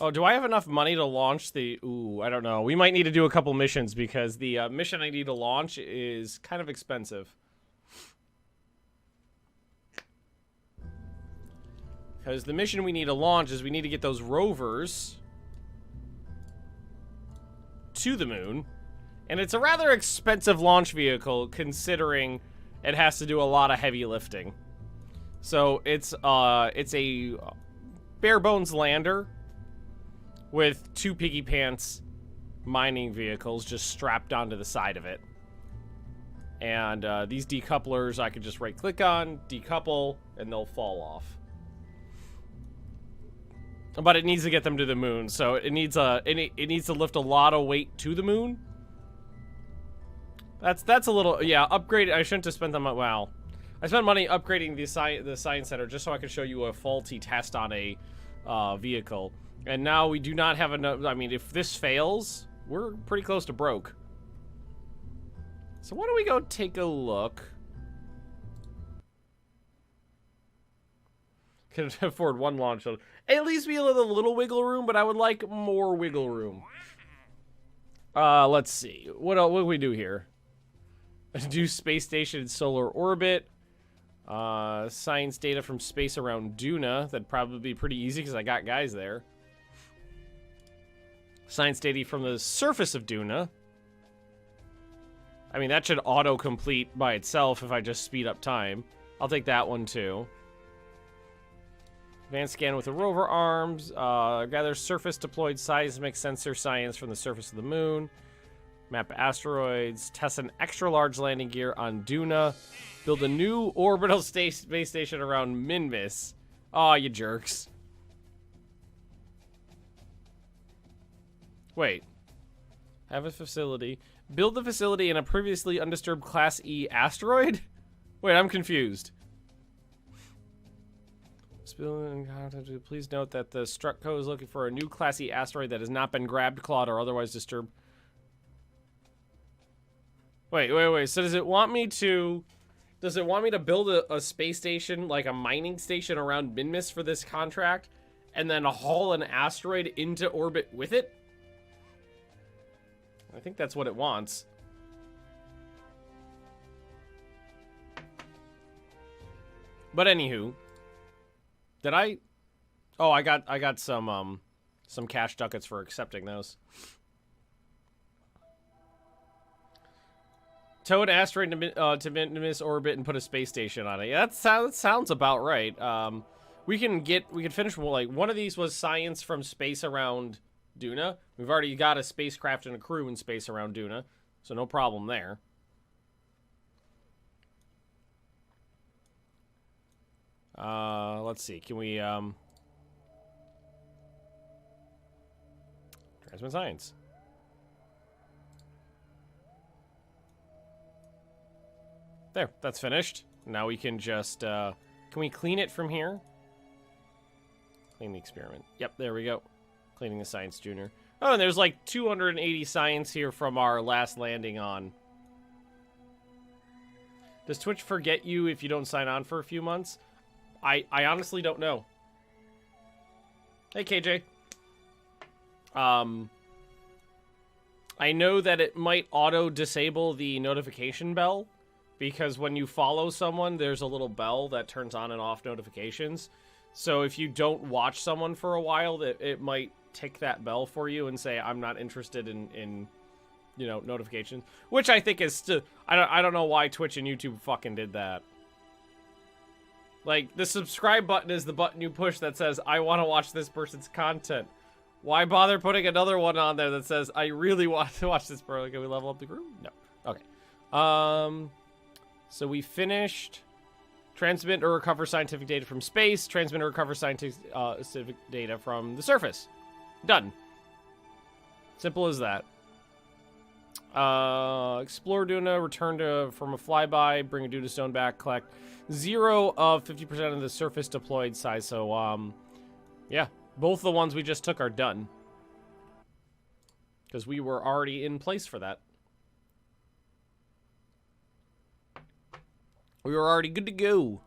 Oh, do I have enough money to launch the... Ooh, I don't know. We might need to do a couple missions because the mission I need to launch is kind of expensive. Because the mission we need to launch is we need to get those rovers to the moon. And it's a rather expensive launch vehicle considering it has to do a lot of heavy lifting. So it's a bare bones lander with 2 piggy pants mining vehicles just strapped onto the side of it. And these decouplers I could just right click on, decouple, and they'll fall off. But it needs to get them to the moon, so it needs it needs to lift a lot of weight to the moon. That's a little, yeah, upgrade. I shouldn't have spent them. Wow, I spent money upgrading the science center just so I could show you a faulty test on a vehicle. And now we do not have enough. I mean, if this fails, we're pretty close to broke. So why don't we go take a look? Can afford 1 launch. At least be a little wiggle room, but I would like more wiggle room. Let's see. What else? What do we do here? Do space station in solar orbit. Science data from space around Duna. That'd probably be pretty easy because I got guys there. Science data from the surface of Duna. I mean, that should auto-complete by itself if I just speed up time. I'll take that one, too. Advanced scan with the rover arms. Gather surface-deployed seismic sensor science from the surface of the moon. Map asteroids. Test an extra-large landing gear on Duna. Build a new orbital space station around Magnus. Aw, you jerks. Wait. Have a facility. Build the facility in a previously undisturbed Class E asteroid? Wait, I'm confused. Please note that the Strucco is looking for a new Class E asteroid that has not been grabbed, clawed, or otherwise disturbed. Wait. So does it want me to... Does it want me to build a space station, like a mining station around Magnus for this contract, and then haul an asteroid into orbit with it? I think that's what it wants. But anywho, did I? Oh, I got some cash ducats for accepting those. Tow an asteroid to Magnus orbit and put a space station on it. Yeah, that sounds about right. We can finish, like, one of these was science from space around Duna. We've already got a spacecraft and a crew in space around Duna, so no problem there. Let's see. Can we transmit science? There, that's finished. Now we can just can we clean it from here? Clean the experiment. Yep, there we go. Cleaning the science junior. Oh, and there's like 280 science here from our last landing on. Does Twitch forget you if you don't sign on for a few months? I honestly don't know. Hey, KJ. I know that it might auto-disable the notification bell, because when you follow someone, there's a little bell that turns on and off notifications. So if you don't watch someone for a while, it might tick that bell for you and say, I'm not interested in you know, notifications. Which I think is still... I don't know why Twitch and YouTube fucking did that. Like, the subscribe button is the button you push that says, I want to watch this person's content. Why bother putting another one on there that says, I really want to watch this person? Can we level up the group? No. Okay. So we finished... Transmit or recover scientific data from space. Transmit or recover scientific data from the surface. Done. Simple as that. Explore Duna. Return from a flyby. Bring a Duna stone back. Collect 0 of 50% of the surface deployed size. So, yeah. Both the ones we just took are done. Because we were already in place for that. We were already good to go.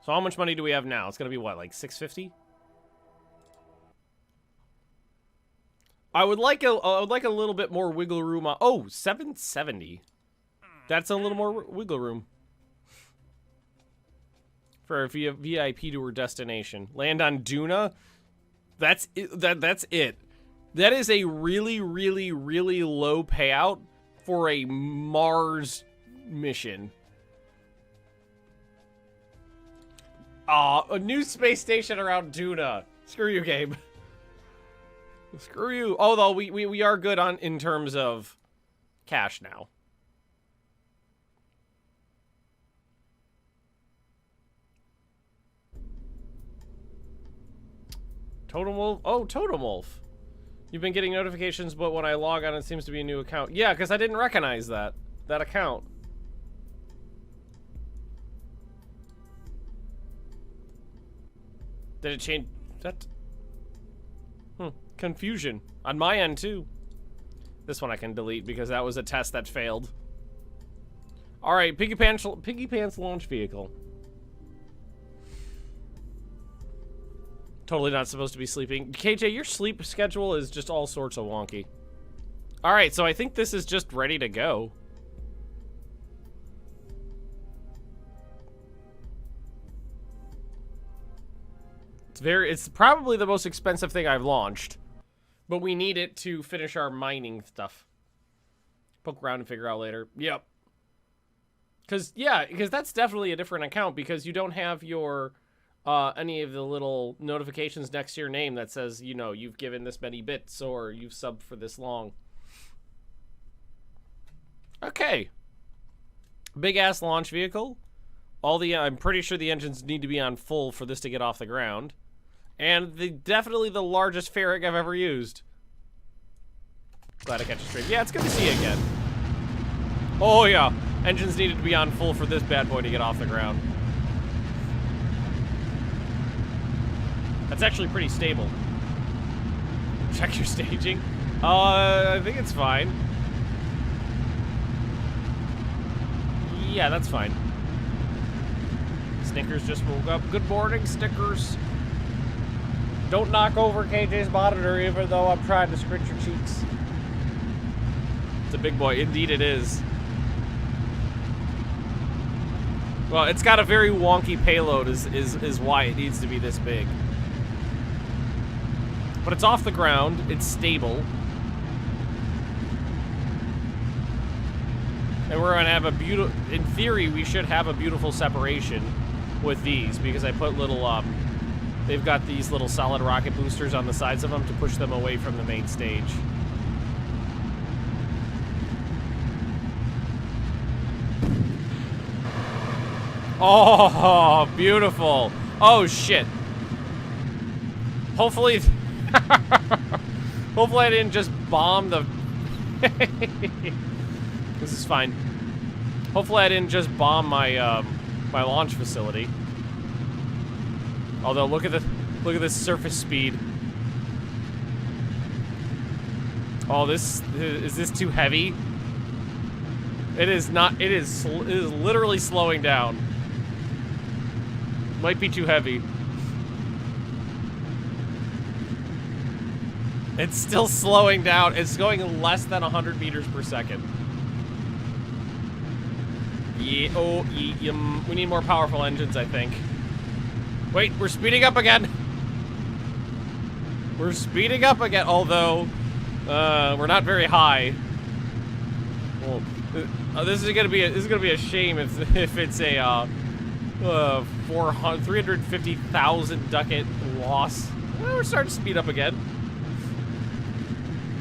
So how much money do we have now? It's going to be what, like 650? I would like a little bit more wiggle room on, oh, 770. That's a little more wiggle room. For a VIP to her destination. Land on Duna. That's it. That's it. That is a really, really, really low payout for a Mars mission. Aw, a new space station around Duna. Screw you, Gabe. Screw you. Although we are good on in terms of cash now. Totem Wolf. Oh, Totem Wolf. You've been getting notifications, but when I log on, it seems to be a new account. Yeah, because I didn't recognize that account. Did it change? That. Confusion on my end too. This one I can delete because that was a test that failed. All right, Piggy Pants launch vehicle. Totally not supposed to be sleeping. KJ, your sleep schedule is just all sorts of wonky. All right, so I think this is just ready to go. It's probably the most expensive thing I've launched. But we need it to finish our mining stuff. Poke around and figure out later. Yep. Because that's definitely a different account because you don't have your, any of the little notifications next to your name that says, you know, you've given this many bits or you've subbed for this long. Okay. Big ass launch vehicle. I'm pretty sure the engines need to be on full for this to get off the ground. And definitely the largest ferric I've ever used. Glad I catch a stream. Yeah, it's good to see you again. Oh yeah, engines needed to be on full for this bad boy to get off the ground. That's actually pretty stable. Check your staging. I think it's fine. Yeah, that's fine. Snickers just woke up. Good morning, Snickers. Don't knock over KJ's monitor even though I'm trying to scratch your cheeks. It's a big boy. Indeed it is. Well, it's got a very wonky payload is why it needs to be this big. But it's off the ground. It's stable. And we're going to have a beautiful... In theory, we should have a beautiful separation with these because I put little... They've got these little solid rocket boosters on the sides of them to push them away from the main stage. Oh, beautiful. Oh, shit. Hopefully... Hopefully I didn't just bomb the... This is fine. Hopefully I didn't just bomb my, my launch facility. Although, look at this surface speed. Oh, is this too heavy? It is not, it is literally slowing down. Might be too heavy. It's still slowing down. It's going less than 100 meters per second. Yeah, oh, we need more powerful engines, I think. Wait, we're speeding up again. We're speeding up again, although we're not very high. Well, this is gonna be a shame if it's a 350,000 ducat loss. Well, we're starting to speed up again.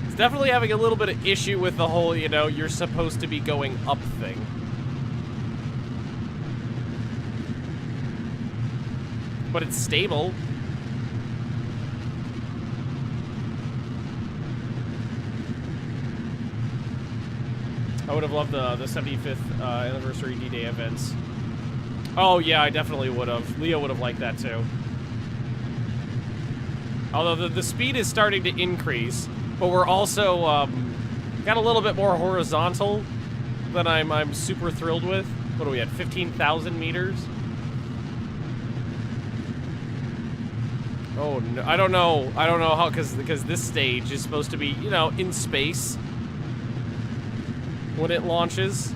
It's definitely having a little bit of issue with the whole, you know, you're supposed to be going up thing. But it's stable. I would have loved the 75th anniversary D-Day events. Oh yeah, I definitely would have. Leo would have liked that too. Although the speed is starting to increase, but we're also got a little bit more horizontal than I'm super thrilled with. What are we at? 15,000 meters. Oh, no, I don't know how, because this stage is supposed to be, you know, in space when it launches.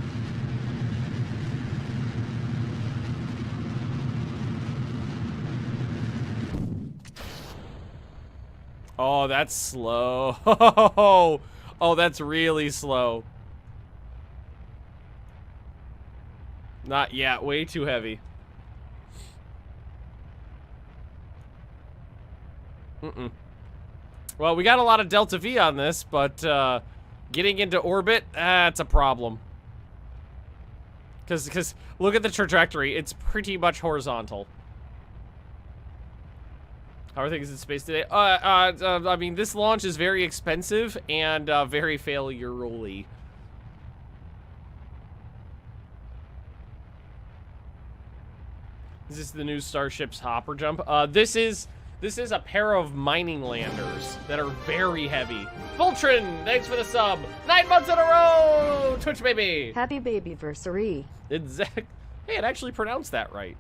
Oh, that's slow. Oh, that's really slow. Not yet, way too heavy. Well, we got a lot of Delta V on this, but getting into orbit, that's a problem. Because look at the trajectory. It's pretty much horizontal. How are things in space today? I mean, this launch is very expensive and very failure-y. Is this the new Starship's hopper jump? This is a pair of mining landers that are very heavy. Voltron, thanks for the sub. 9 months in a row, Twitch baby. Happy babyversary. Exact. Hey, it actually pronounced that right.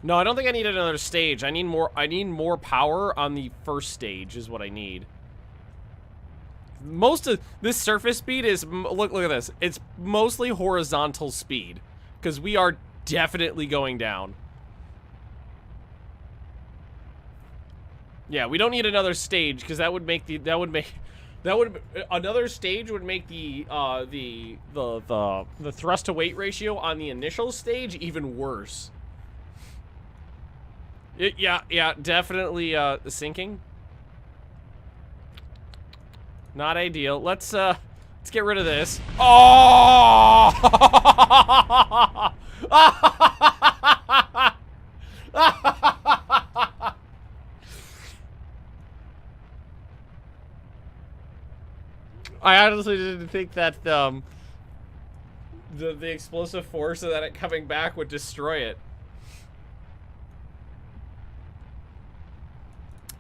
No, I don't think I need another stage. I need more power on the first stage is what I need. Most of this surface speed is, look at this. It's mostly horizontal speed because we are definitely going down. Yeah, we don't need another stage because that would make another stage would make the thrust to weight ratio on the initial stage even worse. Yeah, definitely sinking. Not ideal. Let's get rid of this. Oh! I honestly didn't think that the explosive force of that it coming back would destroy it.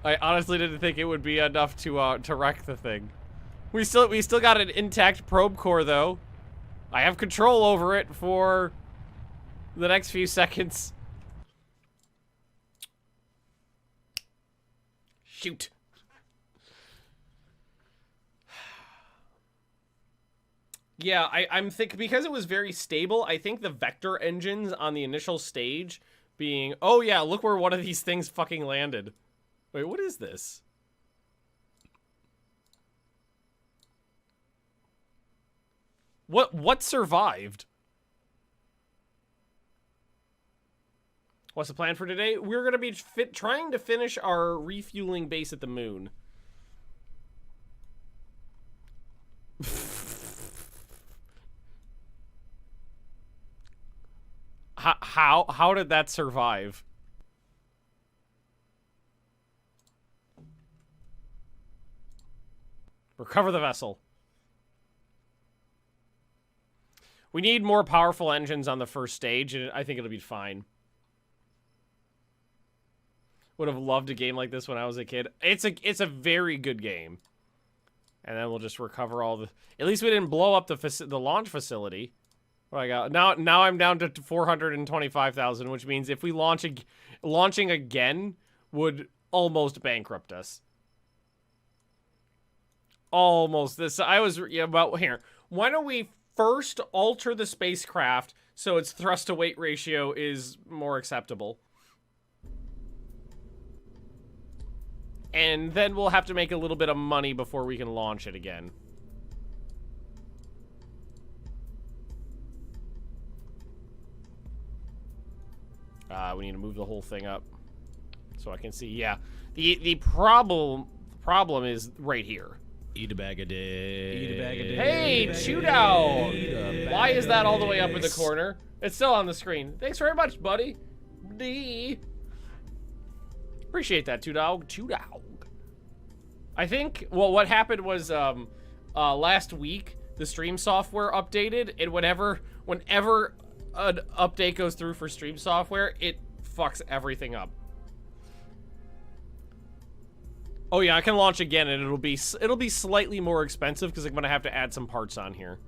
I honestly didn't think it would be enough to wreck the thing. We still got an intact probe core though. I have control over it for the next few seconds. Shoot. Yeah, I'm thinking because it was very stable, I think the vector engines on the initial stage being, oh yeah, look where one of these things fucking landed. Wait, what is this? What survived? What's the plan for today? We're gonna be trying to finish our refueling base at the moon. How did that survive? Recover the vessel. We need more powerful engines on the first stage, and I think it'll be fine. Would have loved a game like this when I was a kid. It's a very good game. And then we'll just recover all the... At least we didn't blow up the launch facility. What I got now I'm down to 425,000, which means if we launching again would almost bankrupt us. Almost. Well, here. Why don't we first alter the spacecraft so its thrust to weight ratio is more acceptable? And then we'll have to make a little bit of money before we can launch it again. We need to move the whole thing up so I can see. Yeah, the problem is right here. Eat a bag a day. Eat a bag a day. Hey, Chewdow! Why is that all the way up in the corner? It's still on the screen. Thanks very much, buddy. D. Appreciate that, Chewdow. I think, well, what happened was last week the stream software updated, and whenever an update goes through for stream software, it fucks everything up. Oh yeah, I can launch again, and it'll be slightly more expensive because I'm gonna have to add some parts on here.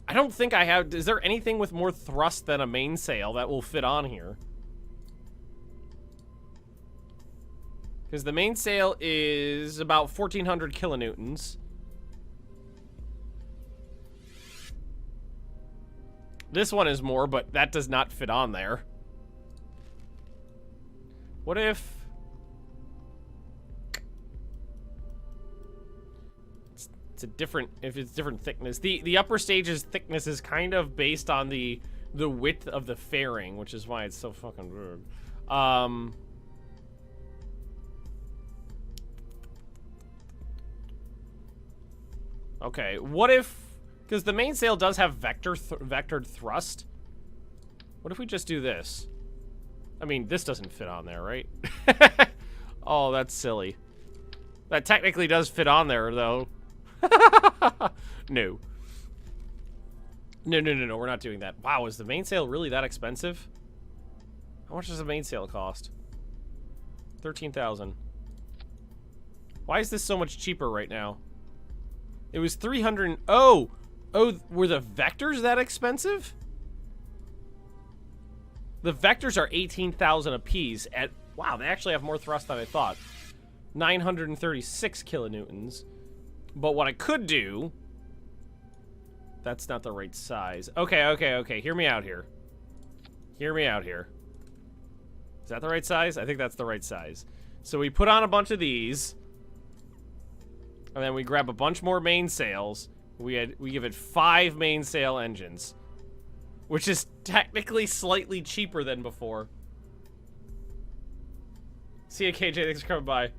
I don't think I have. Is there anything with more thrust than a mainsail that will fit on here? Because the mainsail is about 1,400 kilonewtons. This one is more, but that does not fit on there. What if... It's a different... If it's different thickness. The upper stage's thickness is kind of based on the width of the fairing, which is why it's so fucking weird. Okay, what if... Because the mainsail does have vectored thrust. What if we just do this? I mean, this doesn't fit on there, right? Oh, that's silly. That technically does fit on there, though. No. No, we're not doing that. Wow, is the mainsail really that expensive? How much does the mainsail cost? 13,000. Why is this so much cheaper right now? It was 300. Oh, were the vectors that expensive? The vectors are 18,000 apiece at, wow, they actually have more thrust than I thought. 936 kilonewtons. But what I could do, that's not the right size. Okay, hear me out here. Hear me out here. Is that the right size? I think that's the right size. So we put on a bunch of these, and then we grab a bunch more mainsails. We give it 5 mainsail engines, which is technically slightly cheaper than before. See ya, KJ. Thanks for coming by.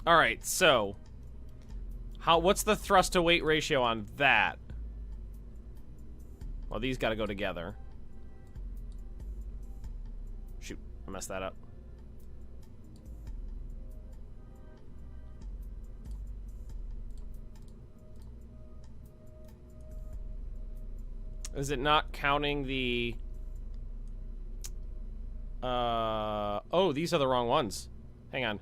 All right, so what's the thrust to weight ratio on that? Well, these got to go together. Shoot, I messed that up. Is it not counting the... Oh, these are the wrong ones. Hang on.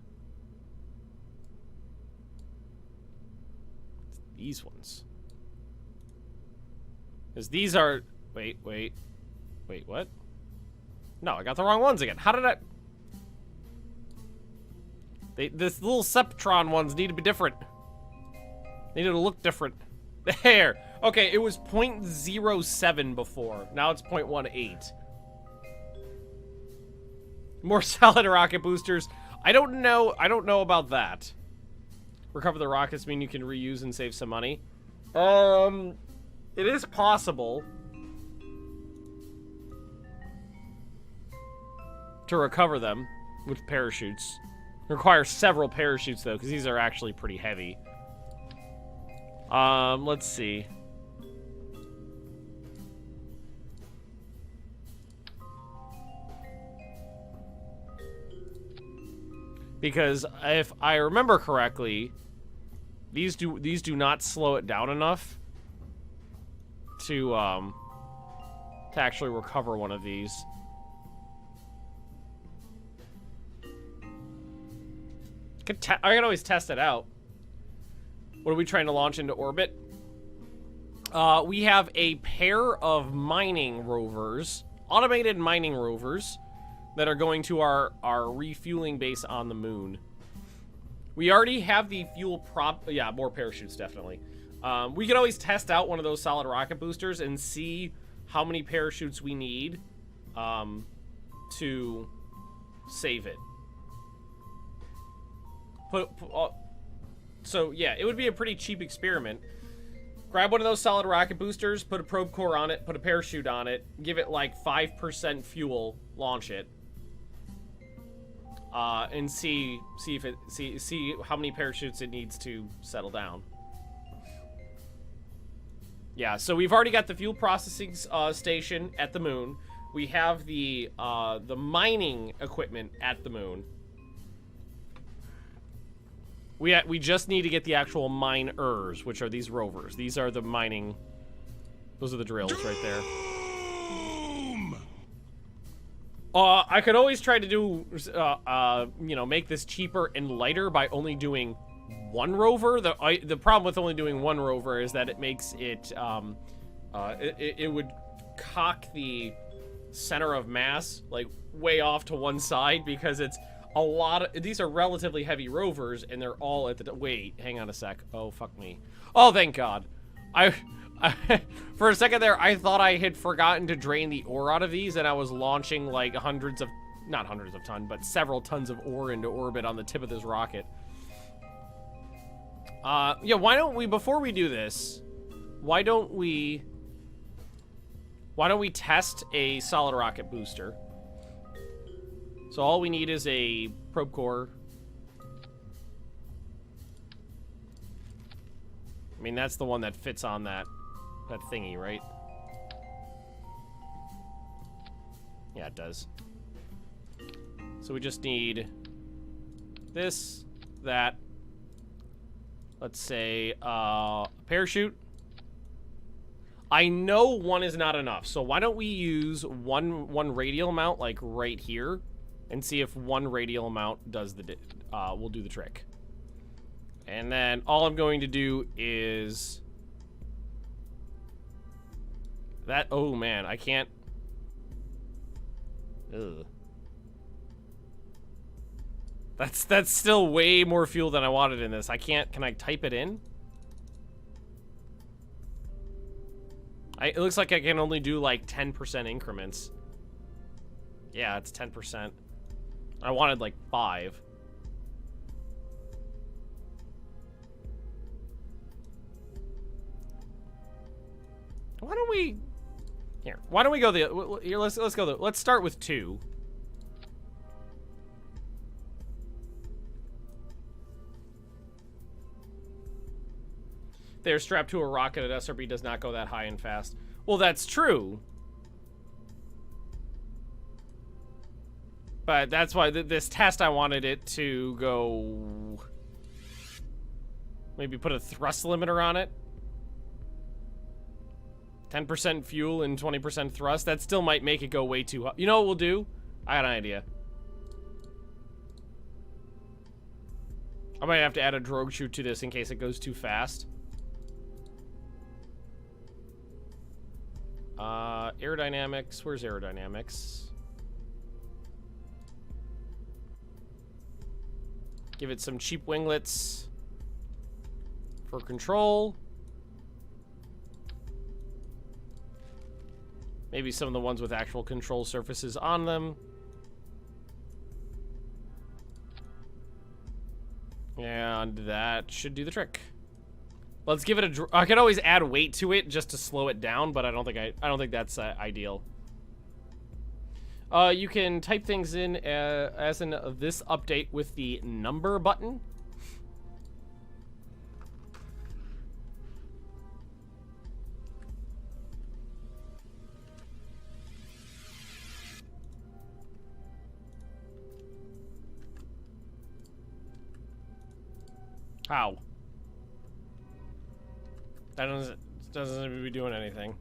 It's these ones. Because these are... Wait, what? No, I got the wrong ones again. How did I... This little Septron ones need to be different. They need to look different. There. Okay, it was 0.07 before. Now it's 0.18. More solid rocket boosters. I don't know about that. Recover the rockets mean you can reuse and save some money. It is possible to recover them with parachutes. Require several parachutes though, because these are actually pretty heavy. Let's see. Because if I remember correctly, these do not slow it down enough to actually recover one of these. I can always test it out. What are we trying to launch into orbit? We have a pair of mining rovers, automated mining rovers, that are going to our refueling base on the moon. We already have the fuel prop. Yeah, more parachutes, definitely. We can always test out one of those solid rocket boosters and see how many parachutes we need to save it. So yeah, it would be a pretty cheap experiment. Grab one of those solid rocket boosters, put a probe core on it, put a parachute on it, give it like 5% fuel, launch it, and see how many parachutes it needs to settle down. Yeah, so we've already got the fuel processing station at the moon. We have the mining equipment at the moon. We just need to get the actual miners, which are these rovers. These are the mining. Those are the drills right there. I could always try to do, you know, make this cheaper and lighter by only doing one rover. The problem with only doing one rover is that it makes it, it would cock the center of mass, like way off to one side, because it's a lot of, these are relatively heavy rovers, and they're all at the, wait, hang on a sec. Oh, fuck me. Oh, thank God. I for a second there, I thought I had forgotten to drain the ore out of these, and I was launching like hundreds of, not hundreds of tons, but several tons of ore into orbit on the tip of this rocket. Yeah, why don't we, before we do this, why don't we test a solid rocket booster? So all we need is a probe core. I mean, that's the one that fits on that thingy, right? Yeah, it does. So we just need this, that, let's say, parachute. I know one is not enough, so why don't we use one radial mount, like right here, and see if one radial mount does the, will do the trick. And then all I'm going to do is that, oh man, I can't. Ugh. That's still way more fuel than I wanted in this. I can't, can I type it in? It looks like I can only do like 10% increments. Yeah, it's 10%. I wanted like 5. Why don't we, here, why don't we go the, here, let's go let's start with 2. They're strapped to a rocket at SRB does not go that high and fast. Well, that's true. But that's why this test, I wanted it to go, maybe put a thrust limiter on it. 10% fuel and 20% thrust. That still might make it go way too high. You know what we'll do? I got an idea. I might have to add a drogue chute to this in case it goes too fast. Aerodynamics. Where's aerodynamics? Give it some cheap winglets for control. Maybe some of the ones with actual control surfaces on them. And that should do the trick. Let's give it a. I could always add weight to it just to slow it down, but I don't think that's ideal. You can type things in as in this update with the number button. How? That doesn't seem to be doing anything.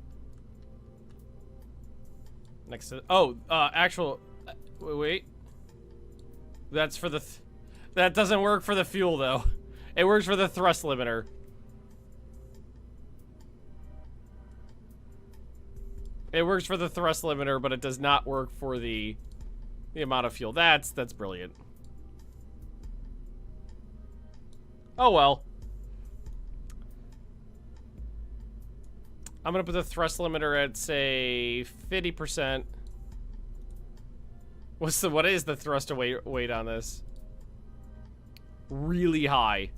Next to, oh, actual, wait. That's for the, that doesn't work for the fuel though. It works for the thrust limiter. It works for the thrust limiter, but it does not work for the amount of fuel. That's brilliant. Oh well. I'm gonna put the thrust limiter at, say, 50%. What is the thrust weight on this? Really high.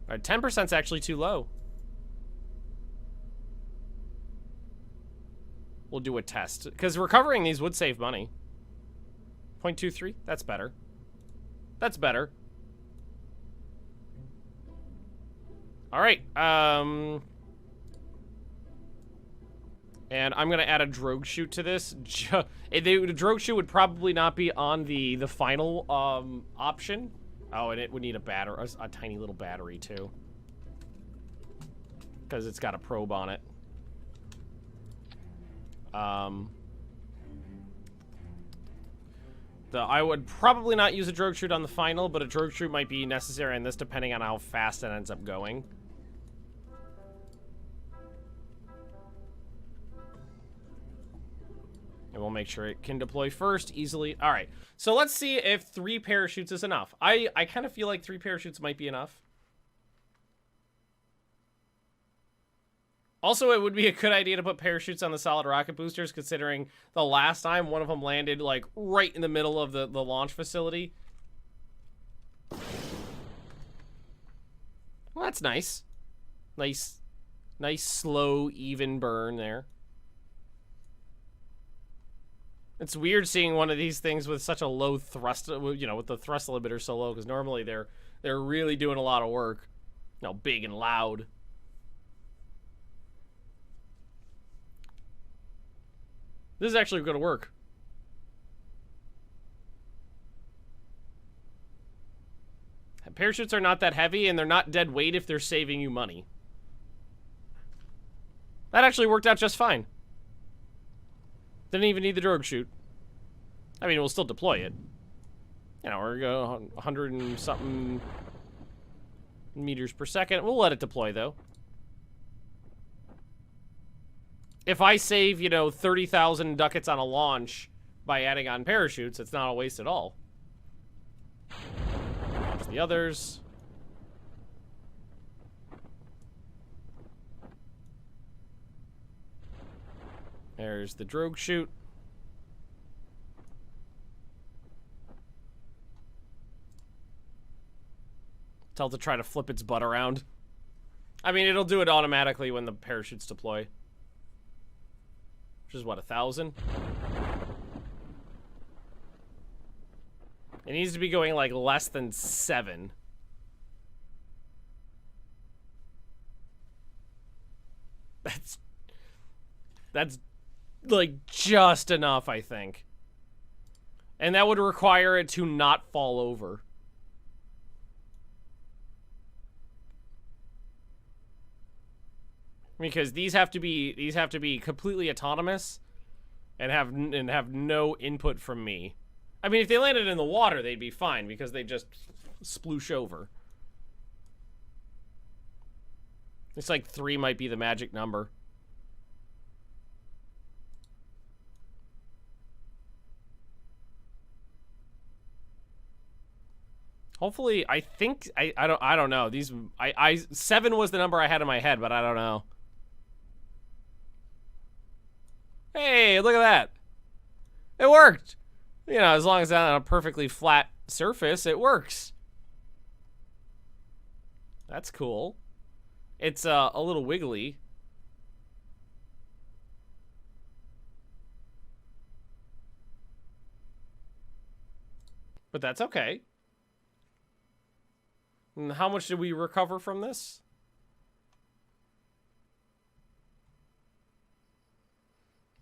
Alright, 10% is actually too low. We'll do a test. Because recovering these would save money. 0.23, that's better. That's better. Alright, and I'm gonna add a drogue chute to this. The drogue chute would probably not be on the final option. Oh, and it would need a battery, a tiny little battery too, because it's got a probe on it. I would probably not use a drogue chute on the final, but a drogue chute might be necessary on this depending on how fast it ends up going. And we'll make sure it can deploy first easily. All right, so let's see if 3 parachutes is enough. I kind of feel like 3 parachutes might be enough. Also, it would be a good idea to put parachutes on the solid rocket boosters, considering the last time one of them landed, like, right in the middle of the launch facility. Well, that's nice. Nice, slow, even burn there. It's weird seeing one of these things with such a low thrust, you know, with the thrust limiter so low, because normally they're really doing a lot of work. You know, big and loud. This is actually going to work. Parachutes are not that heavy, and they're not dead weight if they're saving you money. That actually worked out just fine. Didn't even need the drogue chute. I mean, we'll still deploy it. You know, we're going 100 and something meters per second. We'll let it deploy, though. If I save, you know, 30,000 ducats on a launch by adding on parachutes, it's not a waste at all. Launch the others. There's the drogue chute. Tell it to try to flip its butt around. I mean, it'll do it automatically when the parachutes deploy. Which is what, 1,000? It needs to be going like less than 7. That's like just enough, I think. And that would require it to not fall over. Because these have to be completely autonomous and have no input from me. I mean, if they landed in the water, they'd be fine because they just sploosh over. It's like 3 might be the magic number. Hopefully, I think I don't know. 7 was the number I had in my head, but I don't know. Hey, look at that. It worked. You know, as long as it's on a perfectly flat surface, it works. That's cool. It's a little wiggly. But that's okay. And how much did we recover from this?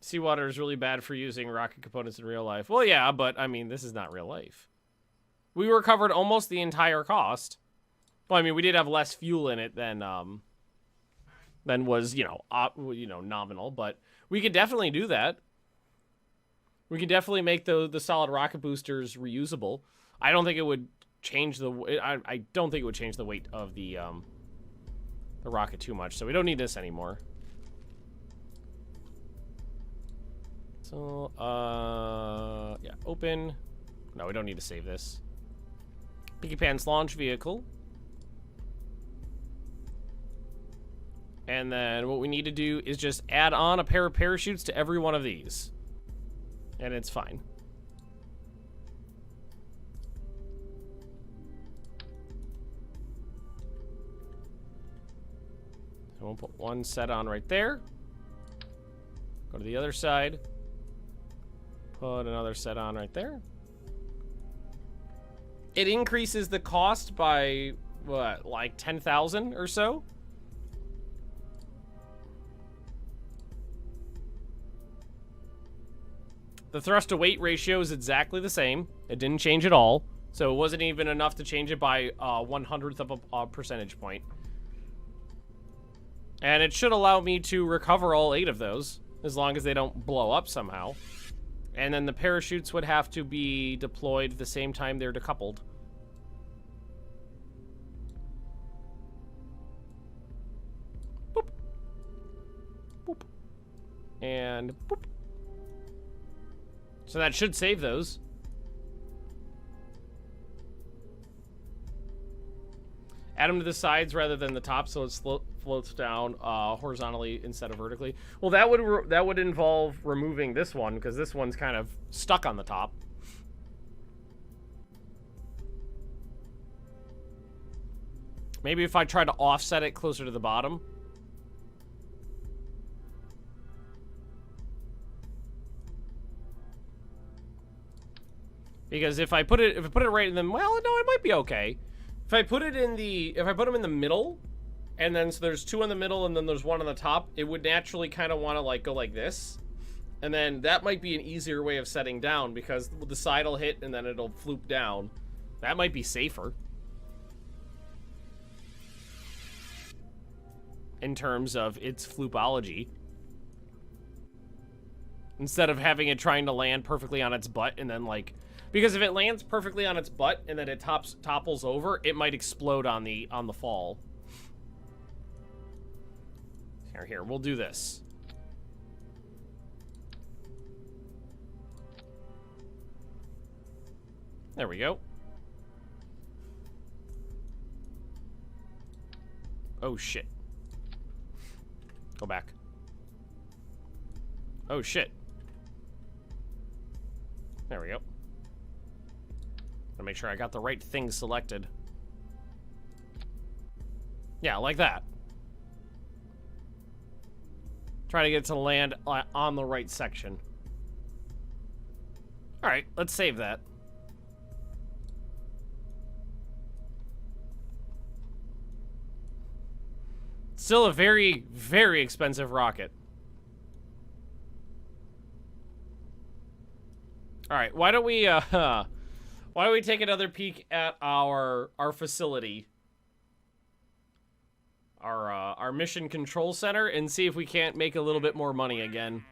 Seawater is really bad for using rocket components in real life. Well, yeah, but, I mean, this is not real life. We recovered almost the entire cost. Well, I mean, we did have less fuel in it than was, you know, nominal, but we could definitely do that. We can definitely make the solid rocket boosters reusable. I don't think it would change the... I don't think it would change the weight of the rocket too much, so we don't need this anymore. So, yeah, open. No, we don't need to save this. Pinky Pan's launch vehicle. And then what we need to do is just add on a pair of parachutes to every one of these. And it's fine. So we'll put one set on right there. Go to the other side. Put another set on right there. It increases the cost by, what, like 10,000 or so? The thrust to weight ratio is exactly the same. It didn't change at all. So it wasn't even enough to change it by 1/100th of a percentage point. And it should allow me to recover all 8 of those, as long as they don't blow up somehow. And then the parachutes would have to be deployed the same time they're decoupled. Boop. Boop. And boop. So that should save those. Add them to the sides rather than the top, so it floats down horizontally instead of vertically. Well, that would involve removing this one, because this one's kind of stuck on the top. Maybe if I try to offset it closer to the bottom. Because if I put it right in the, well, no, it might be okay. If I put it in the, if I put them in the middle, and then so there's two in the middle and then there's one on the top, it would naturally kind of want to like go like this. And then that might be an easier way of setting down, because the side will hit and then it'll floop down. That might be safer. In terms of its floopology. Instead of having it trying to land perfectly on its butt and then like, because if it lands perfectly on its butt and then it topples over, it might explode on the fall. Here, we'll do this. There we go. Oh shit. Go back. Oh shit. There we go. To make sure I got the right thing selected. Yeah, like that. Try to get it to land on the right section. Alright, let's save that. Still a very, very expensive rocket. Alright, why don't we take another peek at our facility? Our mission control center, and see if we can't make a little bit more money again.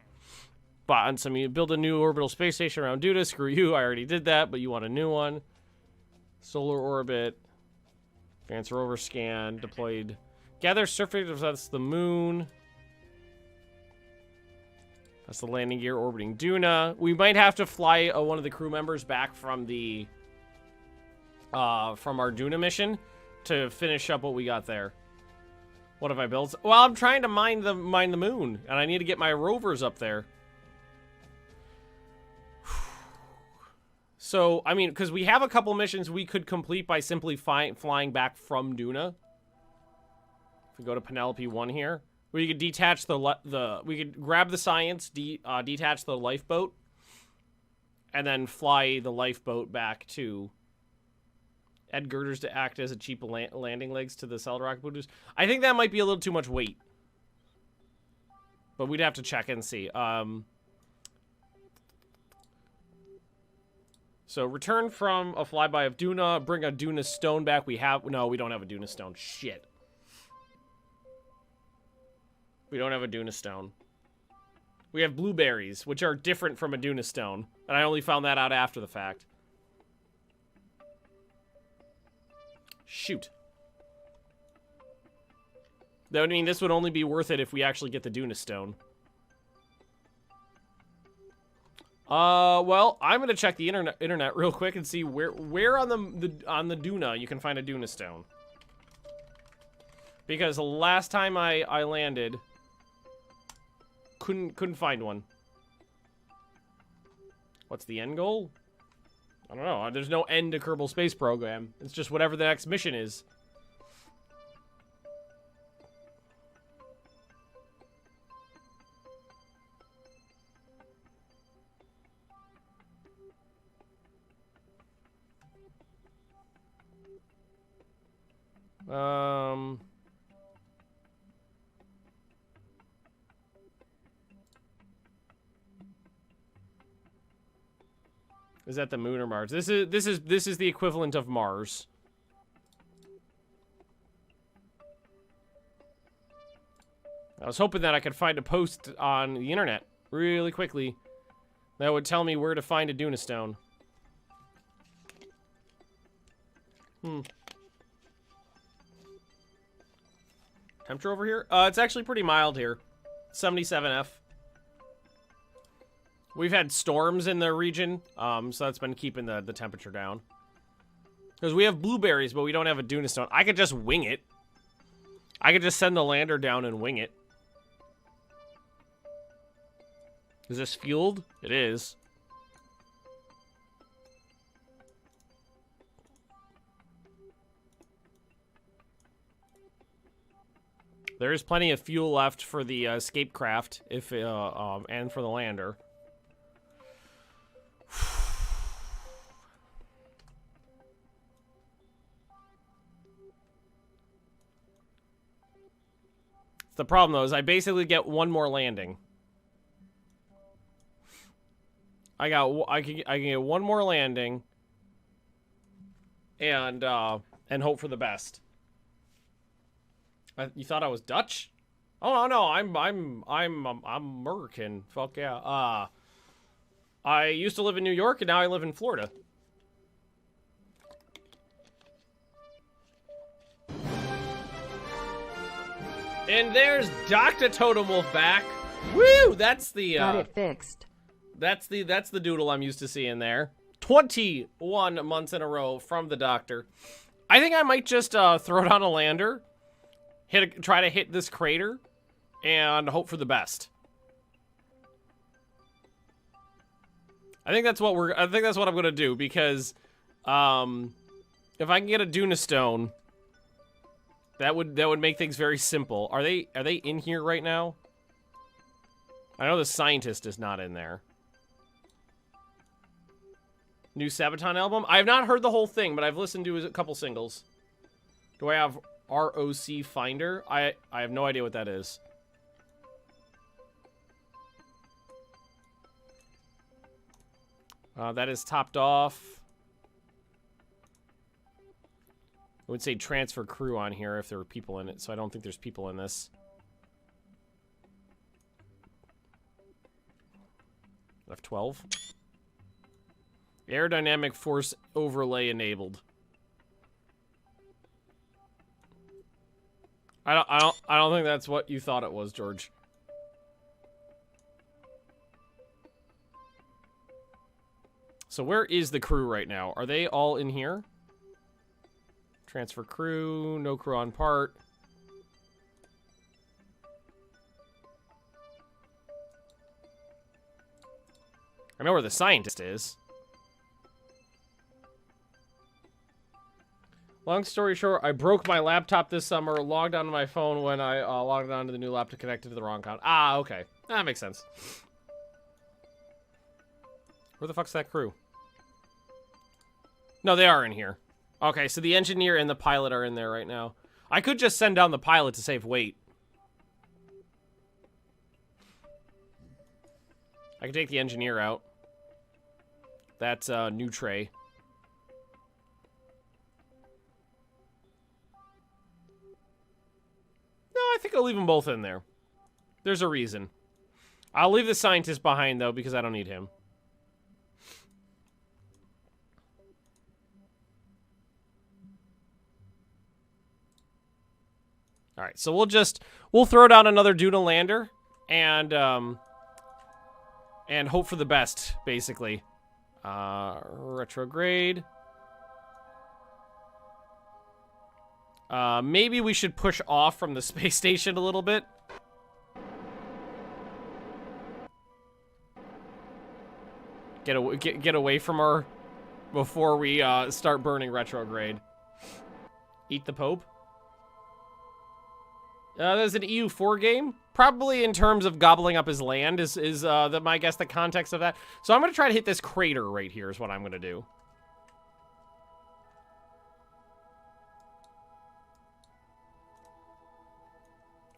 But on some, you build a new orbital space station around Duna. Screw you, I already did that, but you want a new one. Solar orbit. Advanced rover scan. Deployed. Gather surface, that's the moon. That's the landing gear orbiting Duna. We might have to fly one of the crew members back from the from our Duna mission to finish up what we got there. What have I built? Well, I'm trying to mine the moon, and I need to get my rovers up there. So, I mean, because we have a couple missions we could complete by simply flying back from Duna. If we go to Penelope 1 here, we could detach we could grab the science, detach the lifeboat, and then fly the lifeboat back to add girders to act as a cheap landing legs to the solid rocket boosters. I think that might be a little too much weight, but we'd have to check and see. So return from a flyby of Duna, bring a Duna stone back. We don't have a Duna stone. Shit. We don't have a Duna stone. We have blueberries, which are different from a Duna stone, and I only found that out after the fact. Shoot. That would mean this would only be worth it if we actually get the Duna stone. Well, I'm gonna check the internet real quick and see where on the Duna you can find a Duna stone. Because the last time I landed, couldn't find one. What's the end goal? I don't know. There's no end to Kerbal Space Program. It's just whatever the next mission is. Is that the moon or Mars? This is the equivalent of Mars. I was hoping that I could find a post on the internet really quickly that would tell me where to find a Duna stone. Temperature over here? It's actually pretty mild here. 77 F. We've had storms in the region, so that's been keeping the temperature down. Because we have blueberries, but we don't have a Duna stone. I could just wing it. I could just send the lander down and wing it. Is this fueled? It is. There is plenty of fuel left for the escape craft, if and for the lander. The problem, though, is I basically get one more landing. I can get one more landing, and hope for the best. You thought I was Dutch? Oh no, I'm American. Fuck yeah. I used to live in New York, and now I live in Florida. And there's Dr. Totem Wolf back. Woo! That's the got it fixed. That's the doodle I'm used to seeing there. 21 months in a row from the doctor. I think I might just throw down a lander, try to hit this crater, and hope for the best. I think that's what I'm gonna do, because if I can get a Duna stone, that would make things very simple. Are they in here right now? I know the scientist is not in there. New Sabaton album? I have not heard the whole thing, but I've listened to a couple singles. Do I have ROC Finder? I have no idea what that is. That is topped off. I would say transfer crew on here if there were people in it, so I don't think there's people in this. F12. Aerodynamic force overlay enabled. I don't think that's what you thought it was, George. So where is the crew right now? Are they all in here? Transfer crew, no crew on part. I know where the scientist is. Long story short, I broke my laptop this summer, logged onto my phone when I logged onto the new laptop connected to the wrong account. Ah, okay. That makes sense. Where the fuck's that crew? No, they are in here. Okay, so the engineer and the pilot are in there right now. I could just send down the pilot to save weight. I can take the engineer out. That's new tray. No, I think I'll leave them both in there. There's a reason. I'll leave the scientist behind, though, because I don't need him. All right, so we'll throw down another Duna lander and hope for the best, basically. Retrograde. Maybe we should push off from the space station a little bit. Get away from her before we start burning retrograde. Eat the Pope. There's an EU4 game. Probably in terms of gobbling up his land is my guess, the context of that. So I'm going to try to hit this crater right here is what I'm going to do.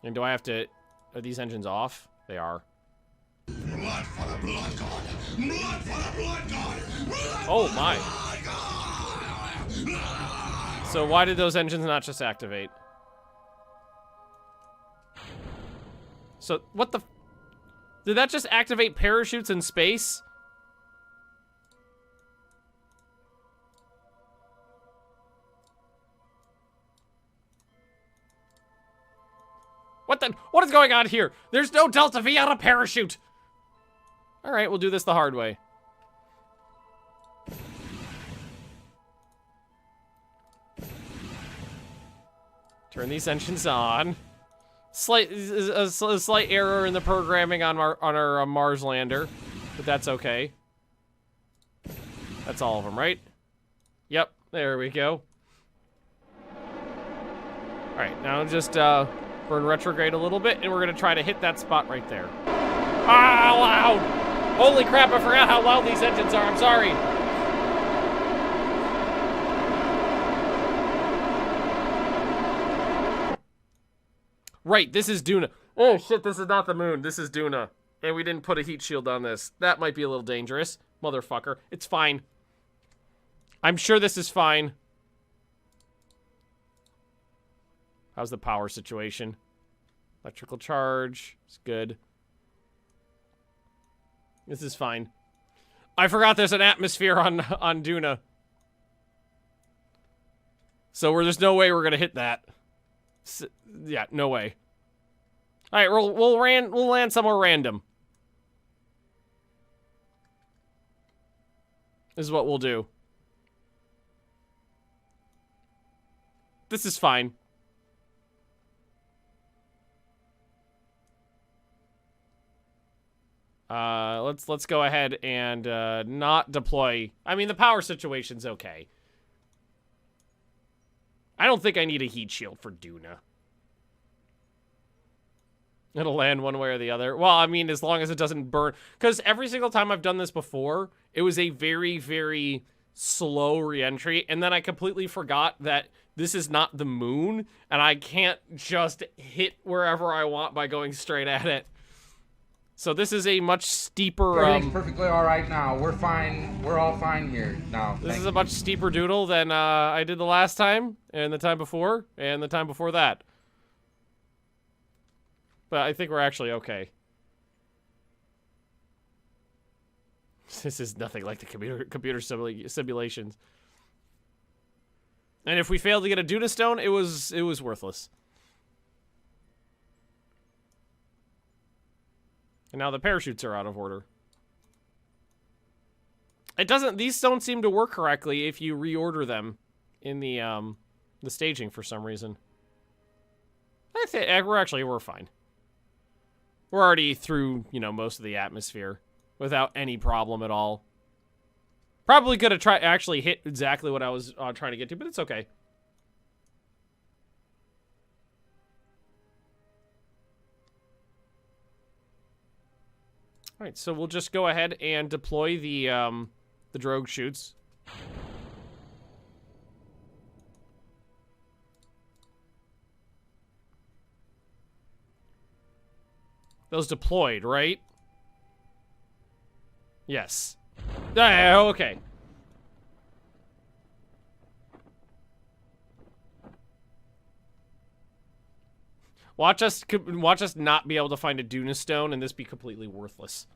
And do I have to... Are these engines off? They are. Blood for the blood god! Blood for the blood god! Blood oh for my. The blood god! So why did those engines not just activate? So, what the... Did that just activate parachutes in space? What is going on here? There's no Delta V on a parachute! All right, we'll do this the hard way. Turn these engines on. A slight error in the programming on our Mars lander, but that's okay. That's all of them, right? Yep, there we go. All right, now just burn retrograde a little bit, and we're gonna try to hit that spot right there. Ah, loud! Holy crap! I forgot how loud these engines are. I'm sorry. Right, this is Duna. Oh shit, this is not the moon. This is Duna. And we didn't put a heat shield on this. That might be a little dangerous. Motherfucker. It's fine. I'm sure this is fine. How's the power situation? Electrical charge. It's good. This is fine. I forgot there's an atmosphere on Duna. So there's no way we're gonna hit that. Yeah, no way. All right, we'll land somewhere random. This is what we'll do. This is fine. Let's go ahead and not deploy. I mean, the power situation's okay. I don't think I need a heat shield for Duna. It'll land one way or the other. Well, I mean, as long as it doesn't burn. Because every single time I've done this before, it was a very, very slow reentry. And then I completely forgot that this is not the moon. And I can't just hit wherever I want by going straight at it. So this is a much steeper... Everything's perfectly all right now. We're fine. We're all fine here now. This is a much steeper doodle than I did the last time, and the time before, and the time before that. But I think we're actually okay. This is nothing like the computer simulations. And if we failed to get a Duna stone, it was worthless. And now the parachutes are out of order. These don't seem to work correctly if you reorder them in the staging for some reason. I think we're fine. We're already through, most of the atmosphere without any problem at all. Probably could have actually hit exactly what I was trying to get to, but it's okay. All right, so we'll just go ahead and deploy the drogue chutes. Those deployed, right? Yes. Okay. Watch us not be able to find a Duna stone and this be completely worthless.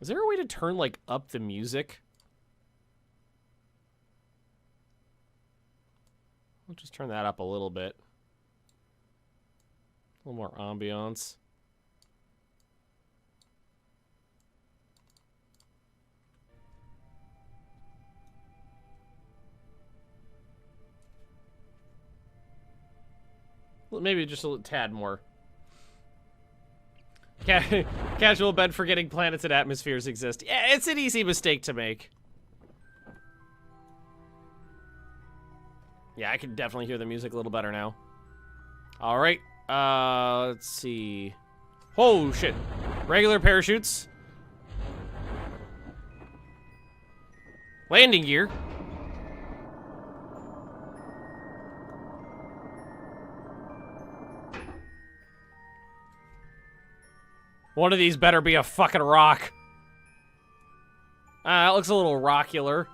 Is there a way to turn, like, up the music? I'll just turn that up a little bit. A little more ambiance. Well, maybe just a tad more. Casual bed forgetting planets and atmospheres exist. Yeah, it's an easy mistake to make. Yeah, I can definitely hear the music a little better now. All right. Let's see. Oh, shit. Regular parachutes. Landing gear. One of these better be a fucking rock. That looks a little rockular.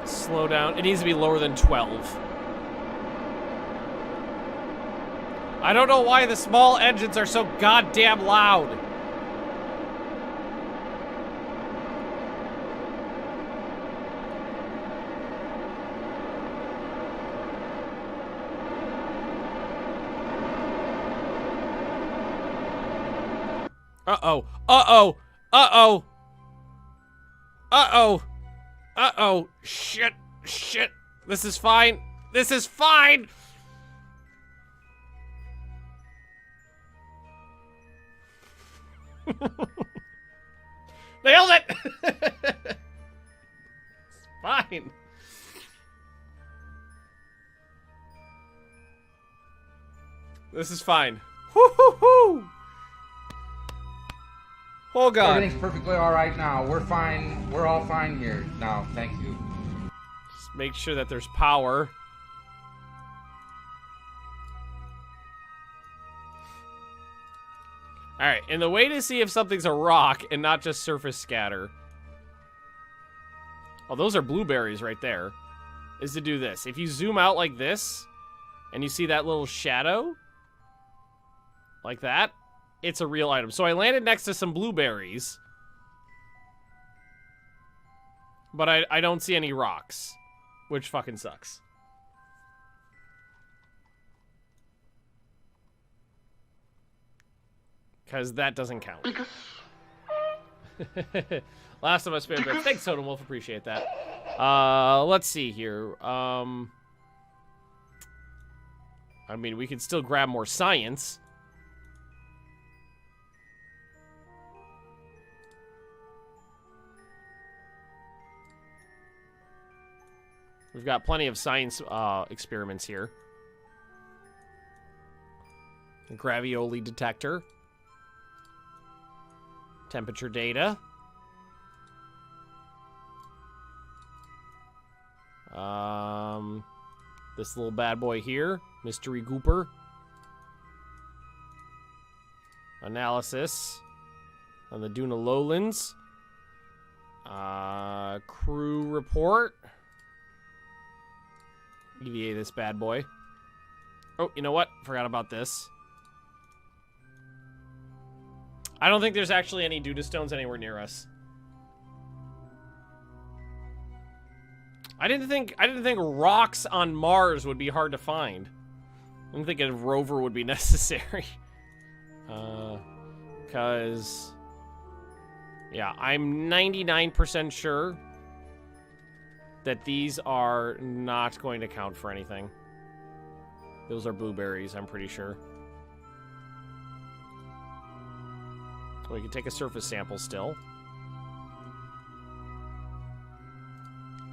Slow down. It needs to be lower than 12. I don't know why the small engines are so goddamn loud. Uh-oh. Uh-oh. Uh-oh. Uh-oh. Uh-oh. Shit. Shit. This is fine. This is fine. Nailed it. It's fine. This is fine. Woo-hoo-hoo. Oh, God. Everything's perfectly all right now. We're fine. We're all fine here now. Thank you. Just make sure that there's power. Alright, and the way to see if something's a rock and not just surface scatter. Oh, those are blueberries right there. Is to do this. If you zoom out like this, and you see that little shadow, like that, it's a real item. So I landed next to some blueberries. But I don't see any rocks. Which fucking sucks. Because that doesn't count. Last of Us Spirit Bread. Thanks, Totem Wolf. Appreciate that. Let's see here. I mean, we can still grab more science. We've got plenty of science experiments here. A gravioli detector. Temperature data. This little bad boy here. Mystery Gooper. Analysis on the Duna lowlands. Crew report. EVA this bad boy. Oh, you know what? Forgot about this. I don't think there's actually any Duna stones anywhere near us. I didn't think rocks on Mars would be hard to find. I didn't think a rover would be necessary. Because yeah, I'm 99% sure that these are not going to count for anything. Those are blueberries, I'm pretty sure. We can take a surface sample still.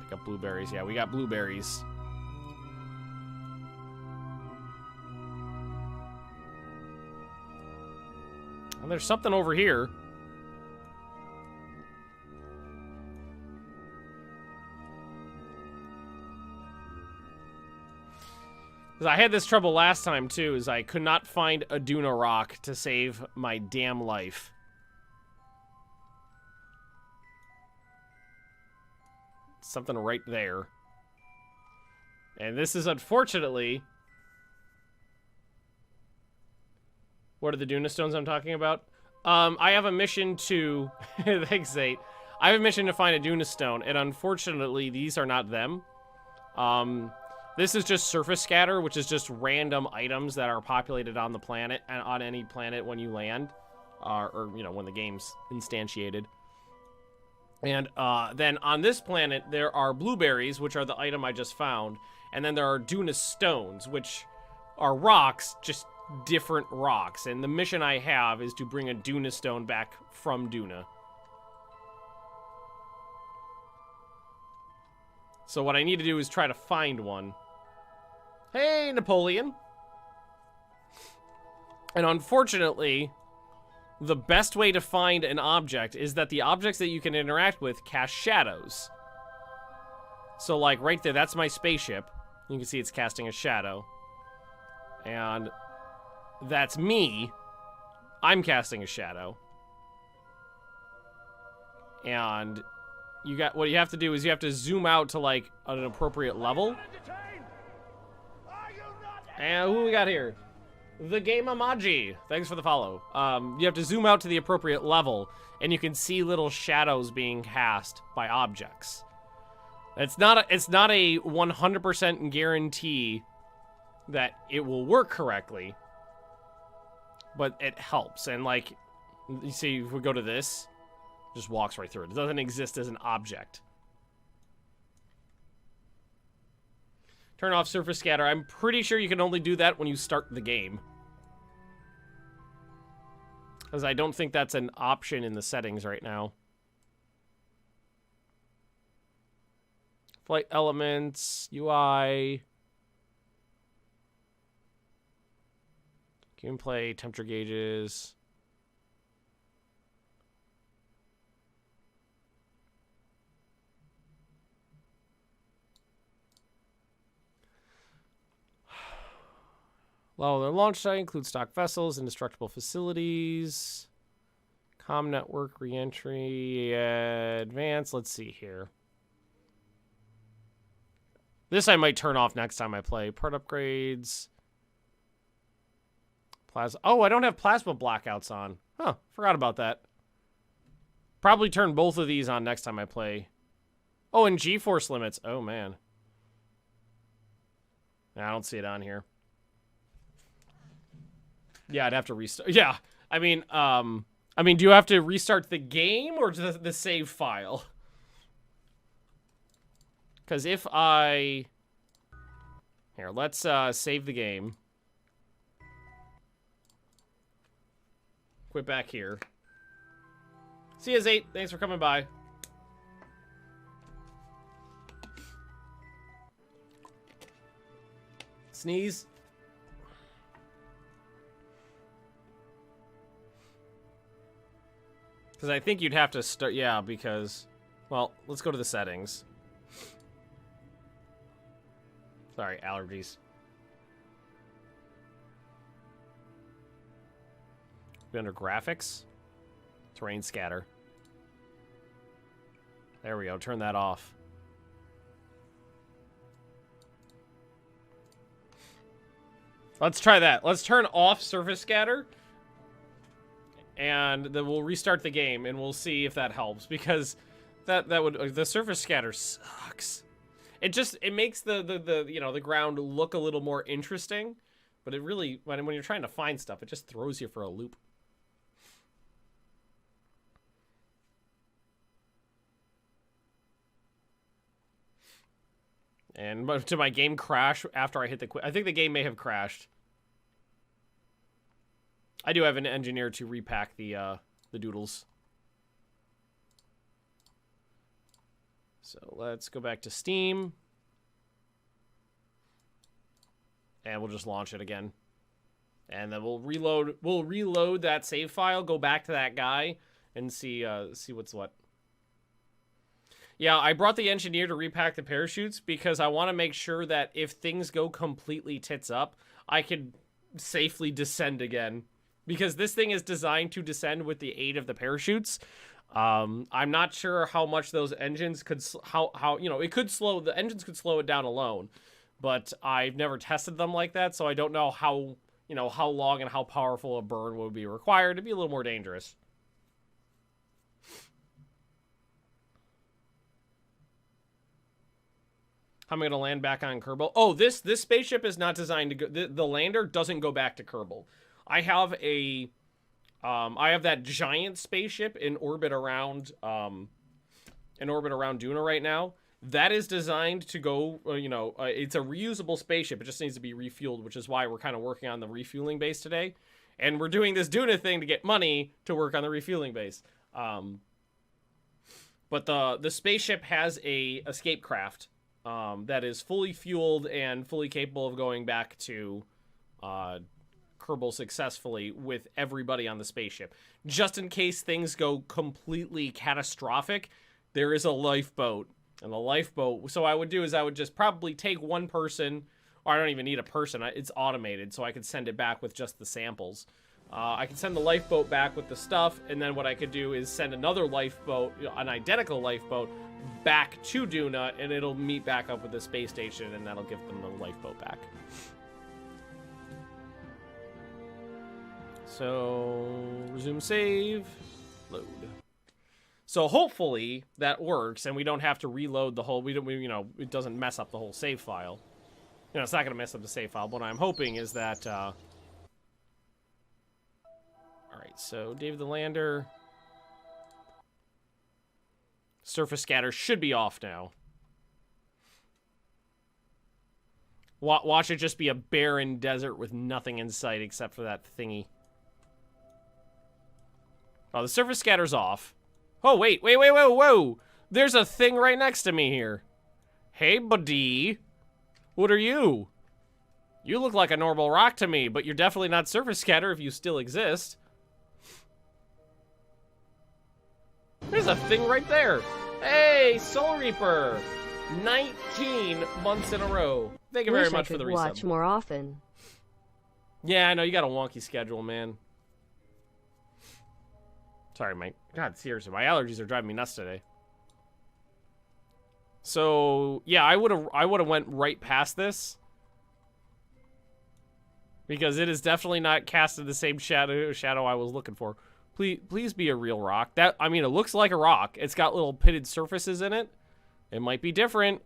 Pick up blueberries. Yeah, we got blueberries. And there's something over here. Because I had this trouble last time, too, is I could not find a Duna rock to save my damn life. Something right there. And this is unfortunately... What are the Duna stones I'm talking about? I have a mission to... Thanks, Zate. I have a mission to find a Duna stone, and unfortunately, these are not them. This is just surface scatter, which is just random items that are populated on the planet, on any planet when you land. Or, you know, when the game's instantiated. And then on this planet, there are blueberries, which are the item I just found. And then there are Duna stones, which are rocks, just different rocks. And the mission I have is to bring a Duna stone back from Duna. So what I need to do is try to find one. Hey, Napoleon. And unfortunately... the best way to find an object is that the objects that you can interact with cast shadows. So, like, right there, that's my spaceship. You can see it's casting a shadow. And that's me. I'm casting a shadow. And you got what you have to do is you have to zoom out to, like, an appropriate level. And who we got here? The Game Amaji. Thanks for the follow. You have to zoom out to the appropriate level, and you can see little shadows being cast by objects. It's not a 100% guarantee that it will work correctly, but it helps. And like You see, if we go to this, it just walks right through it. It doesn't exist as an object. Turn off surface scatter. I'm pretty sure you can only do that when you start the game. Because I don't think that's an option in the settings right now. Flight elements, UI. Gameplay, temperature gauges. Well, their launch site includes stock vessels, indestructible facilities, comm network, reentry, advanced. Let's see here. This I might turn off next time I play. Part upgrades. Plasma. Oh, I don't have plasma blackouts on. Huh, forgot about that. Probably turn both of these on next time I play. Oh, and G-force limits. Oh, man. I don't see it on here. Yeah, I'd have to restart. Yeah, I mean, do you have to restart the game or the save file? Because if I... Here, let's save the game. Quit back here. See you, Zate. Thanks for coming by. Sneeze. Because I think you'd have to start... Yeah, because... Well, let's go to the settings. Sorry, allergies. Be under graphics. Terrain scatter. There we go. Turn that off. Let's try that. Let's turn off surface scatter. And then we'll restart the game and we'll see if that helps, because that would the surface scatter sucks. It makes the ground look a little more interesting, but it really when you're trying to find stuff, it just throws you for a loop. And to my game crash after I hit the I think the game may have crashed. I do have an engineer to repack the doodles. So let's go back to Steam. And we'll just launch it again. And then we'll reload that save file, go back to that guy, and see what's what. Yeah, I brought the engineer to repack the parachutes because I want to make sure that if things go completely tits up, I can safely descend again. Because this thing is designed to descend with the aid of the parachutes. I'm not sure how much those engines could, it could slow, the engines could slow it down alone. But I've never tested them like that, so I don't know how, how long and how powerful a burn would be required to be a little more dangerous. How am I going to land back on Kerbal? Oh, this spaceship is not designed to go, the lander doesn't go back to Kerbal. I have that giant spaceship in orbit around Duna right now. That is designed to go, it's a reusable spaceship. It just needs to be refueled, which is why we're kind of working on the refueling base today. And we're doing this Duna thing to get money to work on the refueling base. But the spaceship has a escape craft that is fully fueled and fully capable of going back to Kerbal successfully with everybody on the spaceship. Just in case things go completely catastrophic, there is a lifeboat. And the lifeboat, so I would do is I would just probably take one person, or I don't even need a person, it's automated, so I could send it back with just the samples. I could send the lifeboat back with the stuff, and then what I could do is send another lifeboat, an identical lifeboat, back to Duna, and it'll meet back up with the space station, and that'll give them the lifeboat back. So, resume save, load. So hopefully that works, and we don't have to reload the whole, it doesn't mess up the whole save file. It's not going to mess up the save file. What I'm hoping is that, all Alright, so Dave the Lander. Surface scatter should be off now. Watch it just be a barren desert with nothing in sight except for that thingy. Oh, the surface scatter's off. Oh, wait, whoa! There's a thing right next to me here. Hey, buddy. What are you? You look like a normal rock to me, but you're definitely not surface scatter if you still exist. There's a thing right there. Hey, Soul Reaper. 19 months in a row. Thank you very much for the resub. Watch more often. Yeah, I know, you got a wonky schedule, man. Sorry, mate. God, seriously, my allergies are driving me nuts today. So, yeah, I would have went right past this. Because it is definitely not casted the same shadow I was looking for. Please be a real rock. I mean, it looks like a rock. It's got little pitted surfaces in it. It might be different.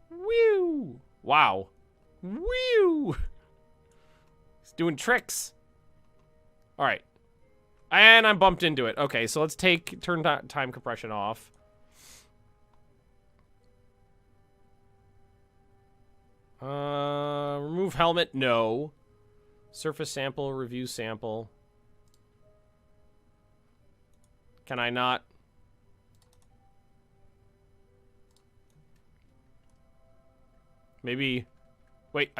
Whew! Wow. Whew! It's doing tricks. All right. And I'm bumped into it. Okay, so let's turn time compression off. Remove helmet. No. Surface sample, review sample. Can I not? Maybe. Wait,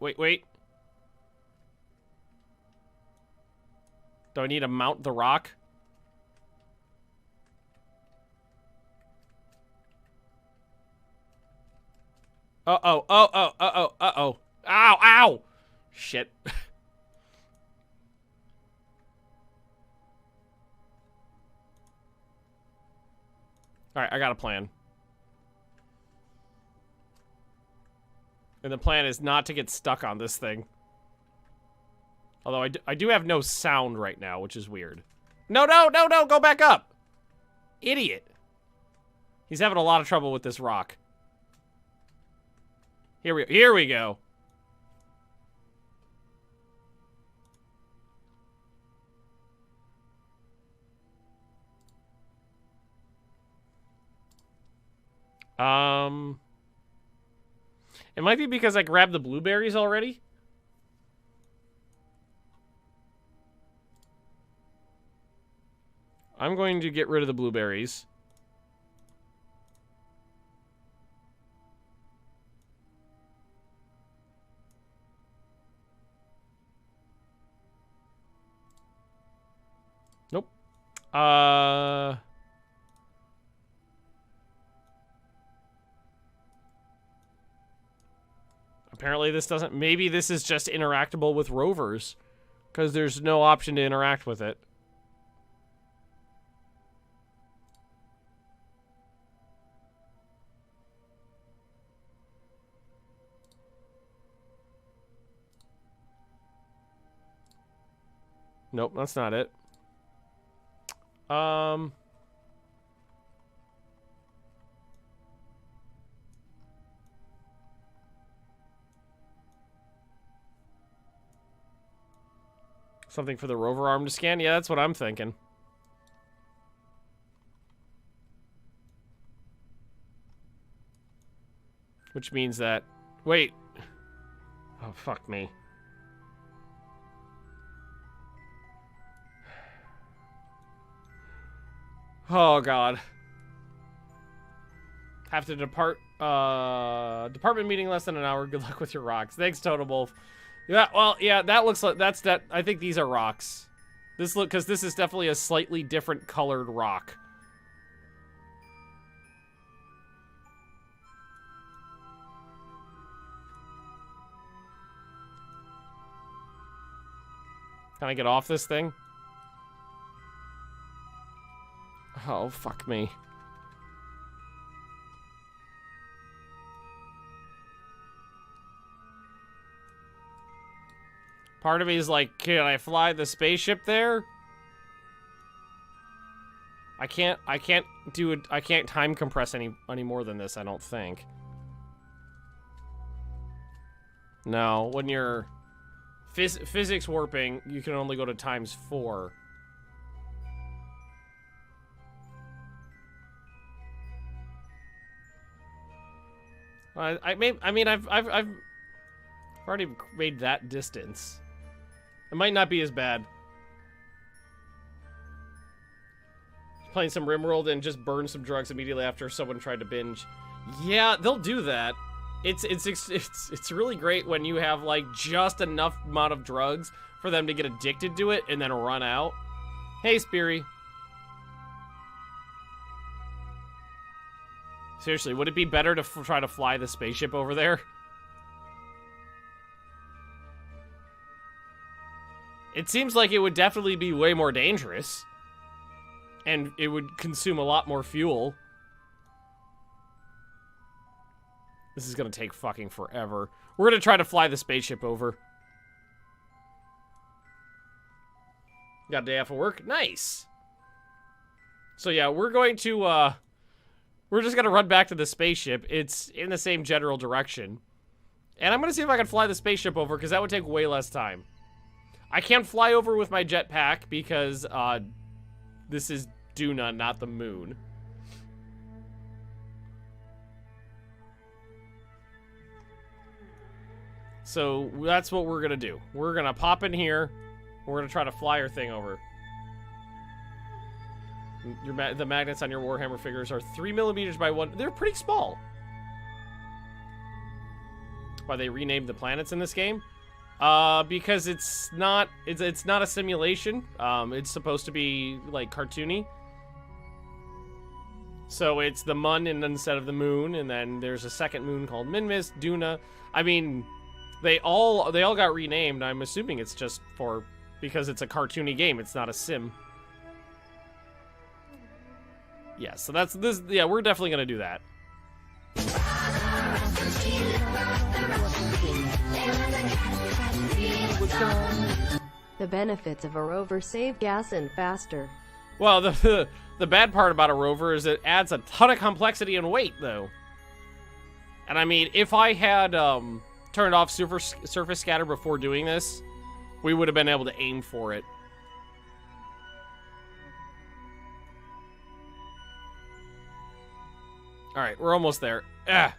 wait. Do I need to mount the rock? Uh-oh. Ow! Shit. Alright, I got a plan. And the plan is not to get stuck on this thing. Although I do have no sound right now, which is weird. No, go back up! Idiot. He's having a lot of trouble with this rock. Here we go. It might be because I grabbed the blueberries already. I'm going to get rid of the blueberries. Nope. Apparently this doesn't... Maybe this is just interactable with rovers. Because there's no option to interact with it. Nope, that's not it. Something for the rover arm to scan? Yeah, that's what I'm thinking. Which means that... Wait. Oh, fuck me. Oh, God. Have to depart. Department meeting less than an hour. Good luck with your rocks. Thanks, Total Wolf. Yeah, well, yeah, that looks like... That's that... I think these are rocks. Because this is definitely a slightly different colored rock. Can I get off this thing? Oh, fuck me. Part of me is like, can I fly the spaceship there? I can't do it. I can't time compress any more than this, I don't think. No, when you're Physics warping, you can only go to ×4. I mean, I've already made that distance. It might not be as bad. Playing some RimWorld and just burn some drugs immediately after someone tried to binge. Yeah, they'll do that. It's really great when you have like just enough amount of drugs for them to get addicted to it and then run out. Hey, Speary. Seriously, would it be better to try to fly the spaceship over there? It seems like it would definitely be way more dangerous. And it would consume a lot more fuel. This is gonna take fucking forever. We're gonna try to fly the spaceship over. Got a day off of work? Nice! So yeah, we're going to, we're just gonna run back to the spaceship. It's in the same general direction. And I'm gonna see if I can fly the spaceship over, because that would take way less time. I can't fly over with my jetpack, because, this is Duna, not the moon. So that's what we're gonna do. We're gonna pop in here. We're gonna try to fly our thing over. The magnets on your Warhammer figures are 3mm by 1. They're pretty small. Why they renamed the planets in this game? Because it's not a simulation. It's supposed to be like cartoony. So it's the Mun and instead of the moon, and then there's a second moon called Minmus, Duna. I mean, they all got renamed. I'm assuming it's just because it's a cartoony game. It's not a sim. Yeah, so that's this. Yeah, we're definitely gonna do that. The benefits of a rover: save gas and faster. Well, the bad part about a rover is it adds a ton of complexity and weight, though. And I mean, if I had turned off surface scatter before doing this, we would have been able to aim for it. All right, we're almost there. Ah.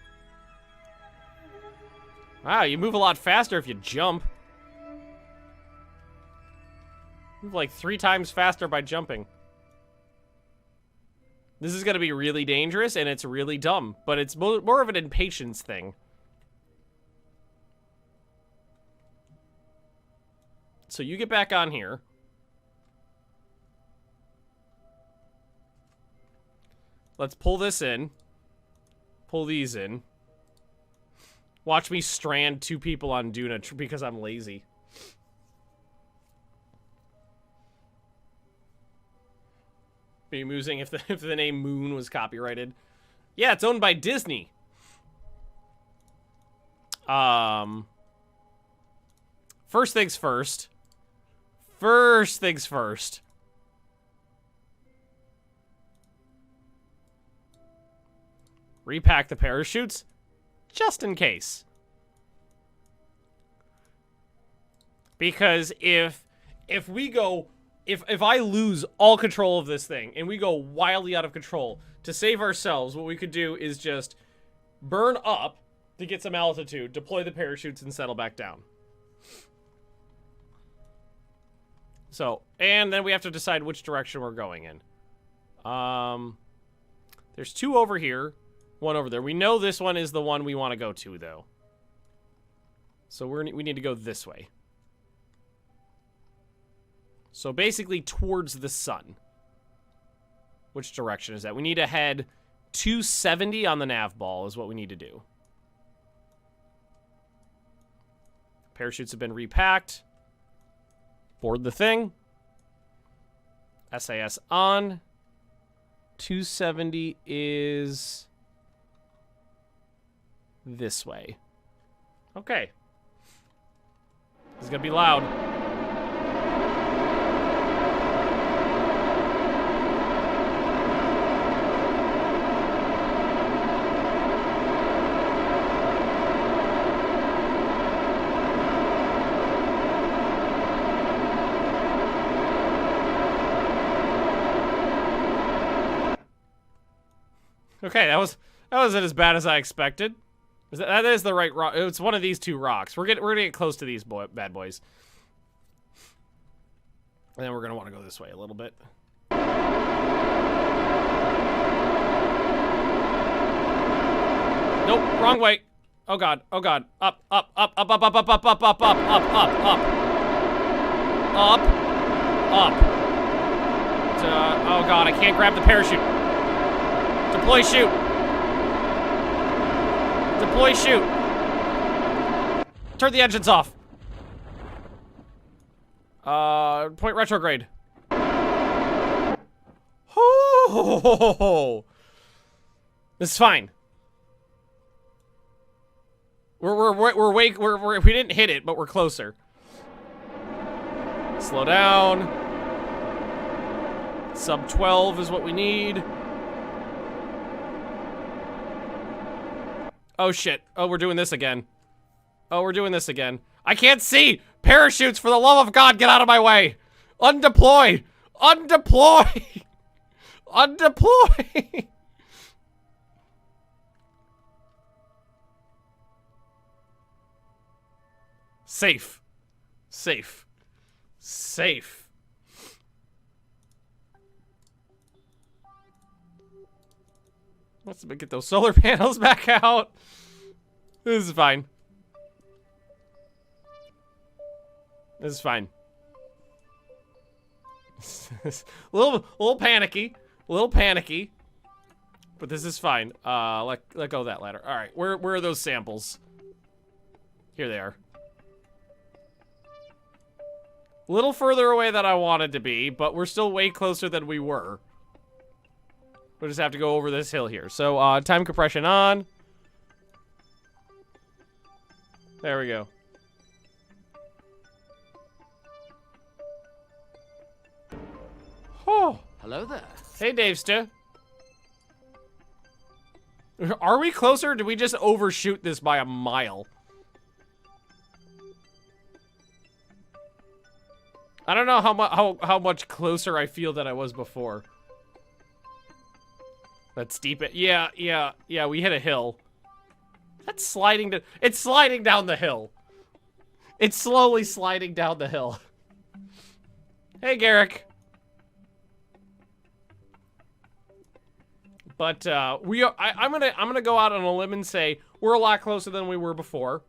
Wow, you move a lot faster if you jump. Move like 3 times faster by jumping. This is going to be really dangerous, and it's really dumb. But it's more of an impatience thing. So you get back on here. Let's pull this in. Pull these in. Watch me strand 2 people on Duna because I'm lazy. Be amusing if the name Moon was copyrighted. Yeah, it's owned by Disney. First things first. First things first. Repack the parachutes, just in case. Because if I lose all control of this thing and we go wildly out of control, to save ourselves, what we could do is just burn up to get some altitude, deploy the parachutes, and settle back down. So, and then we have to decide which direction we're going in. There's 2 over here, 1 over there. We know this one is the one we want to go to, though. So we need to go this way. So basically towards the sun. Which direction is that? We need to head 270 on the nav ball is what we need to do. Parachutes have been repacked. Board the thing. SAS on. 270 is this way. Okay. This is gonna be loud. Okay, that wasn't as bad as I expected. That is the right rock. It's one of these two rocks. We're gonna get close to these bad boys. And then we're gonna want to go this way a little bit. Nope, wrong way. Oh god, oh god. Up, up, up, up, up, up, up, up, up, up, up, up, up, up. Up. Up. Oh god, I can't grab the parachute. Deploy shoot. Deploy shoot. Turn the engines off. Point retrograde. Oh, this is fine. We didn't hit it, but we're closer. Slow down. Sub 12 is what we need. Oh shit. Oh, we're doing this again. Oh, we're doing this again. I can't see! Parachutes, for the love of God, get out of my way! Undeploy! Undeploy! Undeploy! Safe. Safe. Safe. Let's get those solar panels back out. This is fine. This is fine. a little panicky. A little panicky. But this is fine. Let go of that ladder. Alright, where are those samples? Here they are. A little further away than I wanted to be, but we're still way closer than we were. We'll just have to go over this hill here. So, time compression on. There we go. Oh. Hello there. Hey, Davester. Are we closer, or did we just overshoot this by a mile? I don't know how much closer I feel than I was before. That's steep. Yeah, we hit a hill. That's sliding to... It's sliding down the hill. It's slowly sliding down the hill. Hey, Garrick. But I'm gonna go out on a limb and say we're a lot closer than we were before,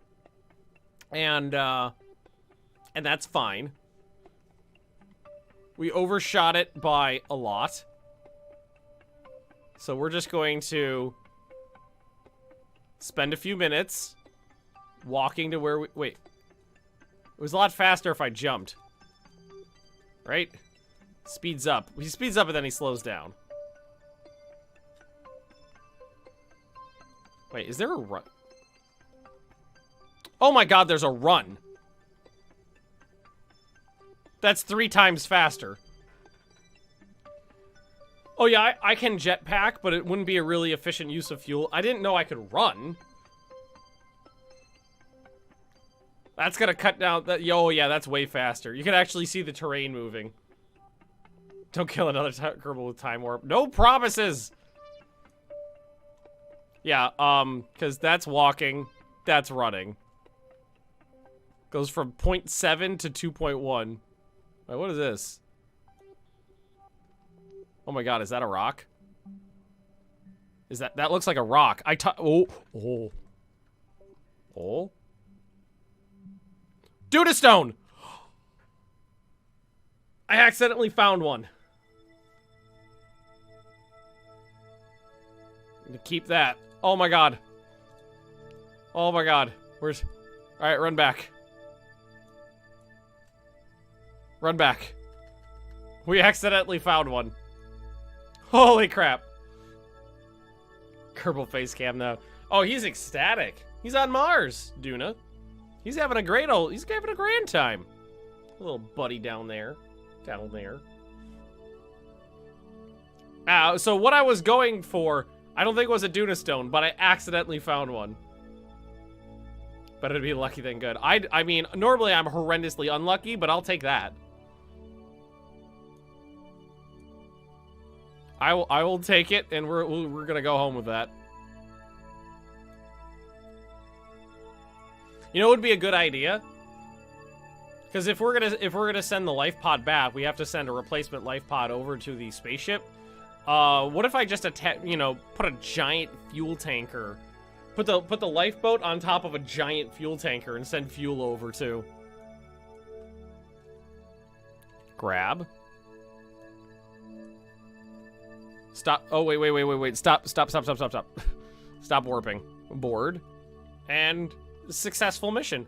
and that's fine. We overshot it by a lot, so we're just going to spend a few minutes walking to where we wait. It was a lot faster if I jumped, right? Speeds up. He speeds up and then he slows down. Wait, is there a run? Oh my god, there's a run. That's 3 times faster. Oh yeah, I can jetpack, but it wouldn't be a really efficient use of fuel. I didn't know I could run. That's gonna cut down that. Oh yeah, that's way faster. You can actually see the terrain moving. Don't kill another Kerbal with time warp. No promises! Yeah, because that's walking, that's running. Goes from 0.7 to 2.1. Wait, what is this? Oh my god, is that a rock? Is that looks like a rock. Oh. Duna stone! I accidentally found one. I'm gonna keep that. Oh my god. Oh my god. Where's... Alright, run back. Run back. We accidentally found one. Holy crap. Kerbal face cam though. Oh, he's ecstatic. He's on Mars, Duna. He's having a great he's having a grand time. A little buddy down there. Down there. So what I was going for, I don't think it was a Duna stone, but I accidentally found one. Better to be lucky than good. I mean, normally I'm horrendously unlucky, but I'll take that. I will take it, and we're gonna go home with that. You know what would be a good idea? Because if we're gonna send the life pod back, we have to send a replacement life pod over to the spaceship. What if I just put a giant fuel tanker, put the lifeboat on top of a giant fuel tanker and send fuel over too. Grab. Stop. Oh, wait. Stop. Stop warping. Board. And successful mission.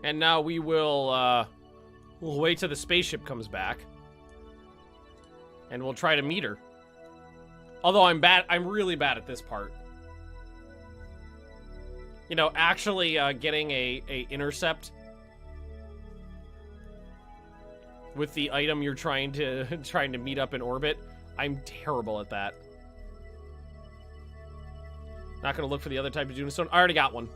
And now we will, we'll wait till the spaceship comes back. And we'll try to meet her. Although I'm really bad at this part. You know, actually getting a intercept with the item you're trying to meet up in orbit. I'm terrible at that. Not gonna look for the other type of Duna stone. I already got one.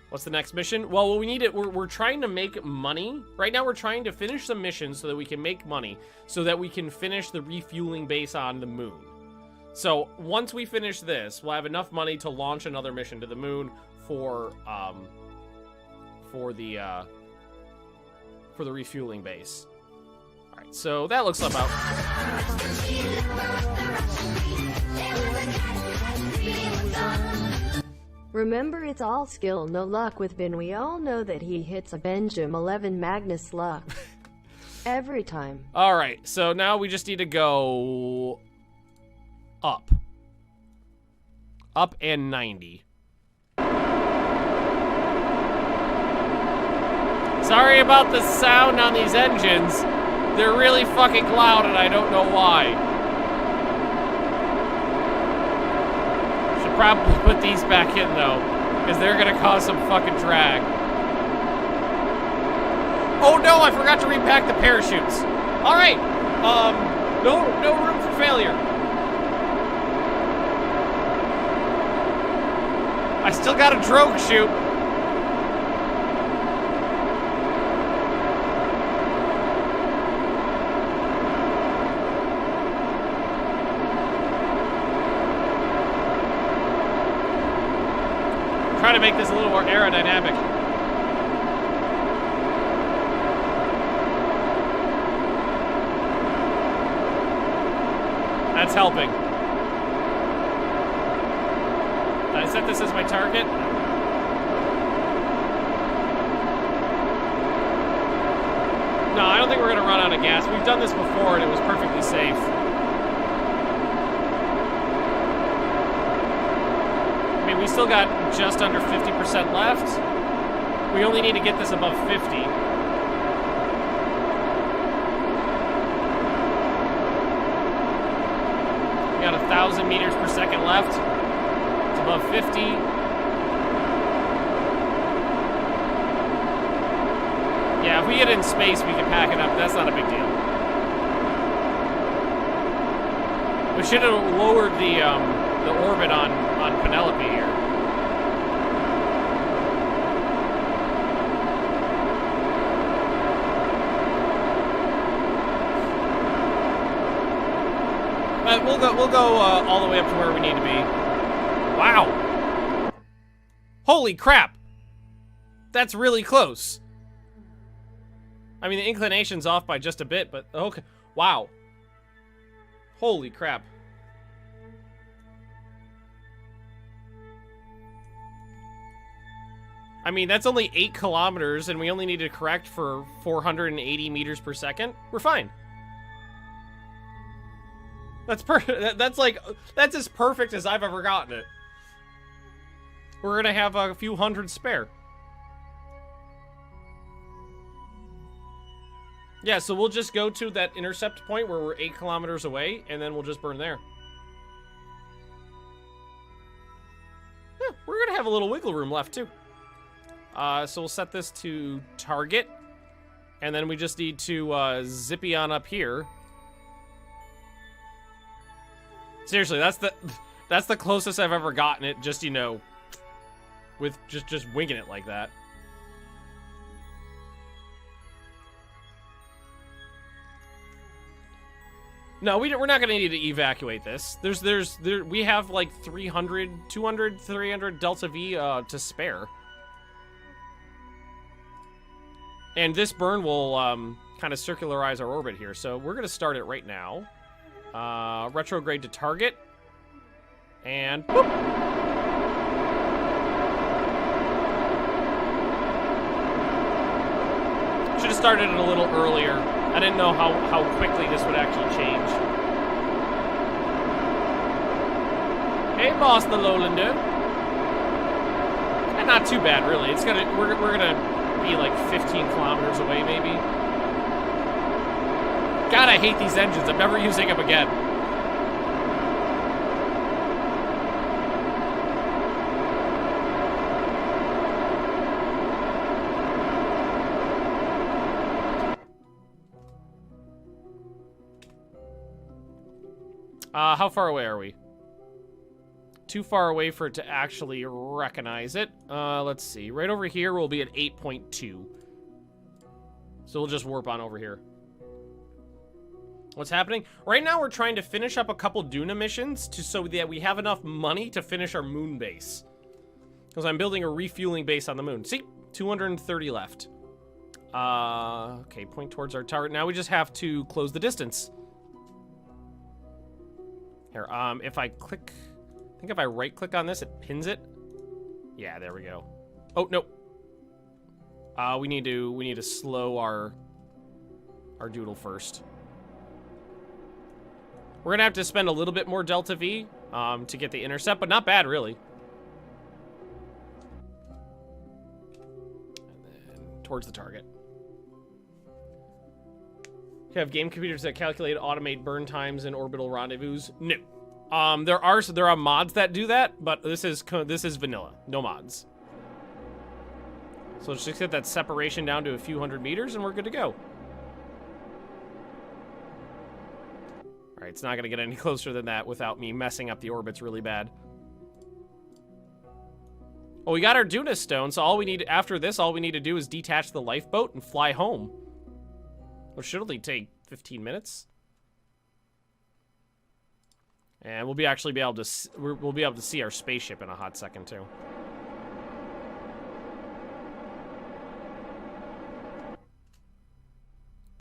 What's the next mission? Well, we need it. We're trying to make money. Right now, we're trying to finish some missions so that we can make money, so that we can finish the refueling base on the moon. So once we finish this, we'll have enough money to launch another mission to the moon for the refueling base. All right, so that looks about. Remember, it's all skill, no luck with Vin. We all know that he hits a Benjamin 11 Magnus luck. Every time. All right, so now we just need to go up. Up and 90. Sorry about the sound on these engines. They're really fucking loud and I don't know why. Probably put these back in though, because they're gonna cause some fucking drag. Oh no, I forgot to repack the parachutes. All right, no room for failure. I still got a drogue chute. Try to make this a little more aerodynamic. That's helping. Did I set this as my target? No, I don't think we're gonna run out of gas. We've done this before and it was perfectly safe. We still got just under 50% left. We only need to get this above 50. We got 1,000 meters per second left. It's above 50. Yeah, if we get in space, we can pack it up. That's not a big deal. We should have lowered the orbit on Penelope here. We'll go all the way up to where we need to be. Wow. Holy crap. That's really close. I mean, the inclination's off by just a bit, but okay. Wow. Holy crap. I mean, that's only 8 kilometers, and we only need to correct for 480 meters per second. We're fine. That's that's as perfect as I've ever gotten it. We're gonna have a few hundred spare. Yeah, so we'll just go to that intercept point where we're 8 kilometers away, and then we'll just burn there. Yeah, we're gonna have a little wiggle room left, too. So we'll set this to target, and then we just need to zippy on up here. Seriously, that's the closest I've ever gotten it, just, you know, with just winging it like that. No, we're not gonna need to evacuate this. We have like 300, 200, 300 Delta V to spare. And this burn will kind of circularize our orbit here. So we're gonna start it right now. Retrograde to target. And whoop. Should have started it a little earlier. I didn't know how quickly this would actually change. Hey, boss, the Lowlander. And not too bad, really. It's gonna we're gonna be like 15 kilometers away, maybe. God, I hate these engines. I'm never using them again. How far away are we? Too far away for it to actually recognize it. Let's see. Right over here, we'll be at 8.2. So we'll just warp on over here. What's happening? Right now, we're trying to finish up a couple Duna missions so that we have enough money to finish our moon base. Because I'm building a refueling base on the moon. See? 230 left. Okay, point towards our target. Now we just have to close the distance. Here, if I click, I think if I right-click on this, it pins it. Yeah, there we go. Oh, no. We need to slow our doodle first. We're gonna have to spend a little bit more Delta V to get the intercept, but not bad, really. And then towards the target. You have game computers that calculate automate burn times in orbital rendezvous? No. There are mods that do that, but this is vanilla. No mods. So let's just get that separation down to a few hundred meters and we're good to go. Alright, it's not gonna get any closer than that without me messing up the orbits really bad. Well, we got our Duna stone, so all we need to do is detach the lifeboat and fly home. Which should only take 15 minutes. And we'll be able to see our spaceship in a hot second too.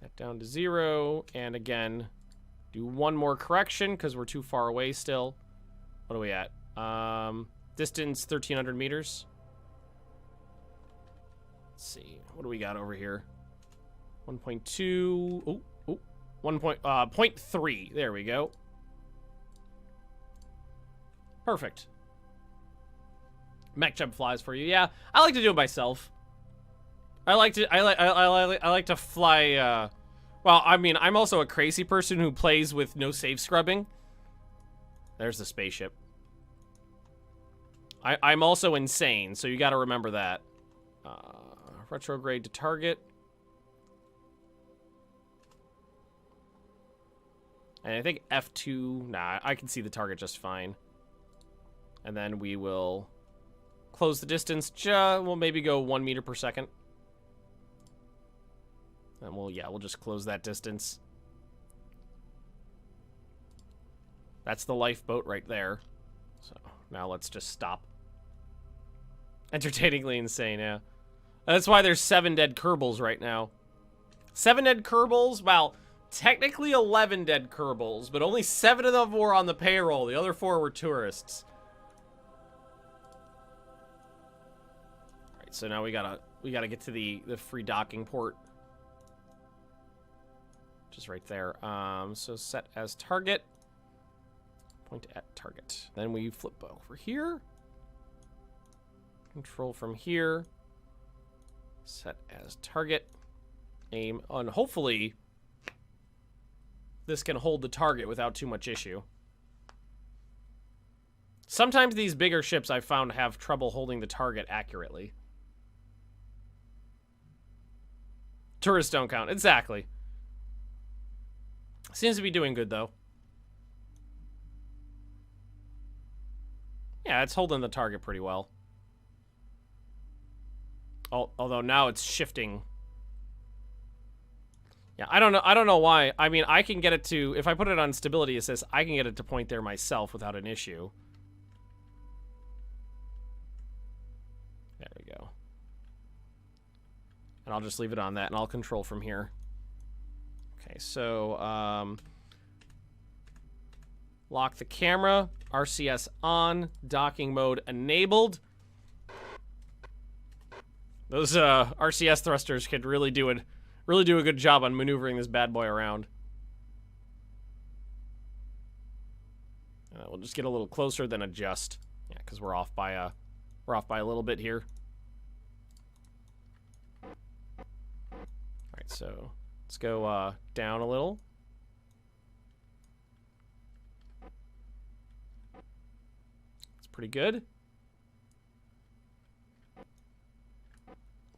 That down to 0, and again, do one more correction because we're too far away still. What are we at? Distance 1,300 meters. Let's see, what do we got over here? 1.2. Oh, 0.3. There we go. Perfect. Mech jump flies for you. Yeah, I like to do it myself. I like to fly. Well, I mean, I'm also a crazy person who plays with no save scrubbing. There's the spaceship. I'm also insane, so you got to remember that. Retrograde to target. And I think F2, nah, I can see the target just fine. And then we will close the distance, we'll maybe go 1 meter per second. And we'll just close that distance. That's the lifeboat right there. So now let's just stop. Entertainingly insane, yeah. That's why there's 7 dead Kerbals right now. 7 dead Kerbals, well, technically 11 dead Kerbals, but only 7 of them were on the payroll. The other 4 were tourists. Alright, so now we gotta get to the free docking port. Just right there. So set as target. Point at target. Then we flip over here. Control from here. Set as target. Aim on, hopefully this can hold the target without too much issue. Sometimes these bigger ships I've found have trouble holding the target accurately. Tourists don't count. Exactly. Seems to be doing good, though. Yeah, it's holding the target pretty well. Although now it's shifting. Yeah, I don't know why. I mean, I can get it to, if I put it on stability assist, I can get it to point there myself without an issue. There we go. And I'll just leave it on that, and I'll control from here. Okay, so, lock the camera, RCS on, docking mode enabled. Those RCS thrusters could really do a good job on maneuvering this bad boy around. We'll just get a little closer, then adjust. Yeah, because we're off by a little bit here. All right, so let's go down a little. It's pretty good.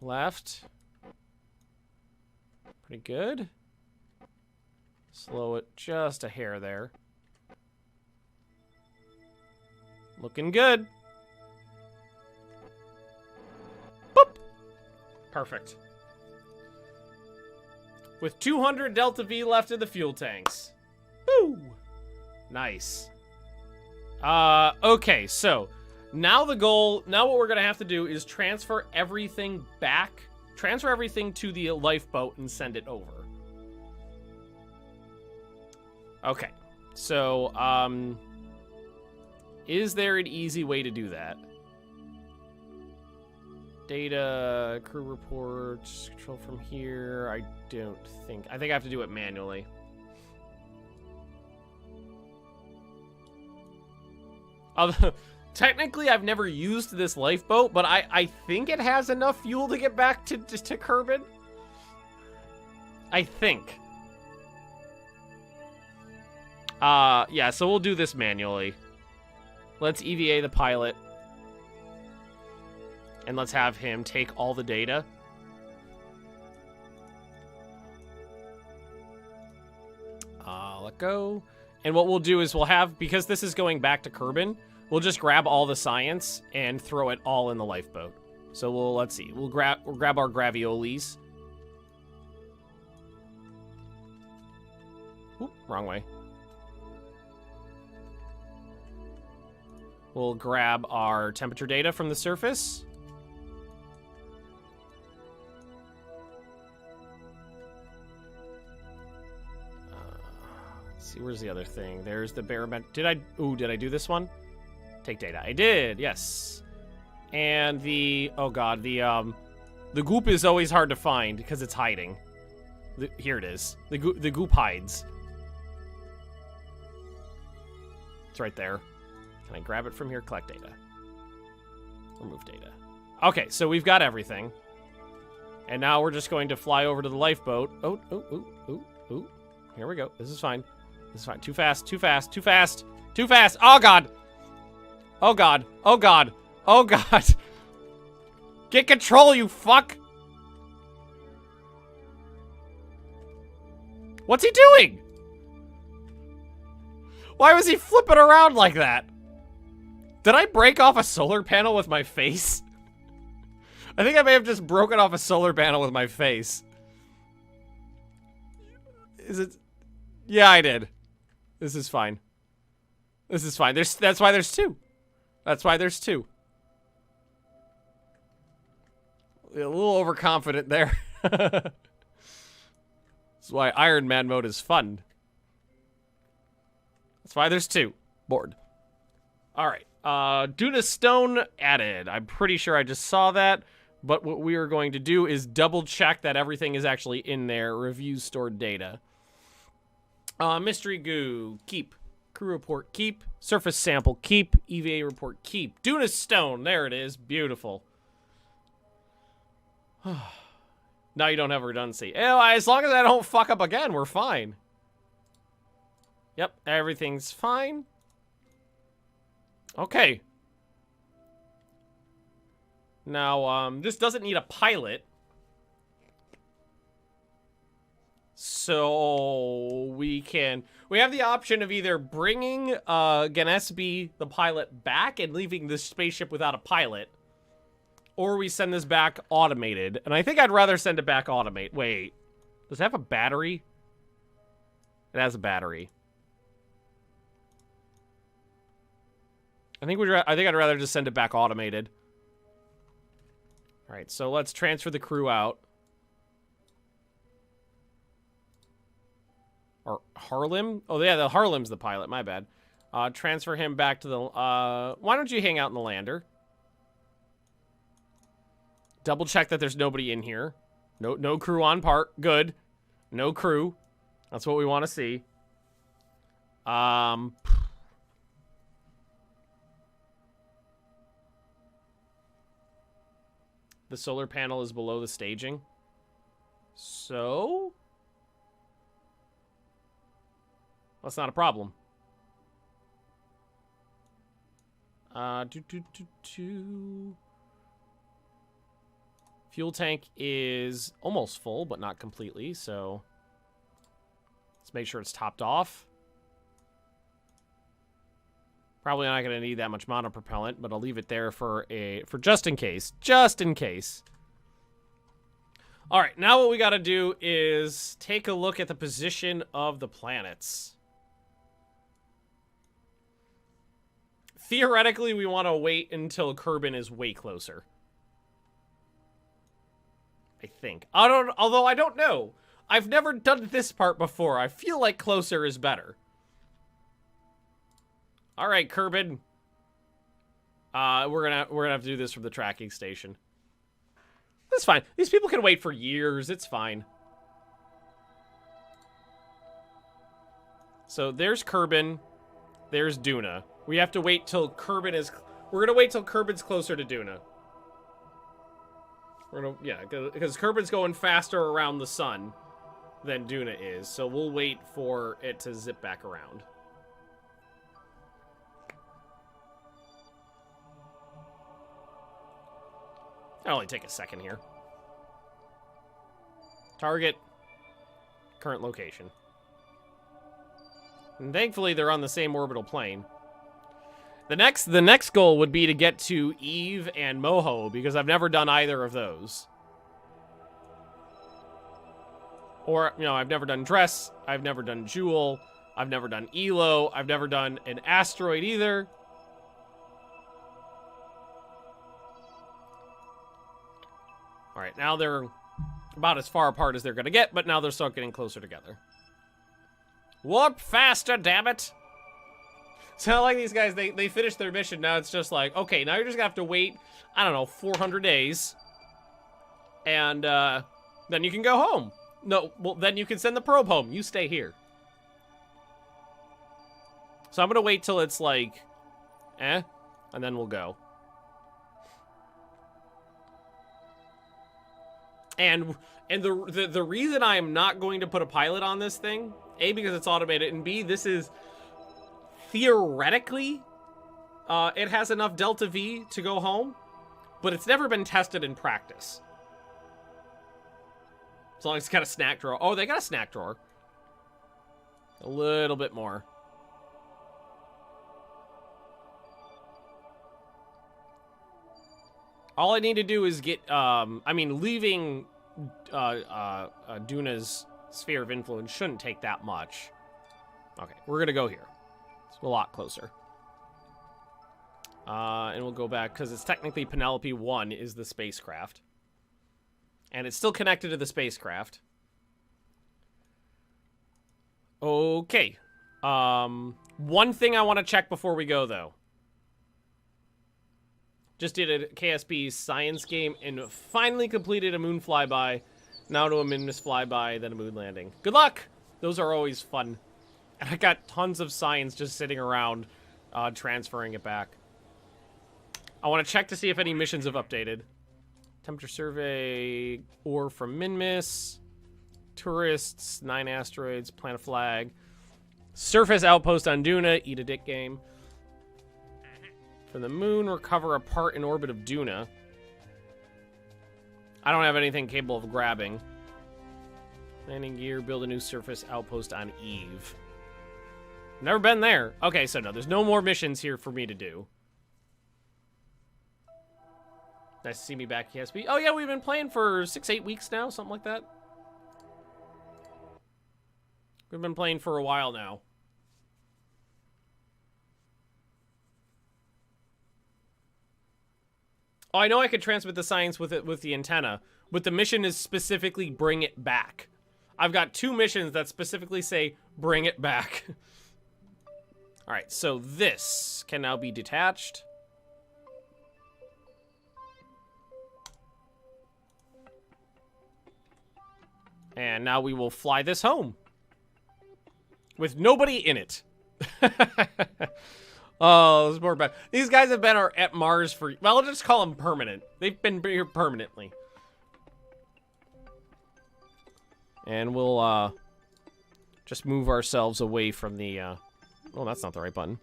Left. Pretty good. Slow it just a hair there. Looking good. Boop. Perfect. With 200 Delta V left in the fuel tanks. Woo! Nice. Okay, so now the goal, now what we're gonna have to do is transfer everything back. Transfer everything to the lifeboat and send it over. Okay, so, is there an easy way to do that? Data, crew reports, control from here. I think I have to do it manually. Technically, I've never used this lifeboat, but I think it has enough fuel to get back to Kerbin. I think. Yeah, so we'll do this manually. Let's EVA the pilot. And let's have him take all the data. Let go. And what we'll do is we'll have, because this is going back to Kerbin, we'll just grab all the science and throw it all in the lifeboat. So let's see. We'll grab our graviolis. Oop, wrong way. We'll grab our temperature data from the surface. Let's see, where's the other thing? There's the barometric. Did I do this one? Take data. I did, yes. And oh god, the goop is always hard to find because it's hiding. Here it is. The goop hides. It's right there. Can I grab it from here? Collect data. Remove data. Okay, so we've got everything. And now we're just going to fly over to the lifeboat. Oh. Here we go. This is fine. This is fine. Too fast, too fast, too fast, too fast. Oh, God. Oh, God. Oh, God. Oh, God. Get control, you fuck. What's he doing? Why was he flipping around like that? Did I break off a solar panel with my face? I think I may have just broken off a solar panel with my face. Is it? Yeah, I did. This is fine. This is fine. That's why there's two. That's why there's two. A little overconfident there. That's why Iron Man mode is fun. That's why there's two. Bored. Alright. Duna stone added. I'm pretty sure I just saw that. But what we are going to do is double check that everything is actually in there. Review stored data. Mystery goo. Keep. Crew report. Keep. Surface sample. Keep. EVA report. Keep. Duna stone. There it is. Beautiful. Now you don't have redundancy. As long as I don't fuck up again, we're fine. Yep, everything's fine. Okay. Now, this doesn't need a pilot. So, we have the option of either bringing, Ganesby, the pilot, back and leaving this spaceship without a pilot. Or we send this back automated. And I think I'd rather send it back automated. Wait. Does it have a battery? It has a battery. I think I'd rather just send it back automated. All right, so let's transfer the crew out. Or Harlem? Oh, yeah, the Harlem's the pilot. My bad. Transfer him back to the... why don't you hang out in the lander? Double check that there's nobody in here. No crew on part. Good. No crew. That's what we want to see. The solar panel is below the staging. So... that's not a problem. Fuel tank is almost full, but not completely, so let's make sure it's topped off. Probably not going to need that much monopropellant, but I'll leave it there for just in case. Just in case. All right, now what we got to do is take a look at the position of the planets. Theoretically, we want to wait until Kerbin is way closer. I think. Although I don't know. I've never done this part before. I feel like closer is better. All right, Kerbin. We're gonna have to do this from the tracking station. That's fine. These people can wait for years. It's fine. So there's Kerbin. There's Duna. We have to wait till Kerbin is... we're gonna wait till Kerbin's closer to Duna. Yeah, because Kerbin's going faster around the sun than Duna is, so we'll wait for it to zip back around. That'll only take a second here. Target. Current location. And thankfully, they're on the same orbital plane. The next goal would be to get to Eve and Moho, because I've never done either of those. Or, you know, I've never done Dress, I've never done Jewel, I've never done Elo, I've never done an asteroid either. Alright, now they're about as far apart as they're gonna get, but now they're still getting closer together. Warp faster, damn it! So I like these guys, they finished their mission, now it's just like, okay, now you're just gonna have to wait, I don't know, 400 days. And, then you can go home. No, well, then you can send the probe home. You stay here. So I'm gonna wait till it's like, and then we'll go. And the reason I am not going to put a pilot on this thing, A, because it's automated, and B, this is theoretically, it has enough Delta V to go home, but it's never been tested in practice. As long as it's got a snack drawer. Oh, they got a snack drawer. A little bit more. All I need to do is get, I mean, leaving Duna's sphere of influence shouldn't take that much. Okay, we're gonna go here. It's a lot closer. And we'll go back, because it's technically Penelope 1 is the spacecraft. And it's still connected to the spacecraft. Okay. One thing I want to check before we go, though. Just did a KSP science game and finally completed a moon flyby. Now to a Magnus flyby, then a moon landing. Good luck! Those are always fun. And I got tons of science just sitting around transferring it back. I want to check to see if any missions have updated. Temperature survey, ore from Minmus, tourists, 9 asteroids, plant a flag, surface outpost on Duna, eat a dick game. From the moon, recover a part in orbit of Duna. I don't have anything capable of grabbing. Landing gear, build a new surface outpost on Eve. Never been there. Okay, so no, there's no more missions here for me to do. Nice to see me back, KSP. Oh yeah, we've been playing for 6-8 weeks now, something like that. We've been playing for a while now. Oh, I know I could transmit the science with it with the antenna, but the mission is specifically bring it back. I've got 2 missions that specifically say bring it back. All right, so this can now be detached. And now we will fly this home. With nobody in it. Oh, this is more bad. These guys have been at Mars for... Well, I'll just call them permanent. They've been here permanently. And we'll, just move ourselves away from the, Oh, that's not the right button.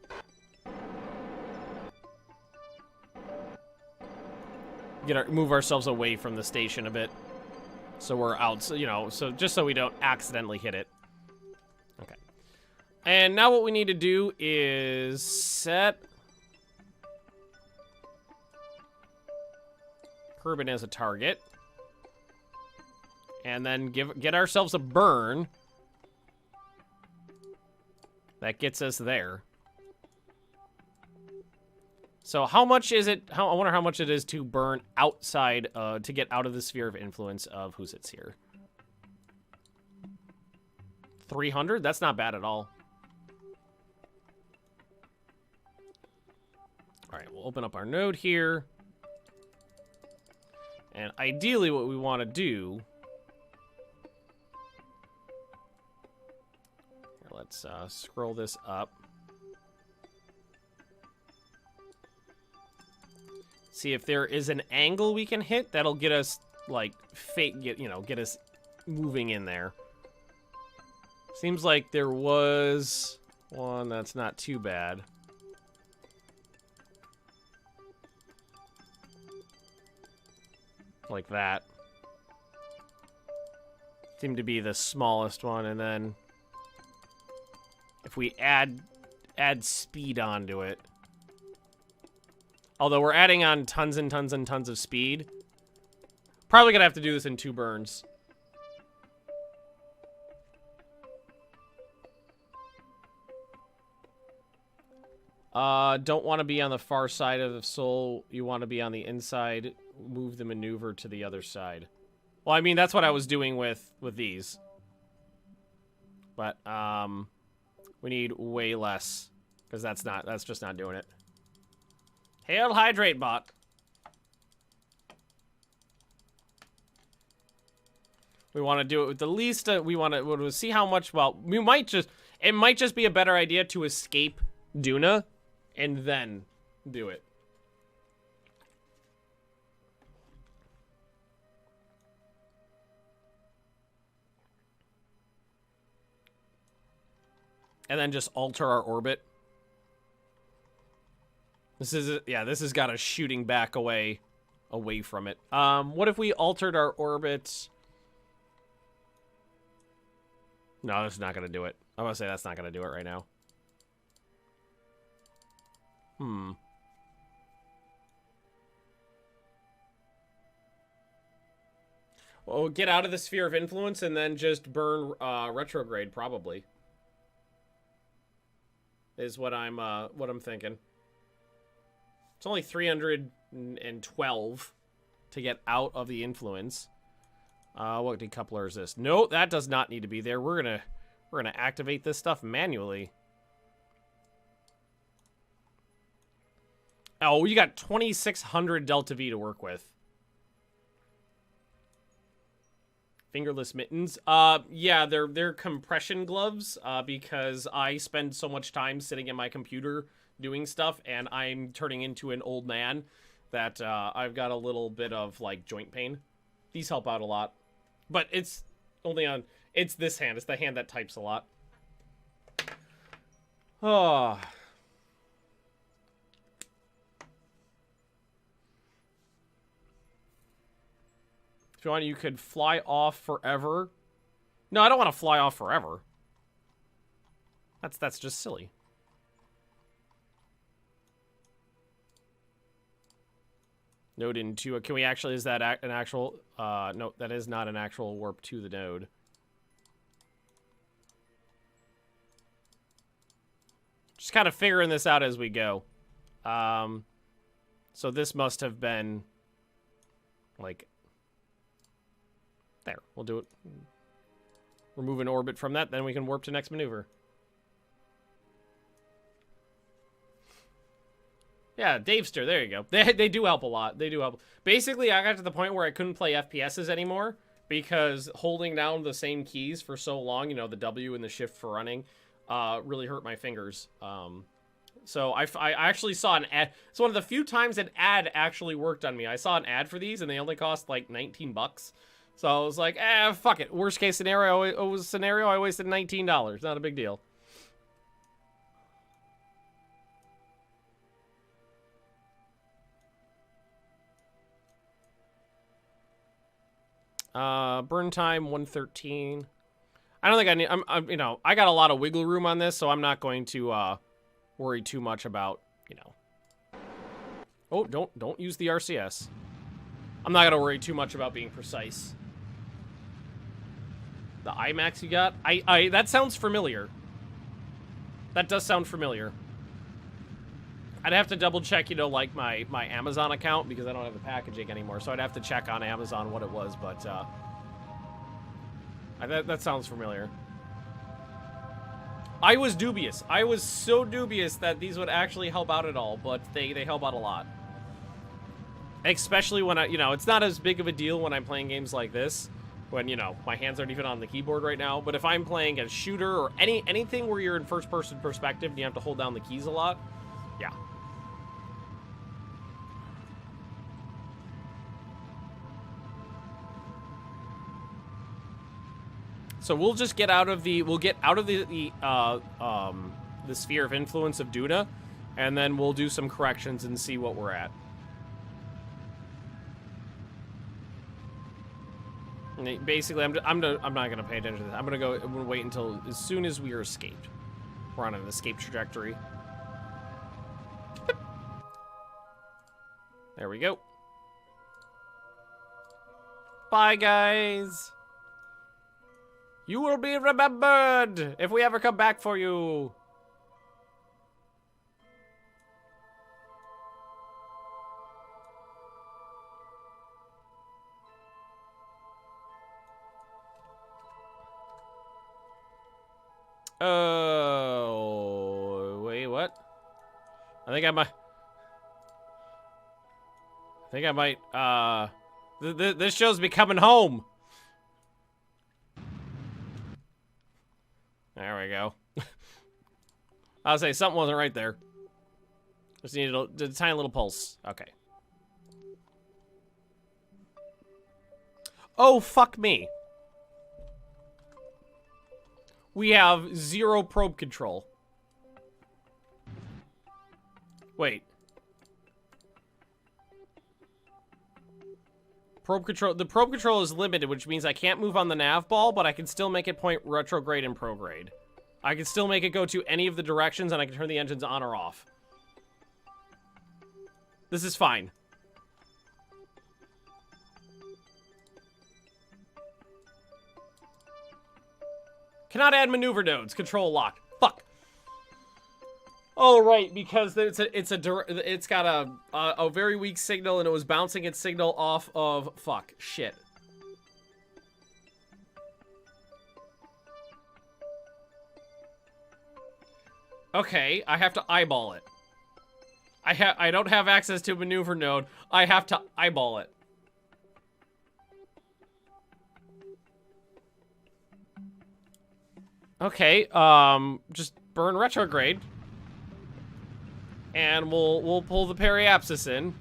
Move ourselves away from the station a bit. So we're out, so, you know, so just so we don't accidentally hit it. Okay. And now what we need to do is set Kerbal as a target. And then get ourselves a burn. That gets us there. So how much is it? I wonder how much it is to burn outside, to get out of the sphere of influence of who sits here. 300? That's not bad at all. All right, we'll open up our node here. And ideally what we want to do... Here, let's scroll this up. See if there is an angle we can hit that'll get us, like, get us moving in there. Seems like there was one that's not too bad. Like that. Seemed to be the smallest one, and then if we add speed onto it. Although we're adding on tons and tons and tons of speed. Probably gonna have to do this in 2 burns. Don't want to be on the far side of the soul. You want to be on the inside. Move the maneuver to the other side. Well, I mean, that's what I was doing with these. But, we need way less. Because that's just not doing it. Hail hydrate bot. We want to do it with the least, we want to see how much, well, it might just be a better idea to escape Duna and then do it. And then just alter our orbit. This has got us shooting back away from it. What if we altered our orbit? No, that's not gonna do it. I'm gonna say that's not gonna do it right now. Well, get out of the sphere of influence and then just burn retrograde, probably. Is what I'm thinking. It's only 312 to get out of the influence. What decoupler is this? No, that does not need to be there. We're gonna activate this stuff manually. Oh, you got 2600 delta V to work with. Fingerless mittens. Yeah, they're compression gloves. Because I spend so much time sitting in my computer doing stuff, and I'm turning into an old man that I've got a little bit of like joint pain. These help out a lot, but it's only on it's this hand. It's the hand that types a lot. Oh. If you want, you could fly off forever. No, I don't want to fly off forever. That's just silly. Node into a, can we actually, is that an actual, no, that is not an actual warp to the node. Just kind of figuring this out as we go. So this must have been, like, there. We'll do it. Remove an orbit from that, then we can warp to next maneuver. Yeah, Davester, there you go. They do help a lot. They do help. Basically, I got to the point where I couldn't play FPSs anymore because holding down the same keys for so long, you know, the W and the shift for running, really hurt my fingers. So I actually saw an ad. It's one of the few times an ad actually worked on me. I saw an ad for these, and they only cost like 19 bucks. So I was like, fuck it. Worst case scenario, I wasted $19. Not a big deal. Burn time 113. I don't think I need. I'm you know, I got a lot of wiggle room on this, so I'm not going to worry too much about, you know. Oh, don't use the RCS. I'm not gonna worry too much about being precise. The IMAX you got? That sounds familiar. That does sound familiar. I'd have to double check, you know, like my Amazon account because I don't have the packaging anymore. So I'd have to check on Amazon what it was, but that sounds familiar. I was dubious. I was so dubious that these would actually help out at all, but they help out a lot. Especially when you know, it's not as big of a deal when I'm playing games like this, when, you know, my hands aren't even on the keyboard right now. But if I'm playing a shooter or anything where you're in first-person perspective and you have to hold down the keys a lot, yeah. So we'll just get out of the the sphere of influence of Duna, and then we'll do some corrections and see what we're at. And basically, I'm not gonna pay attention to this. I'm gonna wait until as soon as we are escaped. We're on an escape trajectory. There we go. Bye, guys. You will be remembered if we ever come back for you. Oh, wait, what? I think I might, this show's becoming home. There we go. I'll say something wasn't right there. Just needed a tiny little pulse. Okay. Oh, fuck me. We have 0 probe control. Wait. Probe control. The probe control is limited, which means I can't move on the nav ball, but I can still make it point retrograde and prograde. I can still make it go to any of the directions, and I can turn the engines on or off. This is fine. Cannot add maneuver nodes. Control locked. Fuck. Oh, right, because it's got a very weak signal, and it was bouncing its signal off of... Fuck. Shit. Okay, I have to eyeball it. I don't have access to a maneuver node. I have to eyeball it. Okay, just burn retrograde. And we'll pull the periapsis in.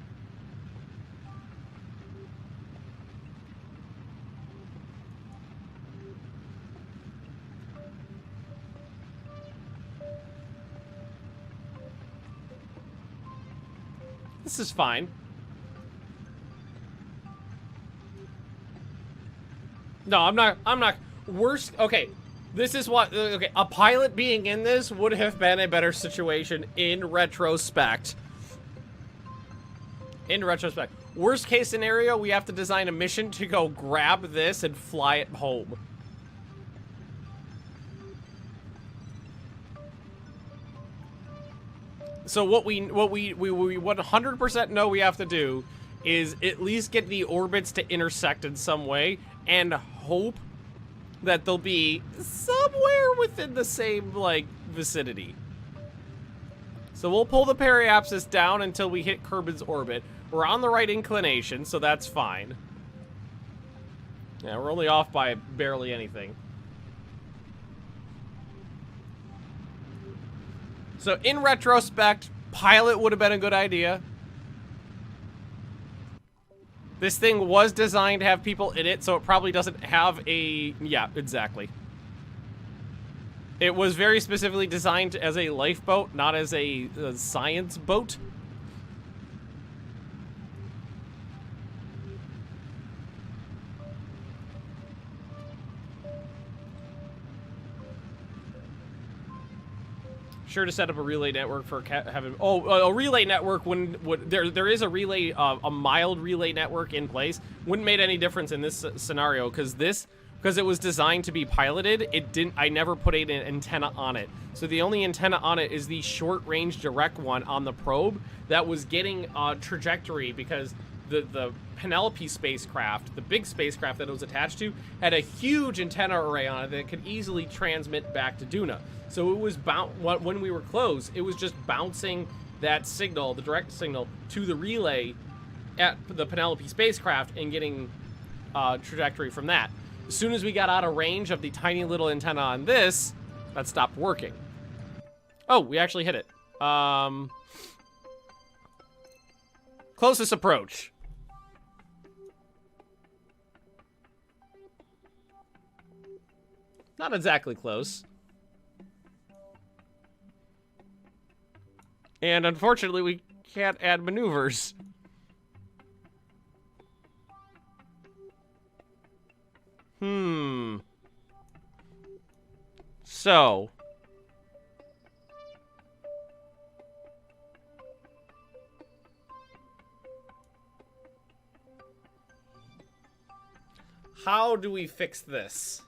This is fine. No, I'm not. Worst. Okay. This is what. Okay. A pilot being in this would have been a better situation in retrospect. In retrospect. Worst case scenario, we have to design a mission to go grab this and fly it home. So what we 100% know we have to do is at least get the orbits to intersect in some way and hope that they'll be somewhere within the same, like, vicinity. So we'll pull the periapsis down until we hit Kerbin's orbit. We're on the right inclination, so that's fine. Yeah, we're only off by barely anything. So in retrospect, pilot would have been a good idea. This thing was designed to have people in it, so it probably doesn't have a... Yeah, exactly. It was very specifically designed as a lifeboat, not as a science boat. Sure to set up a relay network for having... Oh, a relay network would... There is a relay, a mild relay network in place. Wouldn't make any difference in this scenario, because it was designed to be piloted, I never put an antenna on it. So the only antenna on it is the short-range direct one on the probe that was getting trajectory because the Penelope spacecraft, the big spacecraft that it was attached to, had a huge antenna array on it that could easily transmit back to Duna. So it was when we were close, it was just bouncing that signal, the direct signal, to the relay at the Penelope spacecraft and getting trajectory from that. As soon as we got out of range of the tiny little antenna on this, that stopped working. Oh, we actually hit it. Closest approach. Not exactly close. And unfortunately, we can't add maneuvers. So. How do we fix this?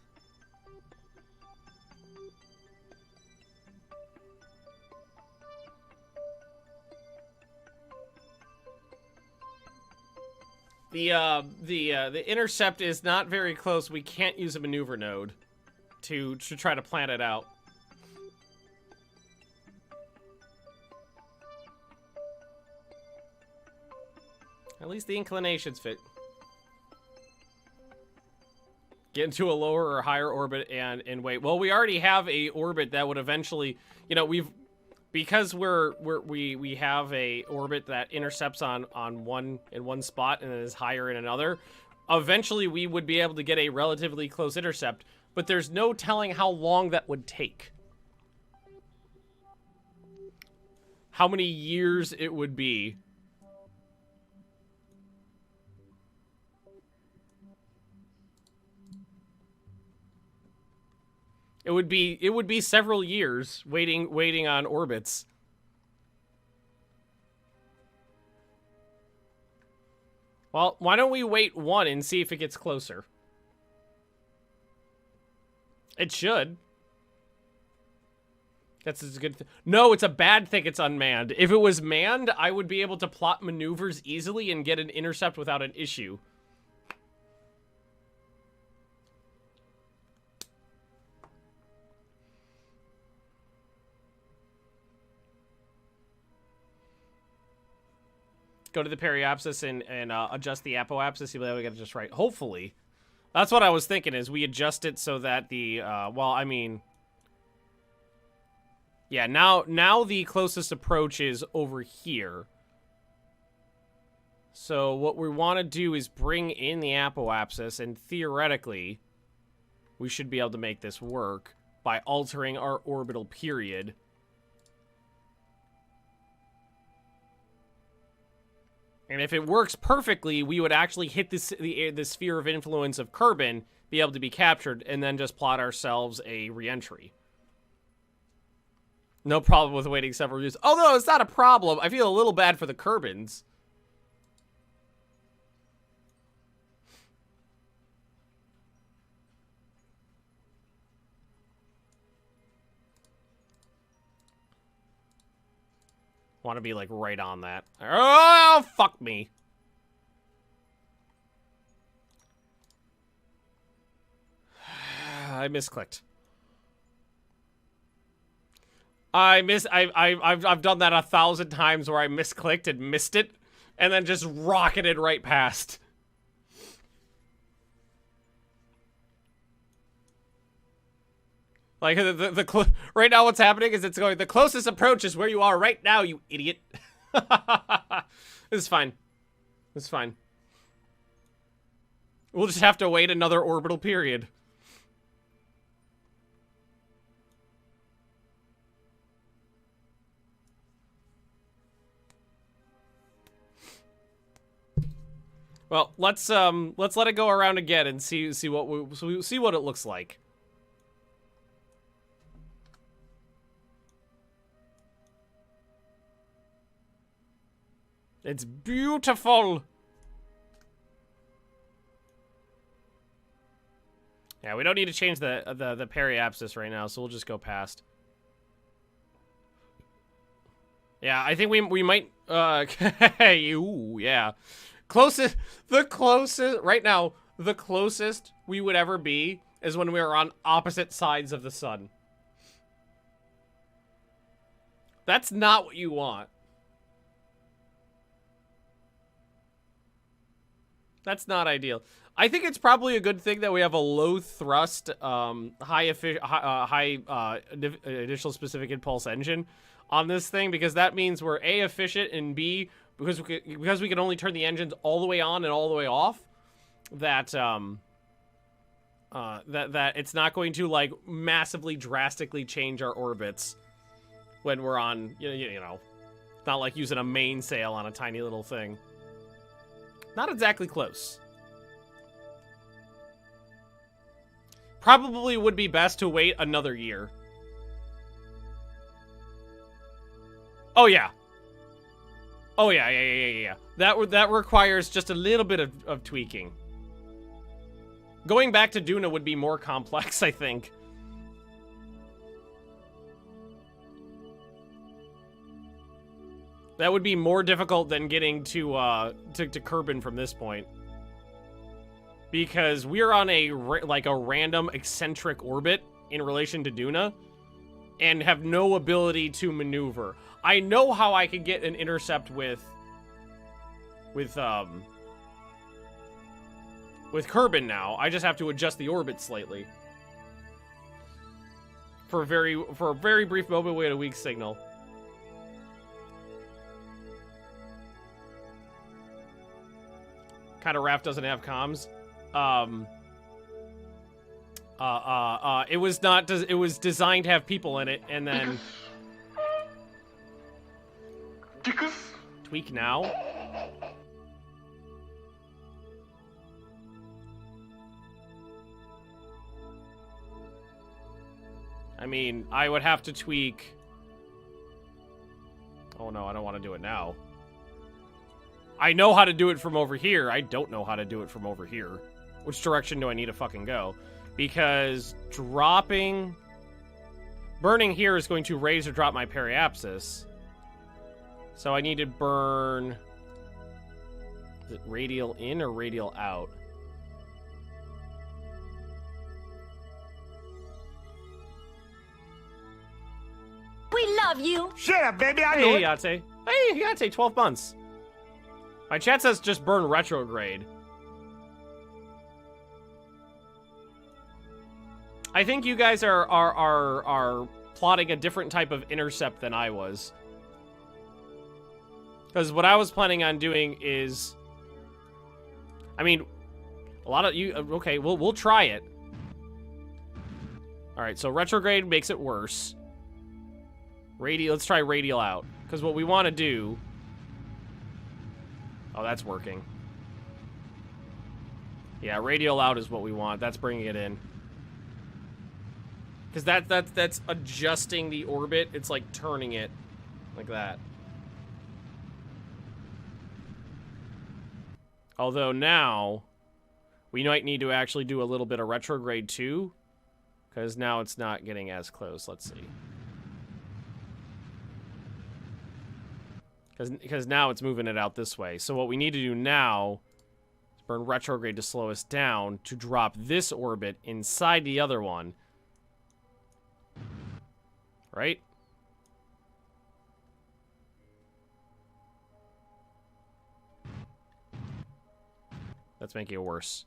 The intercept is not very close. We can't use a maneuver node to try to plan it out. At least the inclinations fit. Get into a lower or higher orbit and wait. Well, we already have a orbit that would eventually, you know, because we have a orbit that intercepts in one spot and then is higher in another. Eventually, we would be able to get a relatively close intercept, but there's no telling how long that would take. How many years it would be. It would be several years waiting on orbits. Well, why don't we wait one and see if it gets closer? It should. That's a good thing. No, it's a bad thing it's unmanned. If it was manned, I would be able to plot maneuvers easily and get an intercept without an issue. Go to the periapsis and adjust the apoapsis, see whether we get it just right. Hopefully. That's what I was thinking, is we adjust it so that the, well, I mean... Yeah, now the closest approach is over here. So what we want to do is bring in the apoapsis, and theoretically, we should be able to make this work by altering our orbital period. And if it works perfectly, we would actually hit the sphere of influence of Kerbin, be able to be captured, and then just plot ourselves a reentry. No problem with waiting several years. Although it's not a problem. I feel a little bad for the Kerbins. Want to be, like, right on that. Oh, fuck me. I misclicked. I've done that 1,000 times where I misclicked and missed it, and then just rocketed right past. Like, right now what's happening is it's going, the closest approach is where you are right now, you idiot. This is fine. This is fine. We'll just have to wait another orbital period. Well, let's let it go around again and see what it looks like. It's beautiful. Yeah, we don't need to change the periapsis right now, so we'll just go past. Yeah, I think we might ooh, yeah. The closest right now, the closest we would ever be is when we are on opposite sides of the sun. That's not what you want. That's not ideal. I think it's probably a good thing that we have a low thrust, high initial specific impulse engine on this thing, because that means we're A, efficient, and B, because we can only turn the engines all the way on and all the way off, that that it's not going to, like, massively drastically change our orbits when we're on, you know, not like using a mainsail on a tiny little thing. Not exactly close. Probably would be best to wait another year. Oh, yeah. Oh, yeah. That requires just a little bit of tweaking. Going back to Duna would be more complex, I think. That would be more difficult than getting to Kerbin from this point. Because we're on a random eccentric orbit in relation to Duna and have no ability to maneuver. I know how I could get an intercept with Kerbin now. I just have to adjust the orbit slightly. For a very brief moment we had a weak signal. Kind of raft doesn't have comms. It was designed to have people in it, and then tweak now. I mean, I would have to tweak. Oh no, I don't want to do it now. I know how to do it from over here. I don't know how to do it from over here. Which direction do I need to fucking go? Because burning here is going to raise or drop my periapsis. So I need to burn... Is it radial in or radial out? We love you. Shut up, baby. I know Hey, it. Yate. Hey, Yate, 12 months. My chat says just burn retrograde. I think you guys are plotting a different type of intercept than I was. Because what I was planning on doing is... I mean, a lot of you... Okay, we'll try it. Alright, so retrograde makes it worse. Let's try radial out. Because what we want to do... Oh, that's working. Yeah, radial out is what we want. That's bringing it in. Because that's adjusting the orbit. It's like turning it like that. Although now, we might need to actually do a little bit of retrograde too. Because now it's not getting as close. Let's see. Because now it's moving it out this way. So what we need to do now is burn retrograde to slow us down to drop this orbit inside the other one. Right? That's making it worse.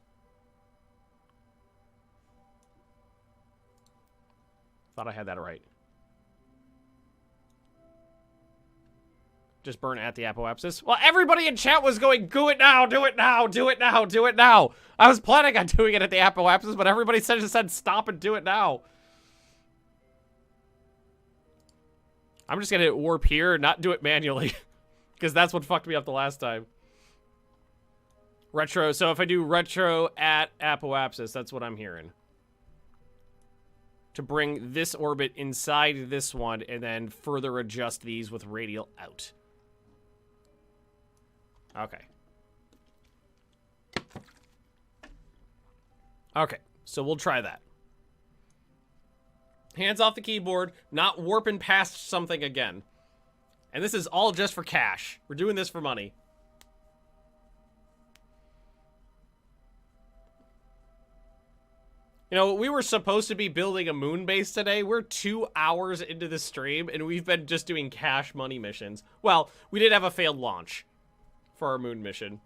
Thought I had that right. Just burn at the apoapsis. Well, everybody in chat was going, do it now, do it now, do it now, do it now. I was planning on doing it at the apoapsis, but everybody just said stop and do it now. I'm just gonna hit warp here and not do it manually. Because that's what fucked me up the last time. Retro, so if I do retro at apoapsis, that's what I'm hearing. To bring this orbit inside this one and then further adjust these with radial out. Okay. Okay, so we'll try that. Hands off the keyboard, not warping past something again. And this is all just for cash. We're doing this for money. You know, we were supposed to be building a moon base today. We're 2 hours into the stream, and we've been just doing cash money missions. Well, we did have a failed launch for our moon mission.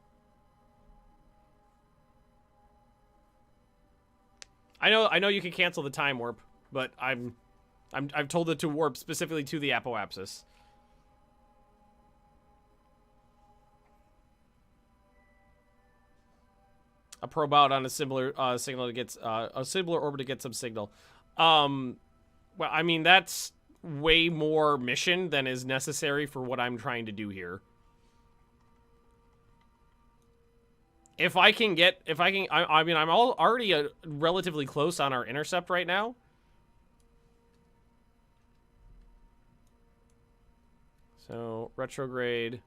I know you can cancel the time warp, but I've told it to warp specifically to the apoapsis. A probe out on a similar signal to get a similar orbit to get some signal. Well, I mean that's way more mission than is necessary for what I'm trying to do here. I mean, I'm already relatively close on our intercept right now. So retrograde.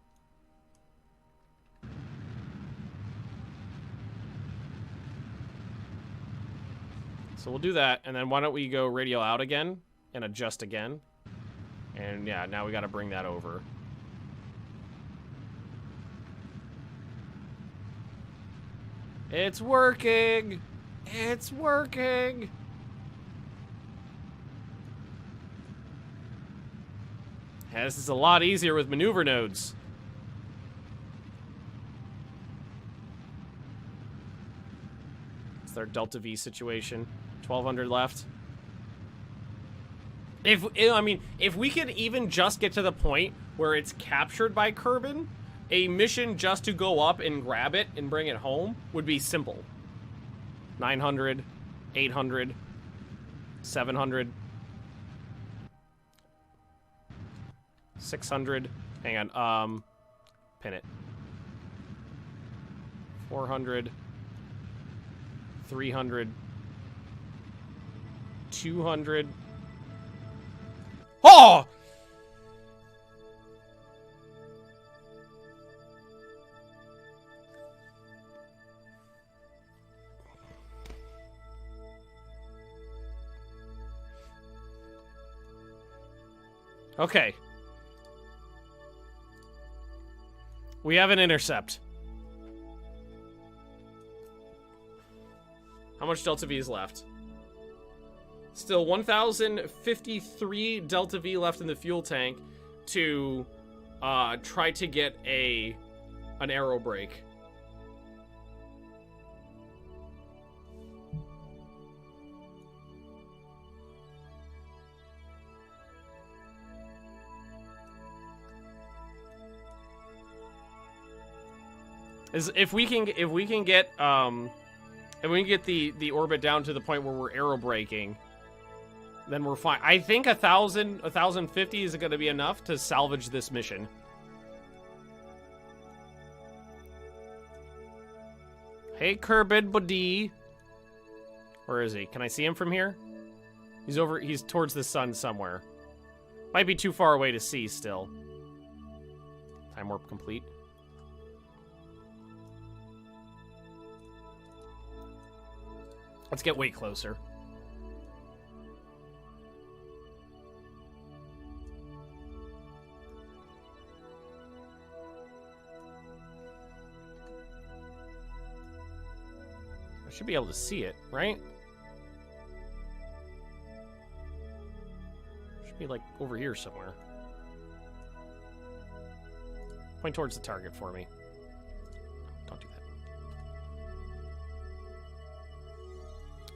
So we'll do that, and then why don't we go radial out again and adjust again. And yeah, now we got to bring that over. It's working! It's working! Yeah, this is a lot easier with maneuver nodes. It's their Delta V situation. 1,200 left. If we could even just get to the point where it's captured by Kerbin, a mission just to go up and grab it and bring it home would be simple. 900, 800, 700, 600. Hang on. Pin it. 400, 300, 200. Oh! Okay. We have an intercept. How much Delta V is left? Still 1,053 Delta V left in the fuel tank to try to get an aerobrake. If we can get the orbit down to the point where we're aerobraking, then we're fine. I think 1,050 is going to be enough to salvage this mission. Hey, Kerbal buddy. Where is he? Can I see him from here? He's towards the sun somewhere. Might be too far away to see still. Time warp complete. Let's get way closer. Should be able to see it, right? Should be like over here somewhere. Point towards the target for me. Don't do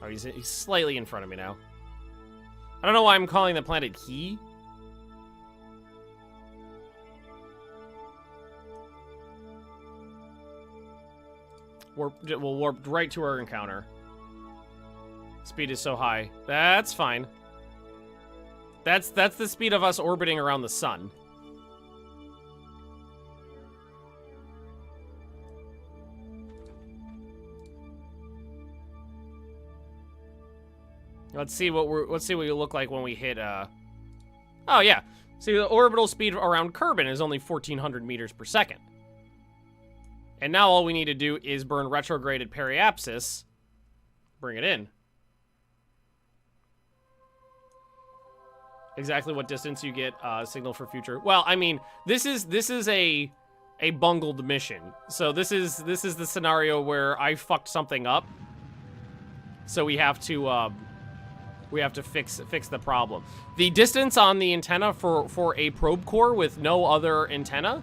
that. Oh, he's slightly in front of me now. I don't know why I'm calling the planet he. We'll warp right to our encounter. Speed is so high. That's fine. That's the speed of us orbiting around the sun. Let's see what we look like when we hit Oh yeah. See, the orbital speed around Kerbin is only 1400 meters per second. And now all we need to do is burn retrograded periapsis. Bring it in. Exactly what distance you get signal for future. Well, I mean, this is a bungled mission. So this is the scenario where I fucked something up. So we have to fix the problem. The distance on the antenna for a probe core with no other antenna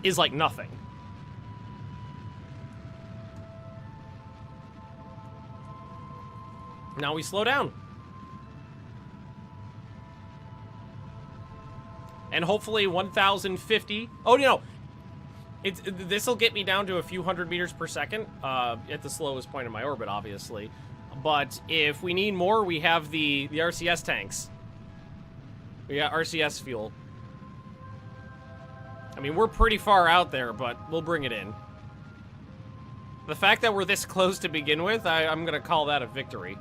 is like nothing. Now we slow down. And hopefully 1050. Oh no. This will get me down to a few hundred meters per second at the slowest point of my orbit, obviously. But if we need more, we have the RCS tanks. We got RCS fuel. I mean, we're pretty far out there, but we'll bring it in. The fact that we're this close to begin with, I'm going to call that a victory.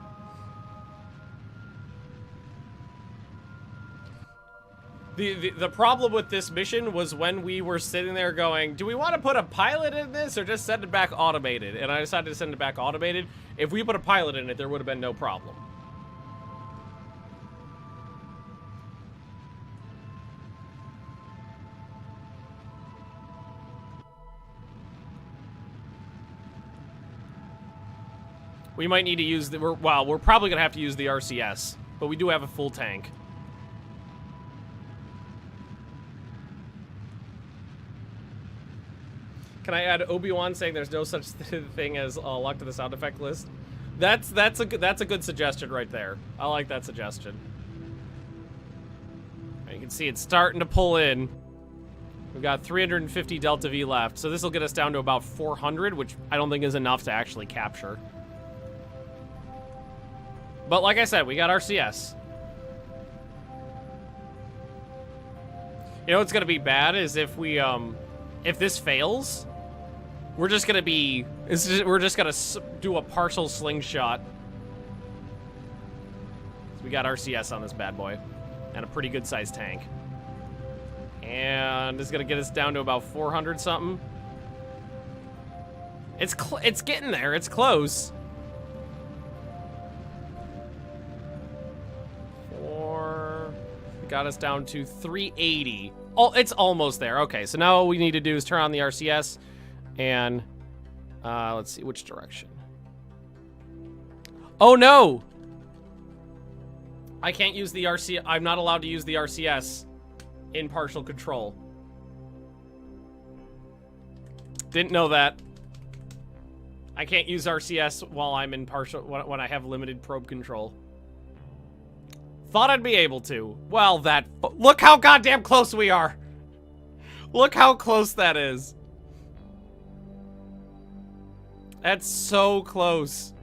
The problem with this mission was when we were sitting there going, do we want to put a pilot in this or just send it back automated? And I decided to send it back automated. If we put a pilot in it, there would have been no problem. We might need to use the, we're probably going to have to use the RCS, but we do have a full tank. Can I add Obi-Wan saying there's no such thing as luck to the sound effect list? That's a good suggestion right there. I like that suggestion. And you can see it's starting to pull in. We've got 350 Delta V left, so this will get us down to about 400, which I don't think is enough to actually capture. But like I said, we got RCS. You know what's gonna be bad is if we if this fails. We're just gonna do a partial slingshot. We got RCS on this bad boy, and a pretty good sized tank. And it's gonna get us down to about 400 something. It's getting there. It's close. Got us down to 380. Oh, it's almost there. Okay, so now all we need to do is turn on the RCS. And let's see which direction. Oh no! I can't use the RCS. I'm not allowed to use the RCS in partial control. Didn't know that. I can't use RCS while I'm in partial when I have limited probe control. Thought I'd be able to. Well, look how goddamn close we are. Look how close that is. That's so close.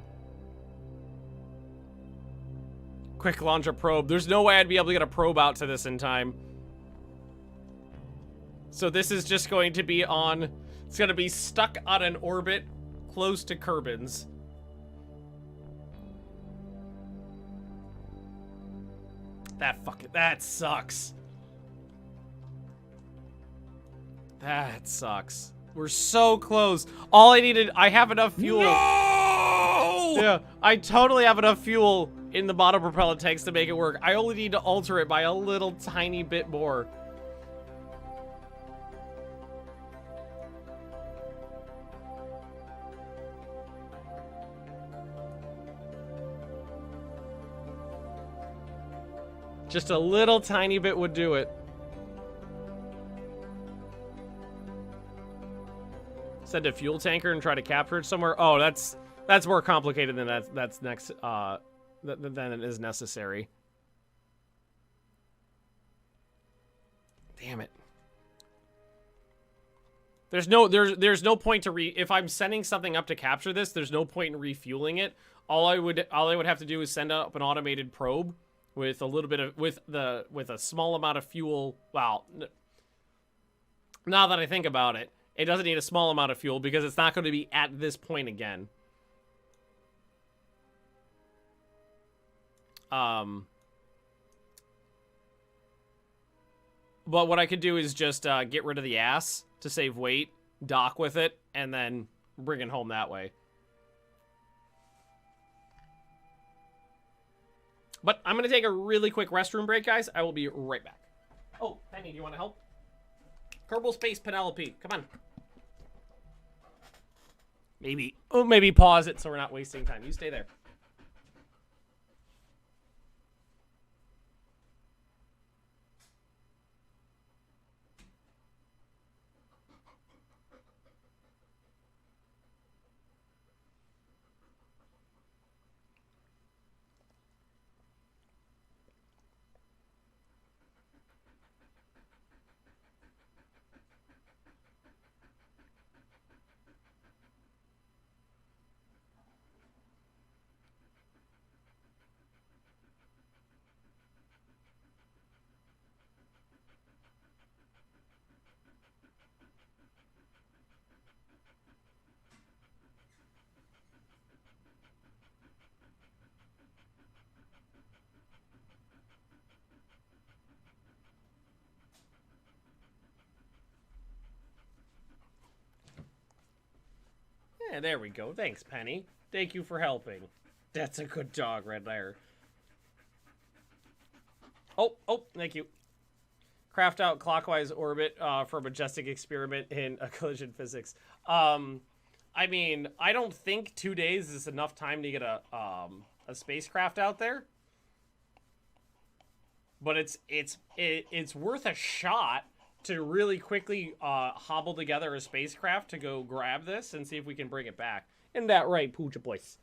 Quick launch a probe. There's no way I'd be able to get a probe out to this in time. So this is just going to be on... It's going to be stuck on an orbit close to Kerbin's. That sucks. That sucks. We're so close. All I needed, I have enough fuel. No! Yeah, I totally have enough fuel in the bottom propellant tanks to make it work. I only need to alter it by a little tiny bit more. Just a little tiny bit would do it. Send a fuel tanker and try to capture it somewhere. Oh, that's more complicated than that's next than it is necessary. Damn it. There's no point to if I'm sending something up to capture this, there's no point in refueling it. All I would have to do is send up an automated probe with a little bit of with a small amount of fuel. Wow. Now that I think about it, it doesn't need a small amount of fuel because it's not going to be at this point again. But what I could do is just get rid of the ass to save weight, dock with it, and then bring it home that way. But I'm going to take a really quick restroom break, guys. I will be right back. Oh, Penny, do you want to help? Kerbal Space Penelope, come on. Maybe pause it so we're not wasting time. You stay there. Yeah, there we go. Thanks, Penny. Thank you for helping. That's a good dog right there. Oh, thank you. Craft out clockwise orbit for a majestic experiment in collision physics. I mean, I don't think 2 days is enough time to get a spacecraft out there. But it's worth a shot to really quickly hobble together a spacecraft to go grab this and see if we can bring it back. Isn't that right, Pooch boys?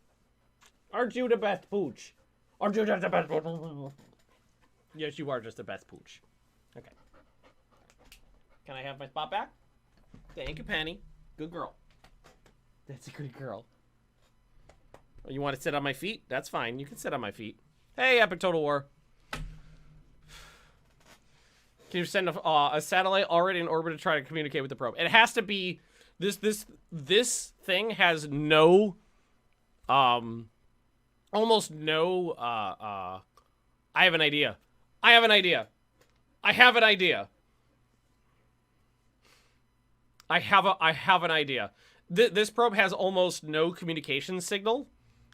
Aren't you the best Pooch? Aren't you just the best Pooch? Yes, you are just the best Pooch. Okay. Can I have my spot back? Thank you, Penny. Good girl. That's a good girl. Oh, you want to sit on my feet? That's fine. You can sit on my feet. Hey, Epic Total War. Can you send a satellite already in orbit to try to communicate with the probe? It has to be this thing has no almost no I have an idea. I have an idea. This probe has almost no communication signal.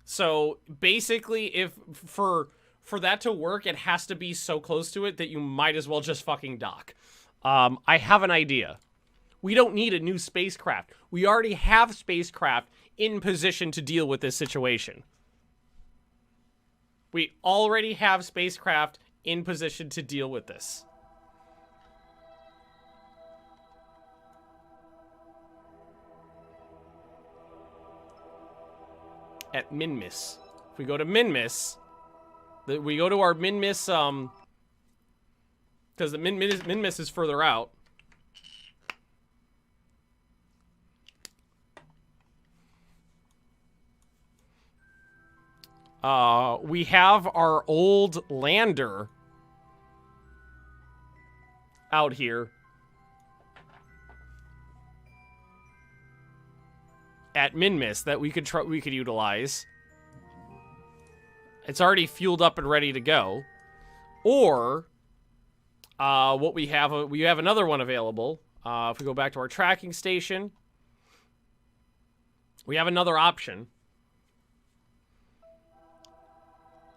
So basically if for that to work, it has to be so close to it that you might as well just fucking dock. I have an idea. We don't need a new spacecraft. We already have spacecraft in position to deal with this situation. We already have spacecraft in position to deal with this. At Minmus. If we go to Minmus... We go to our Minmus, because the Minmus is further out. We have our old lander out here at Minmus that we could utilize. It's already fueled up and ready to go. Or, what we have another one available. If we go back to our tracking station, we have another option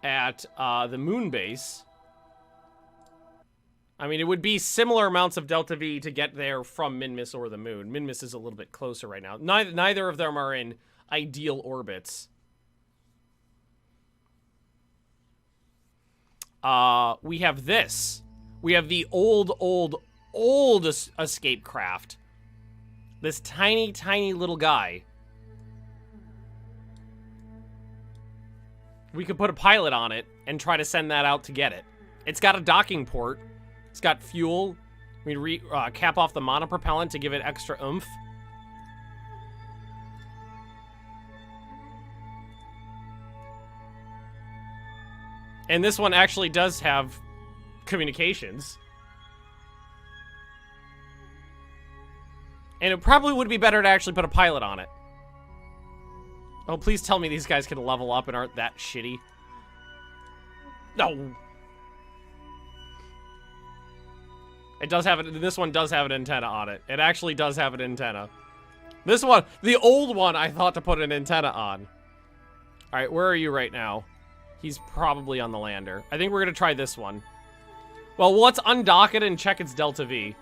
at the moon base. I mean, it would be similar amounts of delta V to get there from Minmus or the moon. Minmus is a little bit closer right now. Neither of them are in ideal orbits. we have this. We have the old escape craft. This tiny, tiny little guy. We could put a pilot on it and try to send that out to get it. It's got a docking port. It's got fuel. We cap off the monopropellant to give it extra oomph. And this one actually does have communications. And it probably would be better to actually put a pilot on it. Oh, please tell me these guys can level up and aren't that shitty. No. It does have it. This one does have an antenna on it. It actually does have an antenna. This one, the old one, I thought to put an antenna on. All right, where are you right now? He's probably on the lander. I think we're gonna try this one. Well, let's undock it and check its delta V.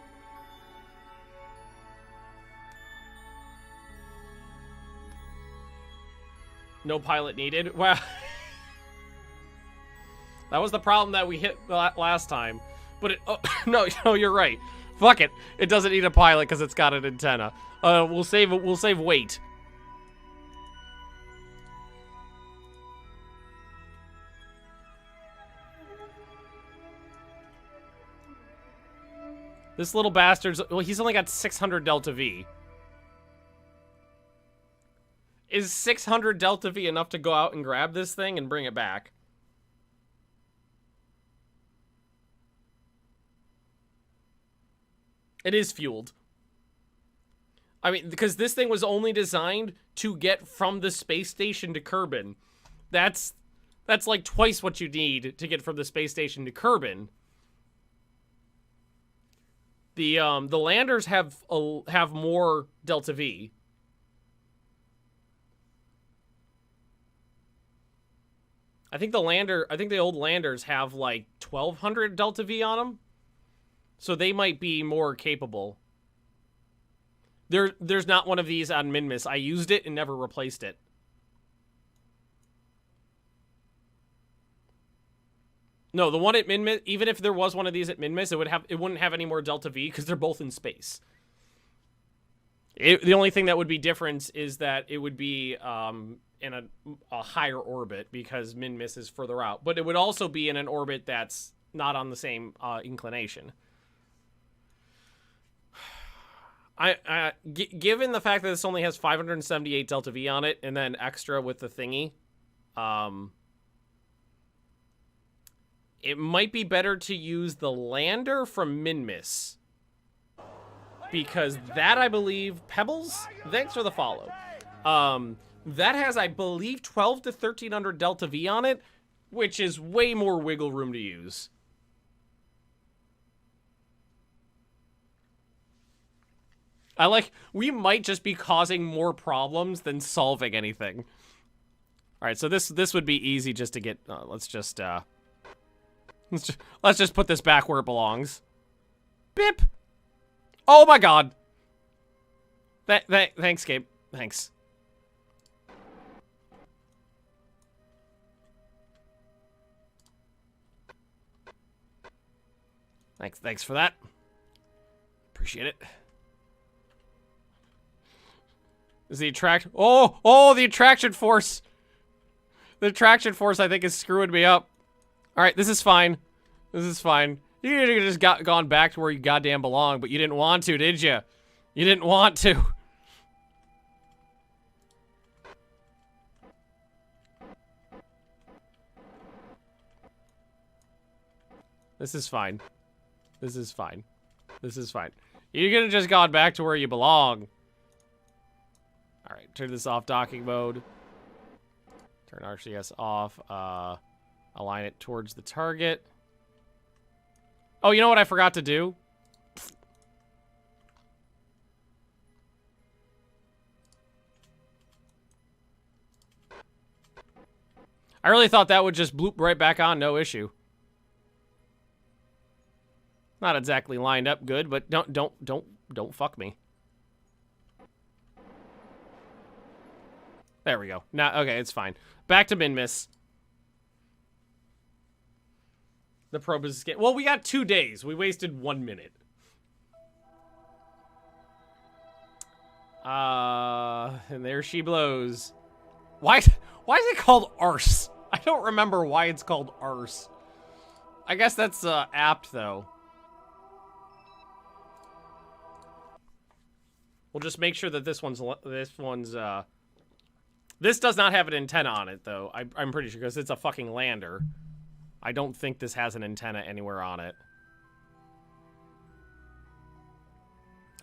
No pilot needed. Well, that was the problem that we hit last time. But it, oh, no, you're right. Fuck it. It doesn't need a pilot because it's got an antenna. We'll save weight. This little bastard's, well, he's only got 600 delta V. Is 600 delta V enough to go out and grab this thing and bring it back? It is fueled. I mean, because this thing was only designed to get from the space station to Kerbin. That's like twice what you need to get from the space station to Kerbin. The landers have more delta V. I think the old landers have like 1200 delta V on them. So they might be more capable. There's not one of these on Minmus. I used it and never replaced it. No, the one at Minmus, even if there was one of these at Minmus, it wouldn't have any more delta V because they're both in space. The only thing that would be different is that it would be in a higher orbit because Minmus is further out. But it would also be in an orbit that's not on the same inclination. Given the fact that this only has 578 delta V on it, and then extra with the thingy, it might be better to use the lander from Minmus. Because that, I believe, Pebbles? Thanks for the follow. That has, I believe, 12 to 1300 delta V on it, which is way more wiggle room to use. We might just be causing more problems than solving anything. All right, so this would be easy just to get. Let's just put this back where it belongs. Bip. Oh my God. Thanks, Gabe. Thanks. Thanks for that. Appreciate it. Is the the attraction force. The attraction force, I think, is screwing me up. All right, this is fine. This is fine. You could have just gone back to where you goddamn belong, but you didn't want to, did you? You didn't want to. This is fine. This is fine. This is fine. You could have just gone back to where you belong. All right, turn this off docking mode. Turn RCS off. Align it towards the target. Oh, you know what I forgot to do? I really thought that would just bloop right back on, no issue. Not exactly lined up good, but don't fuck me. There we go. Now, okay, it's fine. Back to Minmus. The probe is... Well, we got 2 days. We wasted 1 minute. And there she blows. Why is it called arse? I don't remember why it's called arse. I guess that's apt, though. We'll just make sure that this does not have an antenna on it, though. I'm pretty sure, because it's a fucking lander. I don't think this has an antenna anywhere on it.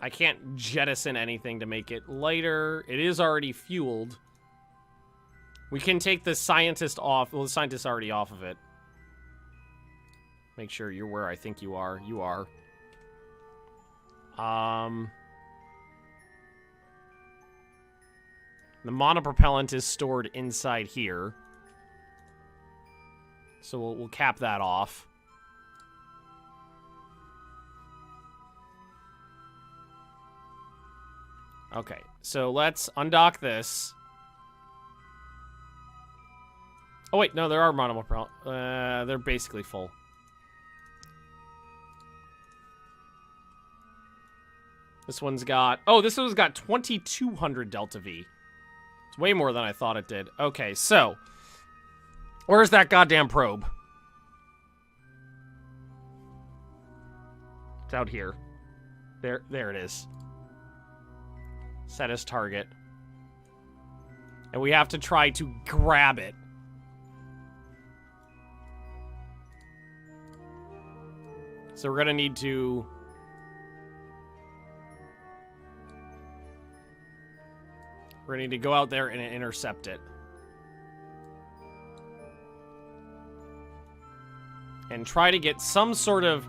I can't jettison anything to make it lighter. It is already fueled. We can take the scientist off. Well, the scientist's already off of it. Make sure you're where I think you are. You are. The monopropellant is stored inside here. So we'll cap that off. Okay, so let's undock this. Oh wait, no, there are monopropellant. They're basically full. This one's got... Oh, this one's got 2,200 Delta V. It's way more than I thought it did. Okay, so... Where's that goddamn probe? It's out here. There it is. Set as target. And we have to try to grab it. So we're gonna need to... We're gonna need to go out there and intercept it. And try to get some sort of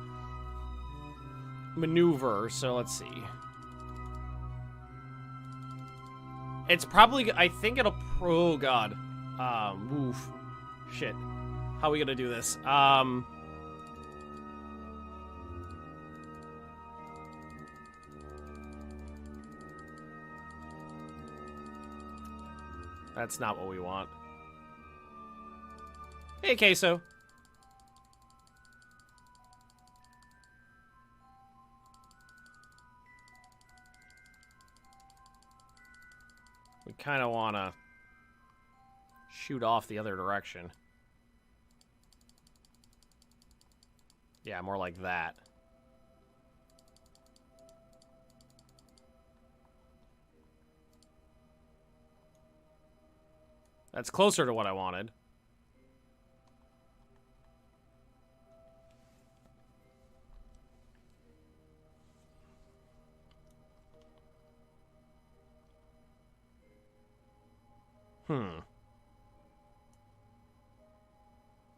maneuver. So let's see. It's probably... I think it'll... Oh, God. Oof. Shit. How are we gonna do this? That's not what we want. Hey, Queso. We kind of want to shoot off the other direction. Yeah, more like that. That's closer to what I wanted.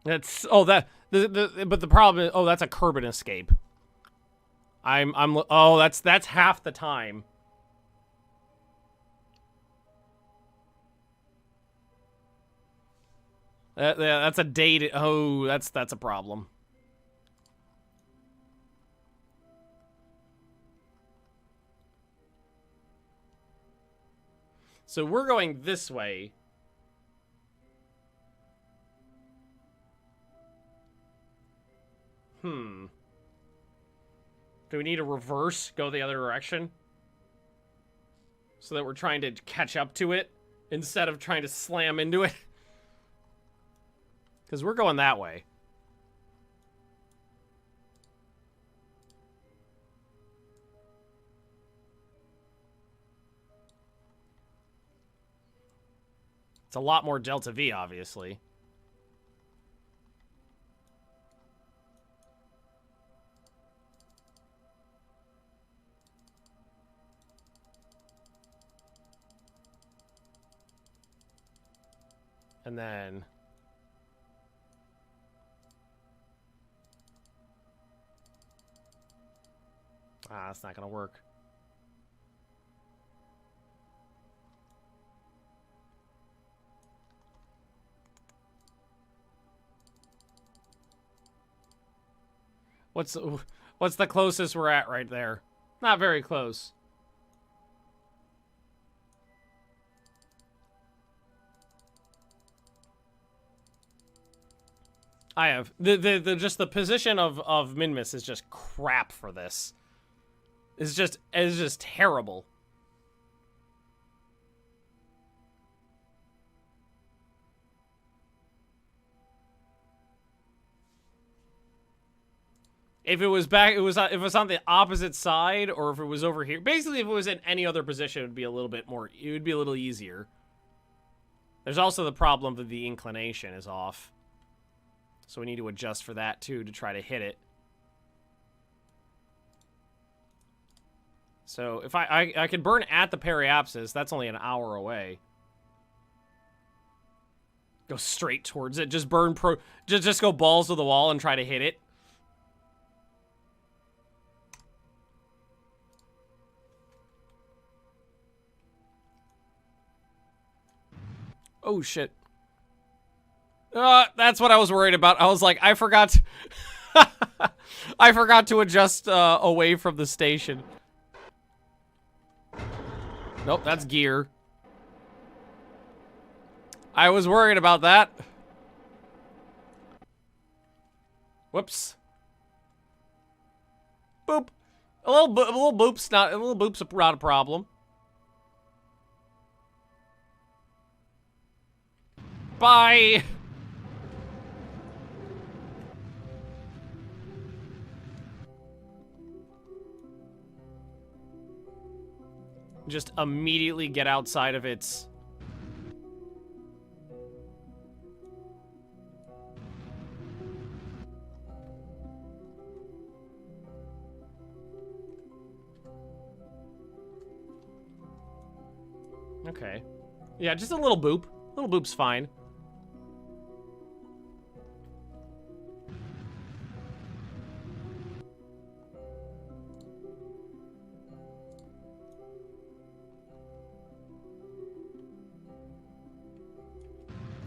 That's... Oh, that... but the problem is... Oh, that's a Kerbal escape. Oh, that's half the time. That's a date. Oh, that's a problem. So we're going this way. Do we need to reverse, go the other direction? So that we're trying to catch up to it instead of trying to slam into it? Because we're going that way. It's a lot more Delta V, obviously. And then... that's not gonna work. What's the closest we're at right there? Not very close. I have. Just the position of Minmus is just crap for this. It's just terrible. If it was back, if it was on the opposite side, or if it was over here. Basically, if it was in any other position, it would be a little bit more. It would be a little easier. There's also the problem that the inclination is off, so we need to adjust for that too to try to hit it. So if I could burn at the periapsis, that's only an hour away. Go straight towards it. Just burn just go balls to the wall and try to hit it. Oh, shit. That's what I was worried about. I was like, I forgot... I forgot to adjust away from the station. Nope, that's gear. I was worried about that. Whoops. Boop. A little boop's not a problem. Bye. Just immediately get outside of its... Okay. Yeah, just a little boop. Little boop's fine.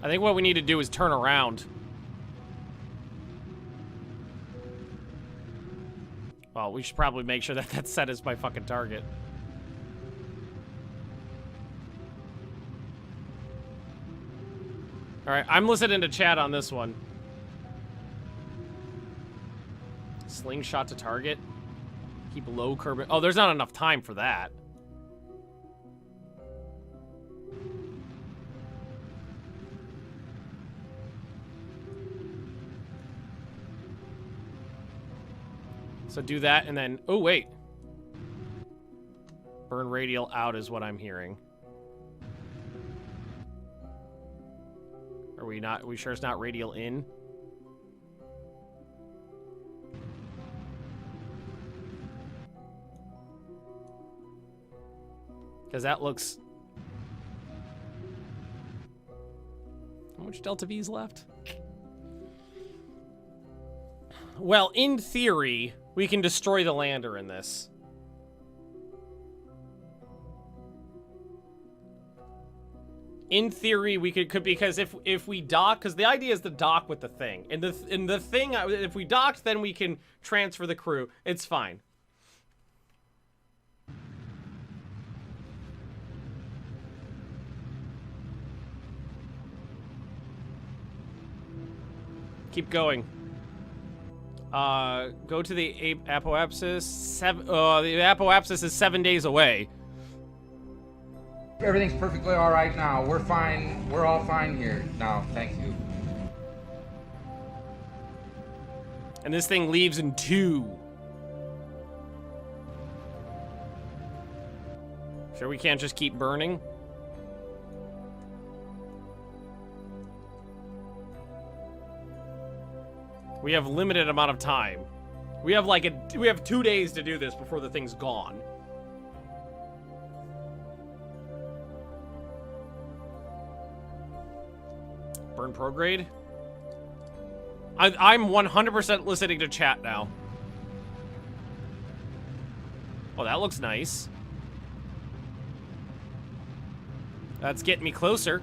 I think what we need to do is turn around. Well, we should probably make sure that that's set as my fucking target. Alright, I'm listening to chat on this one. Slingshot to target. Keep low curb. Oh, there's not enough time for that. So do that and then... Oh, wait. Burn radial out is what I'm hearing. Are we not... Are we sure it's not radial in? Because that looks... How much Delta V's left? Well, in theory... We can destroy the lander in this. In theory, we could because if we dock, because the idea is to dock with the thing, and the thing, if we docked, then we can transfer the crew. It's fine. Keep going. Go to the apoapsis. The apoapsis is 7 days away. Everything's perfectly all right now. We're fine. We're all fine here now. Thank you. And this thing leaves in 2. Sure we can't just keep burning? We have limited amount of time. We have like we have 2 days to do this before the thing's gone. Burn prograde? I'm 100% listening to chat now. Oh, that looks nice. That's getting me closer.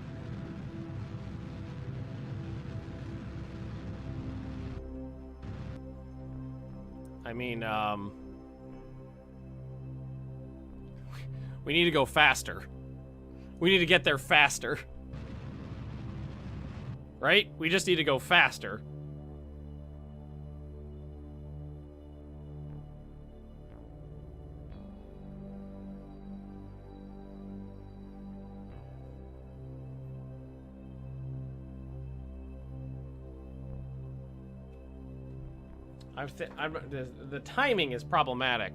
I mean, we need to go faster. We need to get there faster. Right? We just need to go faster. the timing is problematic.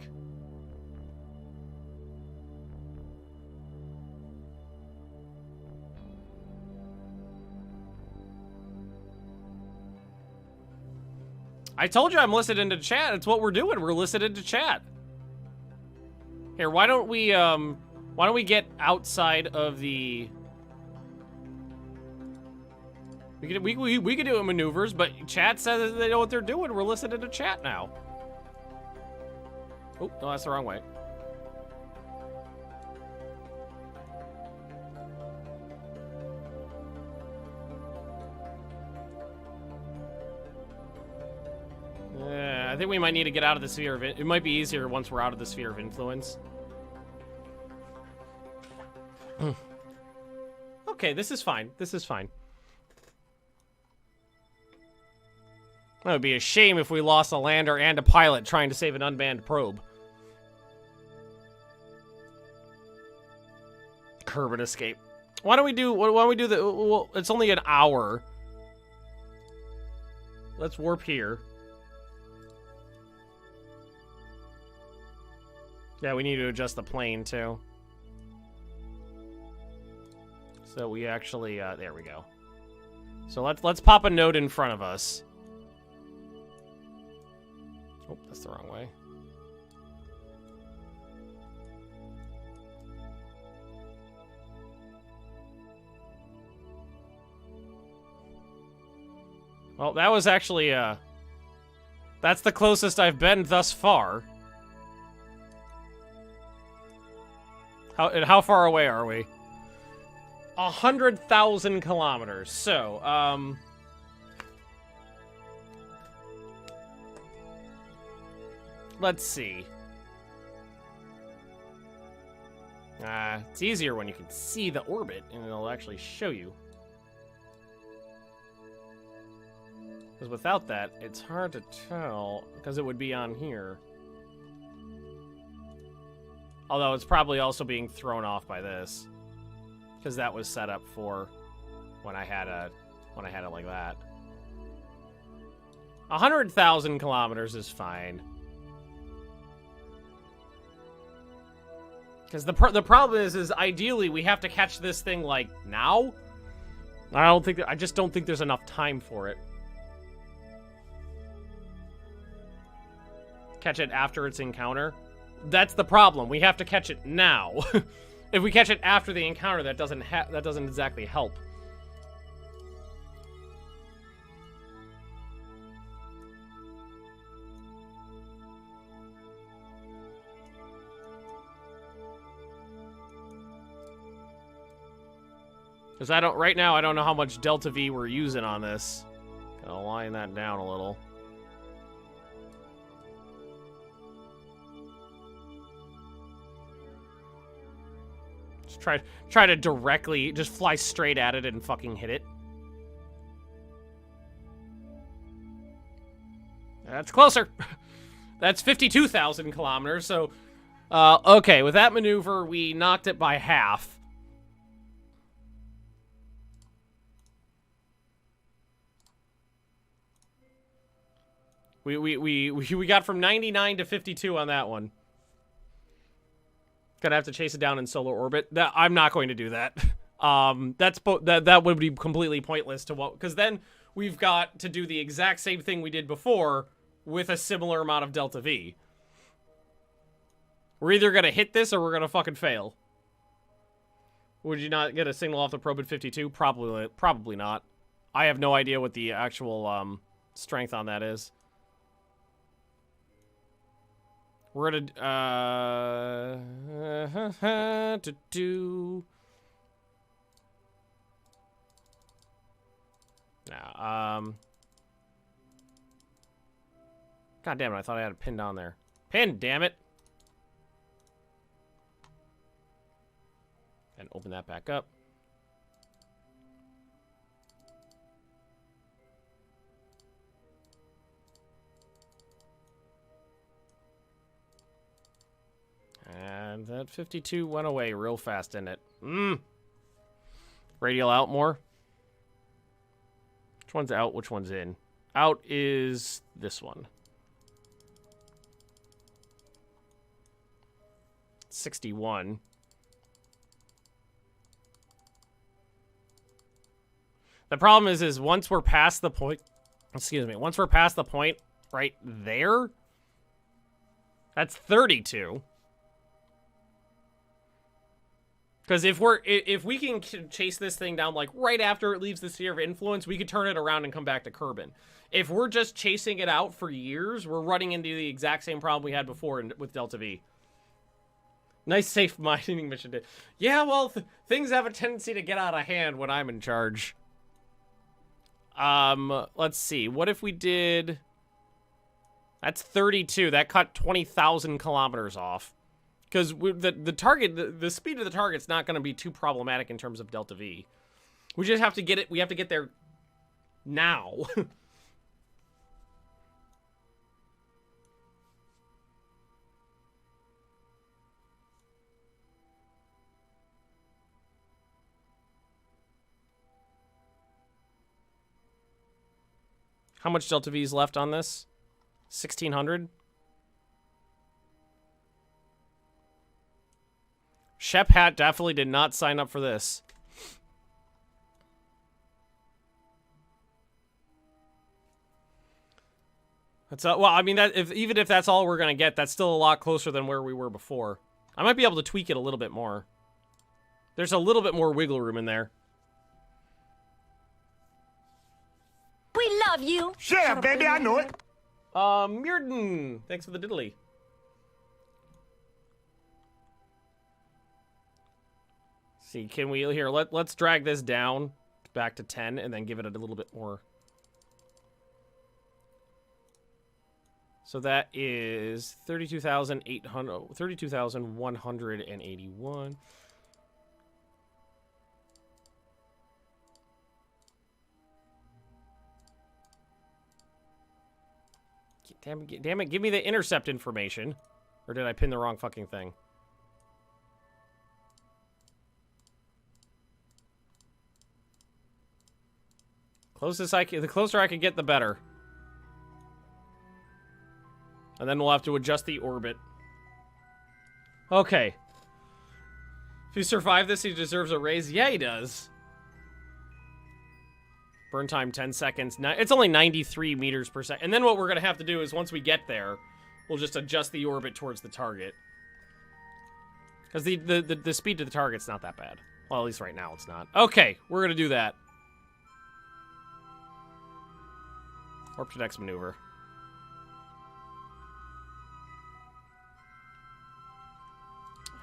I told you I'm listening to chat. It's what we're doing. We're listening to chat. Here, why don't we get outside of the... We could do maneuvers, but chat says they know what they're doing. We're listening to chat now. Oh, no, that's the wrong way. I think we might need to get out of the sphere of it. It might be easier once we're out of the sphere of influence. Okay, this is fine. This is fine. That would be a shame if we lost a lander and a pilot trying to save an unmanned probe. Kerbal escape. Why don't we do the... Well, it's only an hour. Let's warp here. Yeah, we need to adjust the plane, too. So we actually... there we go. So let's pop a node in front of us. Oh, that's the wrong way. Well, that was actually, that's the closest I've been thus far. How far away are we? 100,000 kilometers. So, let's see. It's easier when you can see the orbit, and it'll actually show you. Because without that, it's hard to tell, because it would be on here. Although it's probably also being thrown off by this, because that was set up for when I had it like that. 100,000 kilometers is fine. Because the problem is ideally we have to catch this thing like now. I just don't think there's enough time for it. Catch it after its encounter. That's the problem. We have to catch it now. If we catch it after the encounter, that doesn't exactly help. Because right now I don't know how much Delta V we're using on this. Gotta line that down a little. Just try to directly just fly straight at it and fucking hit it. That's closer. That's 52,000 kilometers. So, okay, with that maneuver, we knocked it by half. We got from 99 to 52 on that one. Gonna have to chase it down in solar orbit. I'm not going to do that. That would be completely pointless to what, because then we've got to do the exact same thing we did before with a similar amount of Delta V. We're either gonna hit this or we're gonna fucking fail. Would you not get a signal off the probe at 52? Probably not. I have no idea what the actual strength on that is. We're gonna now, God damn it, I thought I had a pin down there. Pin, damn it. And open that back up. And that 52 went away real fast, didn't it? Radial out more. Which one's out? Which one's in? Out is this one. 61. The problem is once we're past the point, once we're past the point right there, that's 32. Because if we can chase this thing down like right after it leaves the sphere of influence, we could turn it around and come back to Kerbin. If we're just chasing it out for years, we're running into the exact same problem we had before with Delta V. Nice safe mining mission. Yeah, well, things have a tendency to get out of hand when I'm in charge. Let's see. What if we did... That's 32. That cut 20,000 kilometers off. Because the target, the speed of the target's not going to be too problematic in terms of Delta V. We just have to get it. We have to get there now. How much Delta V is left on this? 1,600? Shep Hat definitely did not sign up for this. That's well, I mean, that even if that's all we're gonna get, that's still a lot closer than where we were before. I might be able to tweak it a little bit more. There's a little bit more wiggle room in there. We love you. Yeah, baby, I know it. Mirden, thanks for the diddly. See, can we here? Let's drag this down back to 10 and then give it a little bit more. So that is 32,181. Damn it, give me the intercept information. Or did I pin the wrong fucking thing? The closer I can get, the better. And then we'll have to adjust the orbit. Okay. If he survived this, he deserves a raise. Yeah, he does. Burn time 10 seconds. It's only 93 meters per second. And then what we're going to have to do is once we get there, we'll just adjust the orbit towards the target. Because the speed to the target's not that bad. Well, at least right now it's not. Okay, we're going to do that. Warp to next maneuver.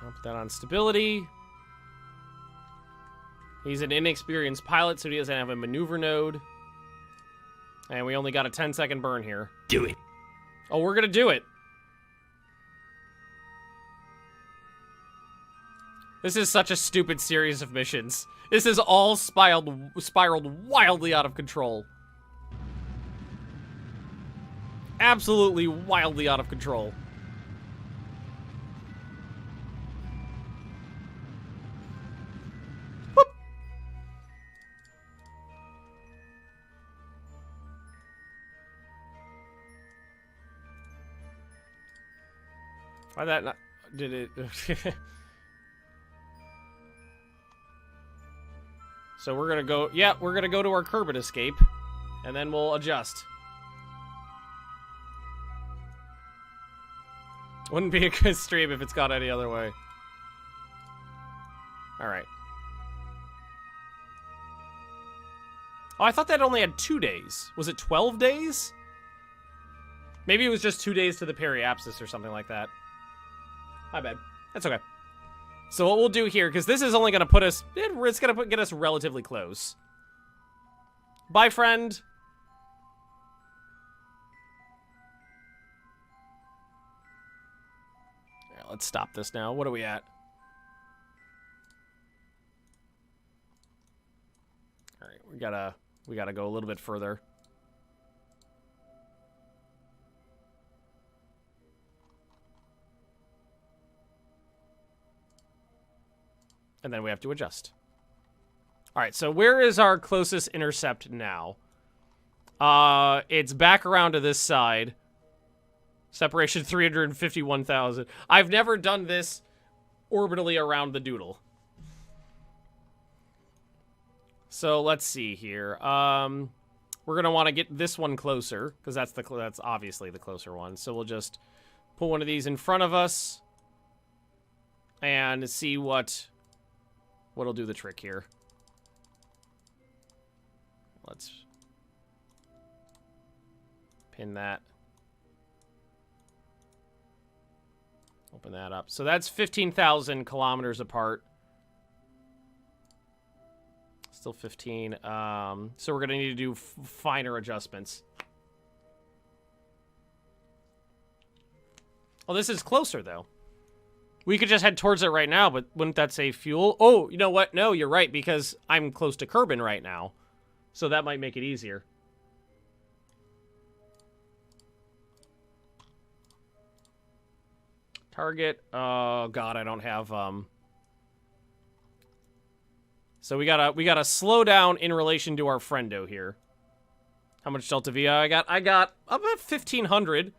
I'll put that on stability. He's an inexperienced pilot, so he doesn't have a maneuver node. And we only got a 10-second burn here. Do it. Oh, we're gonna do it. This is such a stupid series of missions. This is all spiraled wildly out of control. Absolutely wildly out of control. Whoop. Why that not... Did it... So we're gonna go... Yeah, we're gonna go to our Kerbin escape. And then we'll adjust. Wouldn't be a good stream if it's gone any other way. Alright. Oh, I thought that only had 2 days. Was it 12 days? Maybe it was just 2 days to the periapsis or something like that. My bad. That's okay. So what we'll do here, because this is only going to put us... It's going to get us relatively close. Bye, friend. Let's stop this now. What are we at? All right, we gotta go a little bit further. And then we have to adjust. All right, so where is our closest intercept now? It's back around to this side. Separation 351,000. I've never done this orbitally around the doodle. So let's see here. We're gonna want to get this one closer because that's obviously the closer one. So we'll just put one of these in front of us and see what'll do the trick here. Let's pin that. Open that up. So that's 15,000 kilometers apart. Still 15. So we're going to need to do finer adjustments. Oh, this is closer, though. We could just head towards it right now, but wouldn't that save fuel? Oh, you know what? No, you're right, because I'm close to Kerbin right now. So that might make it easier. Target. Oh, God, I don't have... So we gotta slow down in relation to our friendo here. How much Delta V I got? I got about 1,500.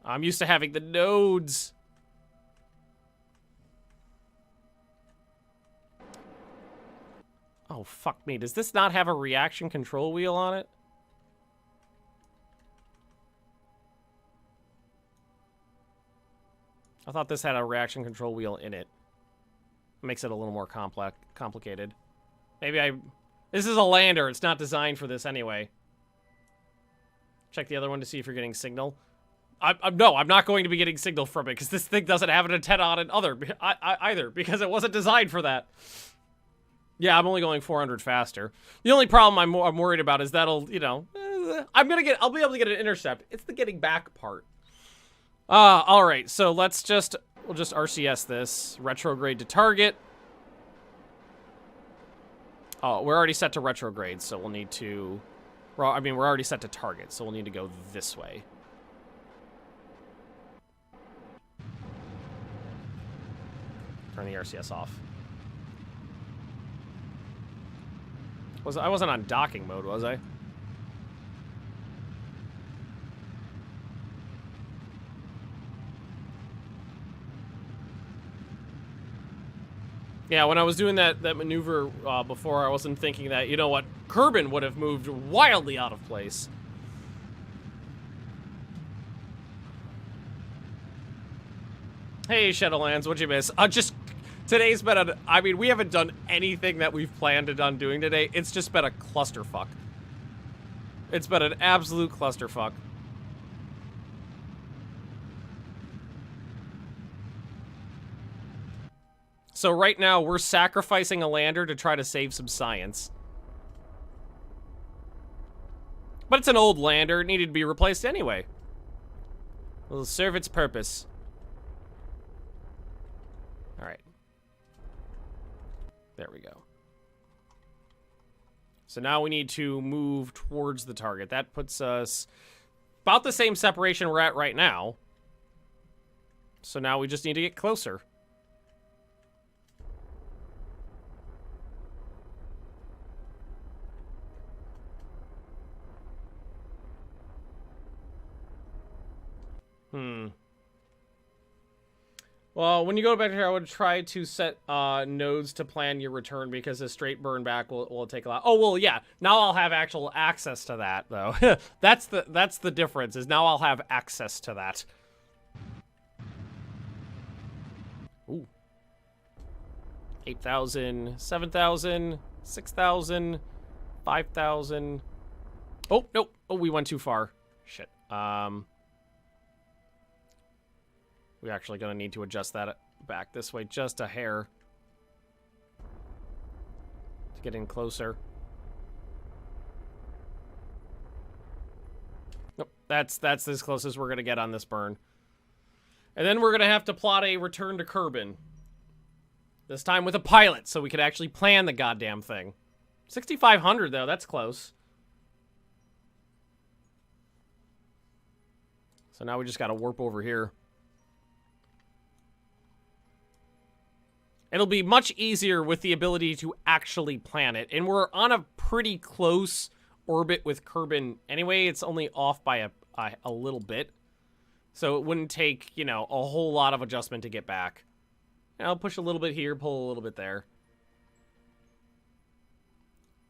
I'm used to having the nodes. Oh, fuck me. Does this not have a reaction control wheel on it? I thought this had a reaction control wheel in it. Makes it a little more complicated. Maybe this is a lander. It's not designed for this anyway. Check the other one to see if you're getting signal. No, I'm not going to be getting signal from it because this thing doesn't have an antenna on it either because it wasn't designed for that. Yeah, I'm only going 400 faster. The only problem I'm worried about is that'll, you know, I'll be able to get an intercept. It's the getting back part. All right, so we'll just RCS this. Retrograde to target. Oh, we're already set to retrograde, so we'll need to... Well, I mean, we're already set to target, so we'll need to go this way. Turn the RCS off. I wasn't on docking mode, was I? Yeah, when I was doing that maneuver before, I wasn't thinking that, you know what, Kerbin would have moved wildly out of place. Hey, Shadowlands, what'd you miss? Today's been I mean, we haven't done anything that we've planned on doing today. It's just been a clusterfuck. It's been an absolute clusterfuck. So right now, we're sacrificing a lander to try to save some science. But it's an old lander. It needed to be replaced anyway. It'll serve its purpose. Alright. There we go. So now we need to move towards the target. That puts us about the same separation we're at right now. So now we just need to get closer. Well, when you go back here, I would try to set nodes to plan your return because a straight burn back will take a lot. Oh, well, yeah. Now I'll have actual access to that, though. That's the difference, is now I'll have access to that. Ooh. 8,000, 7,000, 6,000, 5,000. Oh, nope. Oh, we went too far. Shit. We're actually going to need to adjust that back this way just a hair to get in closer. Nope, that's as close as we're going to get on this burn. And then we're going to have to plot a return to Kerbin. This time with a pilot, so we could actually plan the goddamn thing. 6,500, though, that's close. So now we just got to warp over here. It'll be much easier with the ability to actually plan it. And we're on a pretty close orbit with Kerbin anyway. It's only off by a little bit. So it wouldn't take, you know, a whole lot of adjustment to get back. And I'll push a little bit here, pull a little bit there.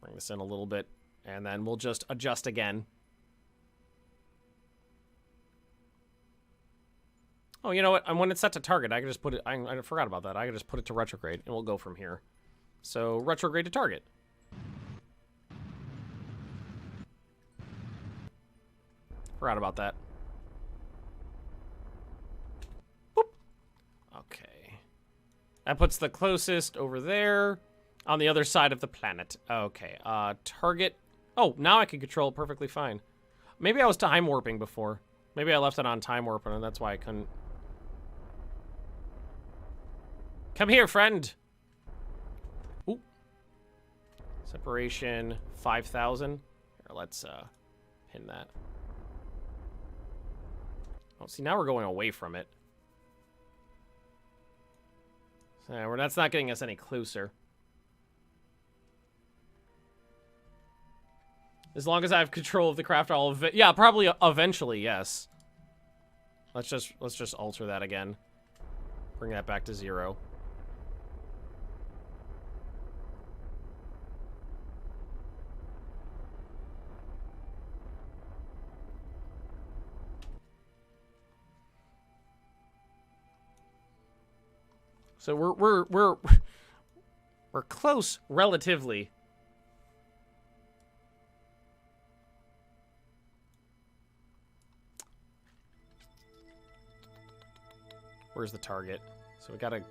Bring this in a little bit, and then we'll just adjust again. Oh, you know what? And when it's set to target, I can just put it... I forgot about that. I can just put it to retrograde, and we'll go from here. So, retrograde to target. Forgot about that. Boop. Okay. That puts the closest over there on the other side of the planet. Okay. Target. Oh, now I can control it perfectly fine. Maybe I was time warping before. Maybe I left it on time warp, and that's why I couldn't. Come here, friend. Ooh. Separation 5,000. Here, let's pin that. Oh, see, now we're going away from it. So that's not getting us any closer. As long as I have control of the craft, yeah, probably eventually, yes. Let's just alter that again. Bring that back to 0. So we're close relatively. Where's the target? So we gotta...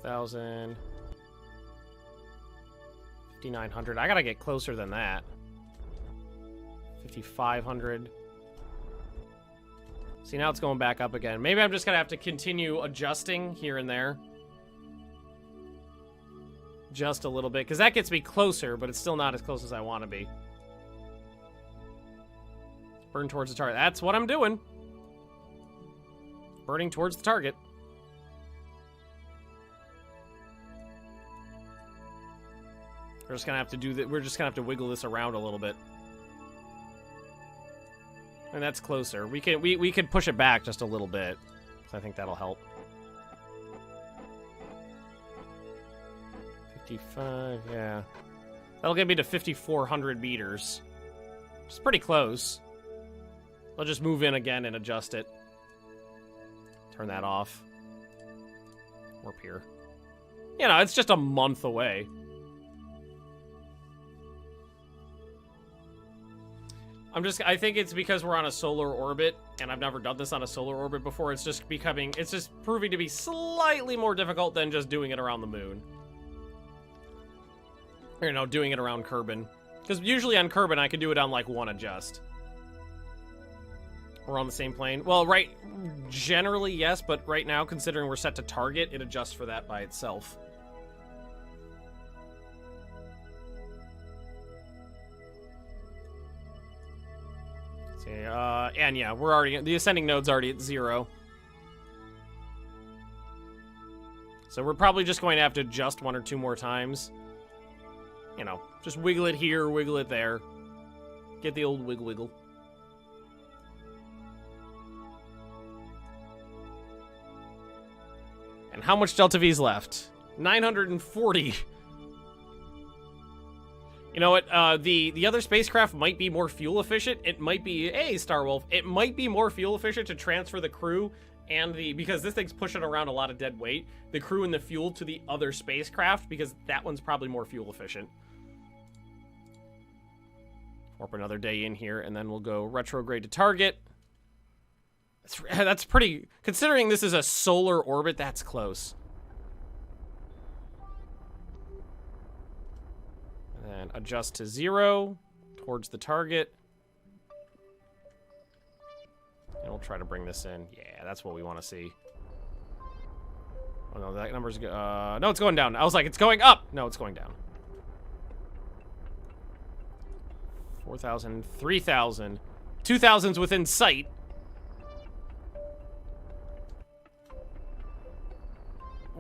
$6,000. 5,900. I gotta get closer than that. 5,500. See, now it's going back up again. Maybe I'm just gonna have to continue adjusting here and there. Just a little bit, because that gets me closer, but it's still not as close as I want to be. Burn towards the target. That's what I'm doing. Burning towards the target. We're just gonna have to do that. We're just gonna have to wiggle this around a little bit. And that's closer. We could push it back just a little bit. So I think that'll help. 55, yeah. That'll get me to 5,400 meters. Which is pretty close. I'll just move in again and adjust it. Turn that off. Warp here. You know, it's just a month away. I think it's because we're on a solar orbit, and I've never done this on a solar orbit before. It's just proving to be slightly more difficult than just doing it around the moon. Or, you know, doing it around Kerbin. Because usually on Kerbin, I can do it on, like, one adjust. We're on the same plane. Well, generally, yes, but right now, considering we're set to target, it adjusts for that by itself. And yeah, the ascending node's already at 0. So we're probably just going to have to adjust 1 or 2 more times. You know, just wiggle it here, wiggle it there. Get the old wiggle. And how much Delta V's left? 940. You know what, the other spacecraft might be more fuel efficient. It might be, hey, Starwolf, it might be more fuel efficient to transfer the crew and because this thing's pushing around a lot of dead weight, the crew and the fuel to the other spacecraft, because that one's probably more fuel efficient. Warp another day in here, and then we'll go retrograde to target. That's pretty, considering this is a solar orbit, that's close. And adjust to 0 towards the target. And we'll try to bring this in. Yeah, that's what we want to see. Oh no, that number's no, it's going down. I was like, it's going up. No, it's going down. 4,000, 3,000. 2,000's within sight.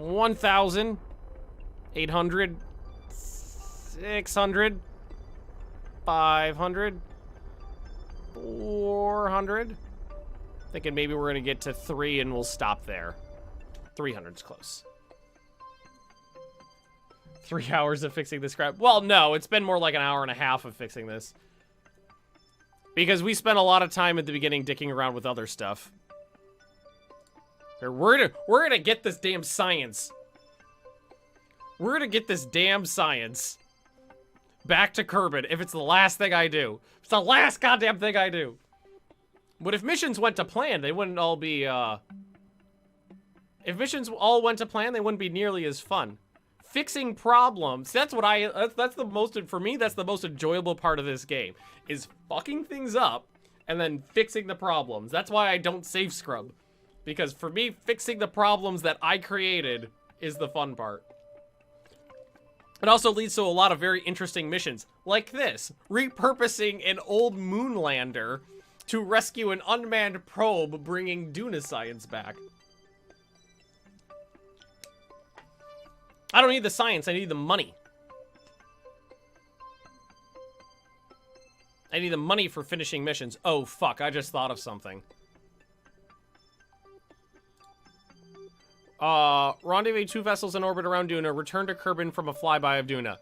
1,000. 800. 600. 500. 400. Thinking maybe we're gonna get to 3 and we'll stop there. 300's close. 3 hours of fixing this crap. Well, no, it's been more like an hour and a half of fixing this. Because we spent a lot of time at the beginning dicking around with other stuff. Here, we're gonna get this damn science. We're gonna get this damn science back to Kerbin if it's the last thing I do. It's the last goddamn thing I do. But if missions went to plan, they wouldn't all be, if missions all went to plan, they wouldn't be nearly as fun. Fixing problems, that's what that's the most, for me, that's the most enjoyable part of this game, is fucking things up and then fixing the problems. That's why I don't save scrub. Because for me, fixing the problems that I created is the fun part. It also leads to a lot of very interesting missions, like this, repurposing an old moon lander to rescue an unmanned probe, bringing Duna science back. I don't need the science, I need the money. I need the money for finishing missions. Oh, fuck, I just thought of something. Rendezvous 2 vessels in orbit around Duna. Return to Kerbin from a flyby of Duna.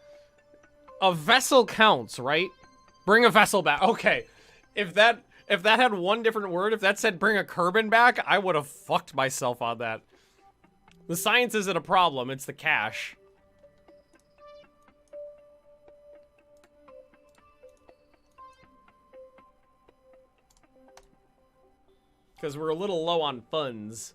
A vessel counts, right? Bring a vessel back. Okay. If that had one different word, if that said bring a Kerbin back, I would have fucked myself on that. The science isn't a problem, it's the cash. Because we're a little low on funds.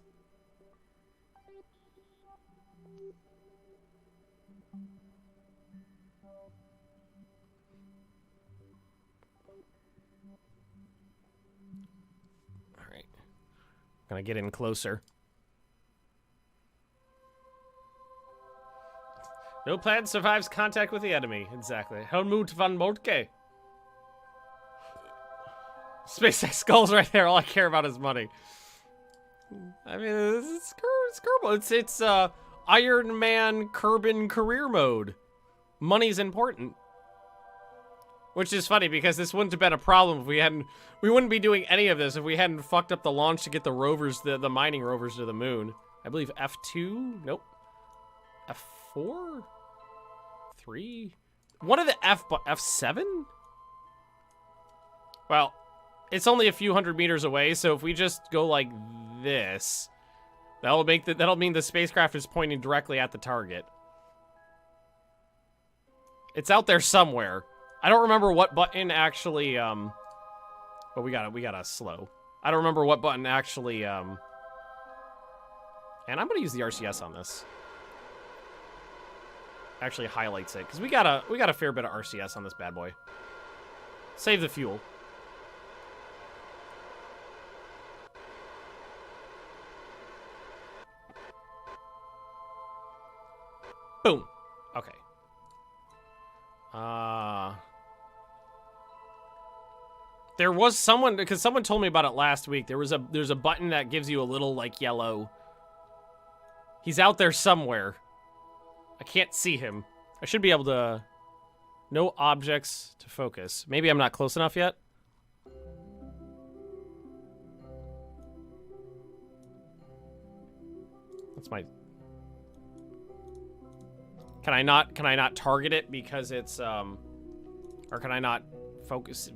Alright. Gonna get in closer. No plan survives contact with the enemy. Exactly. Helmut van Moltke. SpaceX skull's right there. All I care about is money. I mean, it's Kerbal. It's Iron Man Kerbin career mode. Money's important. Which is funny because this wouldn't have been a problem if we wouldn't be doing any of this if we hadn't fucked up the launch to get the rovers, the mining rovers to the moon. I believe F2? Nope. F4? 3? One of the F7? Well, it's only a few hundred meters away, so if we just go like this, that'll mean the spacecraft is pointing directly at the target. It's out there somewhere. I don't remember what button actually but we gotta slow. I don't remember what button actually and I'm gonna use the RCS on this. Actually highlights it, because we got a fair bit of RCS on this bad boy. Save the fuel. Boom. Okay. There was someone, because someone told me about it last week. There's a button that gives you a little like yellow. He's out there somewhere. I can't see him. I should be able to... No objects to focus. Maybe I'm not close enough yet. That's my... Can I not target it because it's, or can I not focus?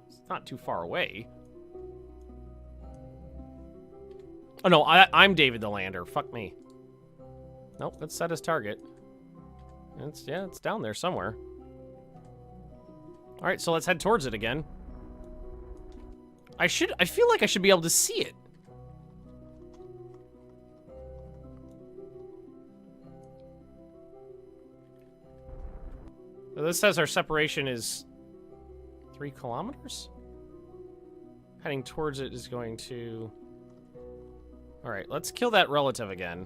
It's not too far away. Oh no, I'm David the Lander. Fuck me. Nope, let's set his target. It's down there somewhere. All right, so let's head towards it again. I feel like I should be able to see it. So this says our separation is 3 kilometers? Heading towards it is going to... All right, let's kill that relative again.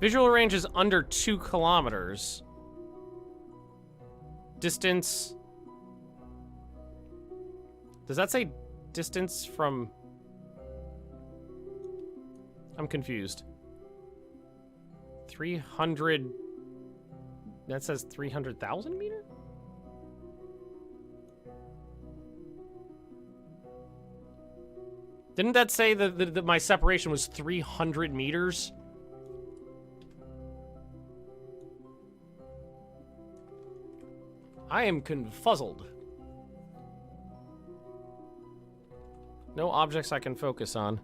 Visual range is under 2 kilometers. Distance Does that say distance from... I'm confused. 300... That says 300,000 meter? Didn't that say that my separation was 300 meters? I am confuzzled. No objects I can focus on.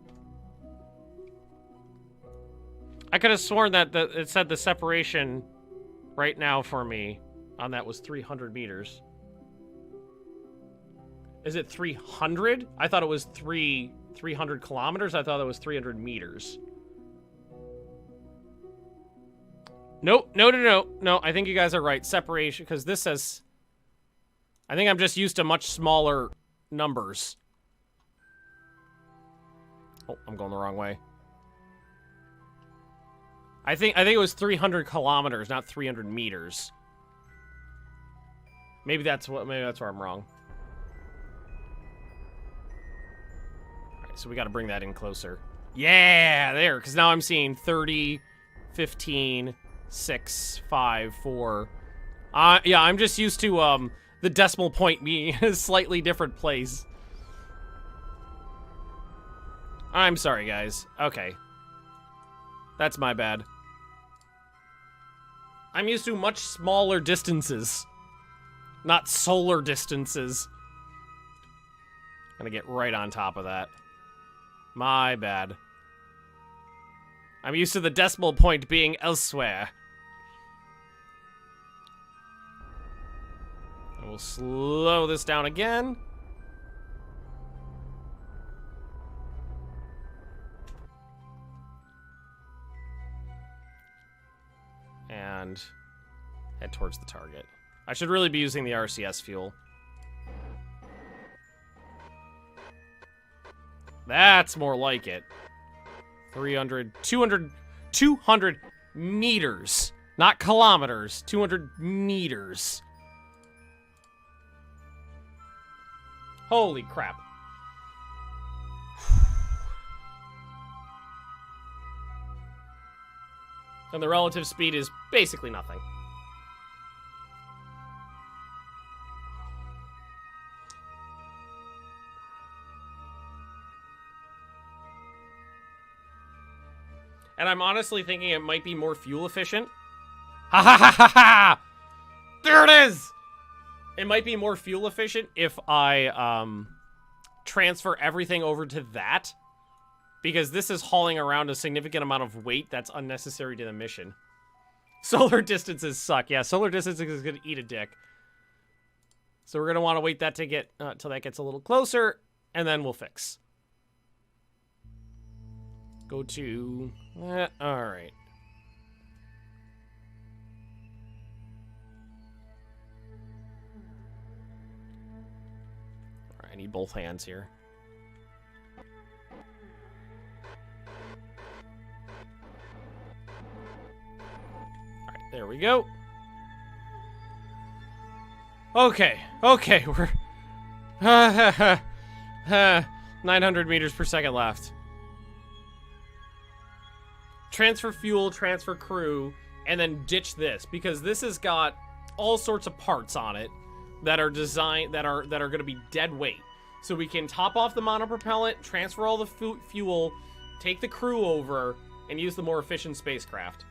I could have sworn that it said the separation right now for me on that was 300 meters. Is it 300? I thought it was 300 kilometers. I thought it was 300 meters. Nope. No, I think you guys are right. Separation, because this says... I think I'm just used to much smaller numbers. Oh, I'm going the wrong way. I think it was 300 kilometers, not 300 meters. Maybe that's where I'm wrong. Alright, so we gotta bring that in closer. Yeah, there, because now I'm seeing 30, 15, 6, 5, 4. Yeah, I'm just used to, the decimal point being in a slightly different place. I'm sorry, guys. Okay. That's my bad. I'm used to much smaller distances. Not solar distances. Gonna get right on top of that. My bad. I'm used to the decimal point being elsewhere. And we'll slow this down again. And head towards the target. I should really be using the RCS fuel. That's more like it. 300, 200 meters. Not kilometers. 200 meters. Holy crap. And the relative speed is basically nothing. And I'm honestly thinking it might be more fuel efficient. Ha ha ha ha ha! There it is! It might be more fuel efficient if I transfer everything over to that. Because this is hauling around a significant amount of weight that's unnecessary to the mission. Solar distances suck. Yeah, solar distances is going to eat a dick. So we're going to want to wait that to get till that gets a little closer, and then we'll fix. Go to... all right. All right, I need both hands here. There we go. Okay, we're 900 meters per second left. Transfer fuel, transfer crew, and then ditch this because this has got all sorts of parts on it that are designed that are going to be dead weight. So we can top off the monopropellant, transfer all the fuel, take the crew over, and use the more efficient spacecraft.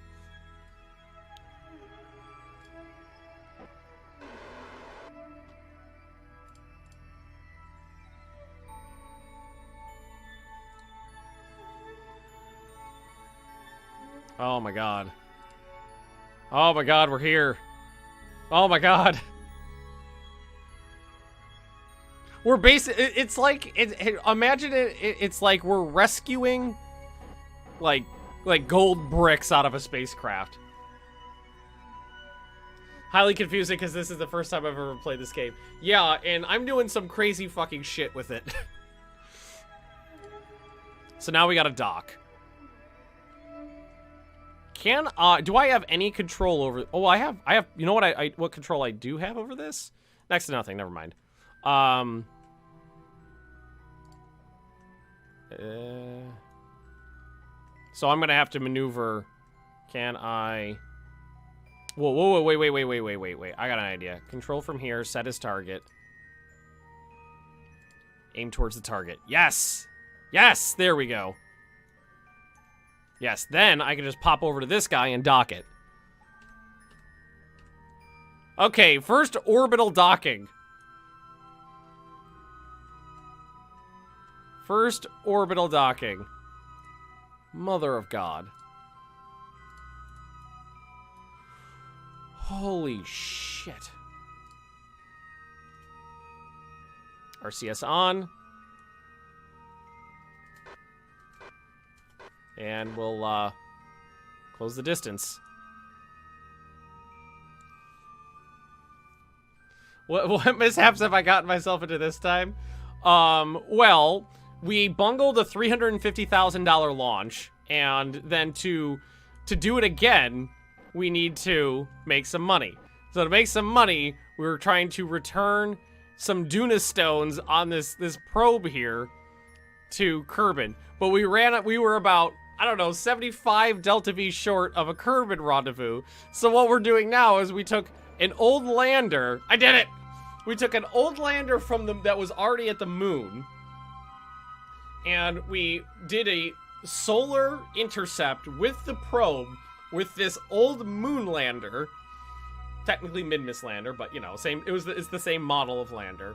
Oh my god. Oh my god, we're here. Oh my god. We're it's like, imagine it's like we're rescuing, like gold bricks out of a spacecraft. Highly confusing because this is the first time I've ever played this game. Yeah, and I'm doing some crazy fucking shit with it. So now we gotta dock. Do I have any control over... Oh, I have... You know what what control I do have over this? Next to nothing, never mind. So I'm gonna have to maneuver. Can I? Whoa, whoa, whoa, wait. I got an idea. Control from here, set as target. Aim towards the target. Yes! Yes! There we go. Yes, then I can just pop over to this guy and dock it. Okay, first orbital docking. First orbital docking. Mother of God. Holy shit. RCS on. And we'll close the distance. What mishaps have I gotten myself into this time? Well, we bungled a $350,000 launch, and then to do it again, we need to make some money. So to make some money, we were trying to return some Duna stones on this probe here to Kerbin. But we were about, I don't know, 75 Delta V short of a Kerbin rendezvous. So what we're doing now is we took an old lander. I did it! We took an old lander from that was already at the moon. And we did a solar intercept with the probe with this old moon lander. Technically mid-miss lander, but you know, it's the same model of lander.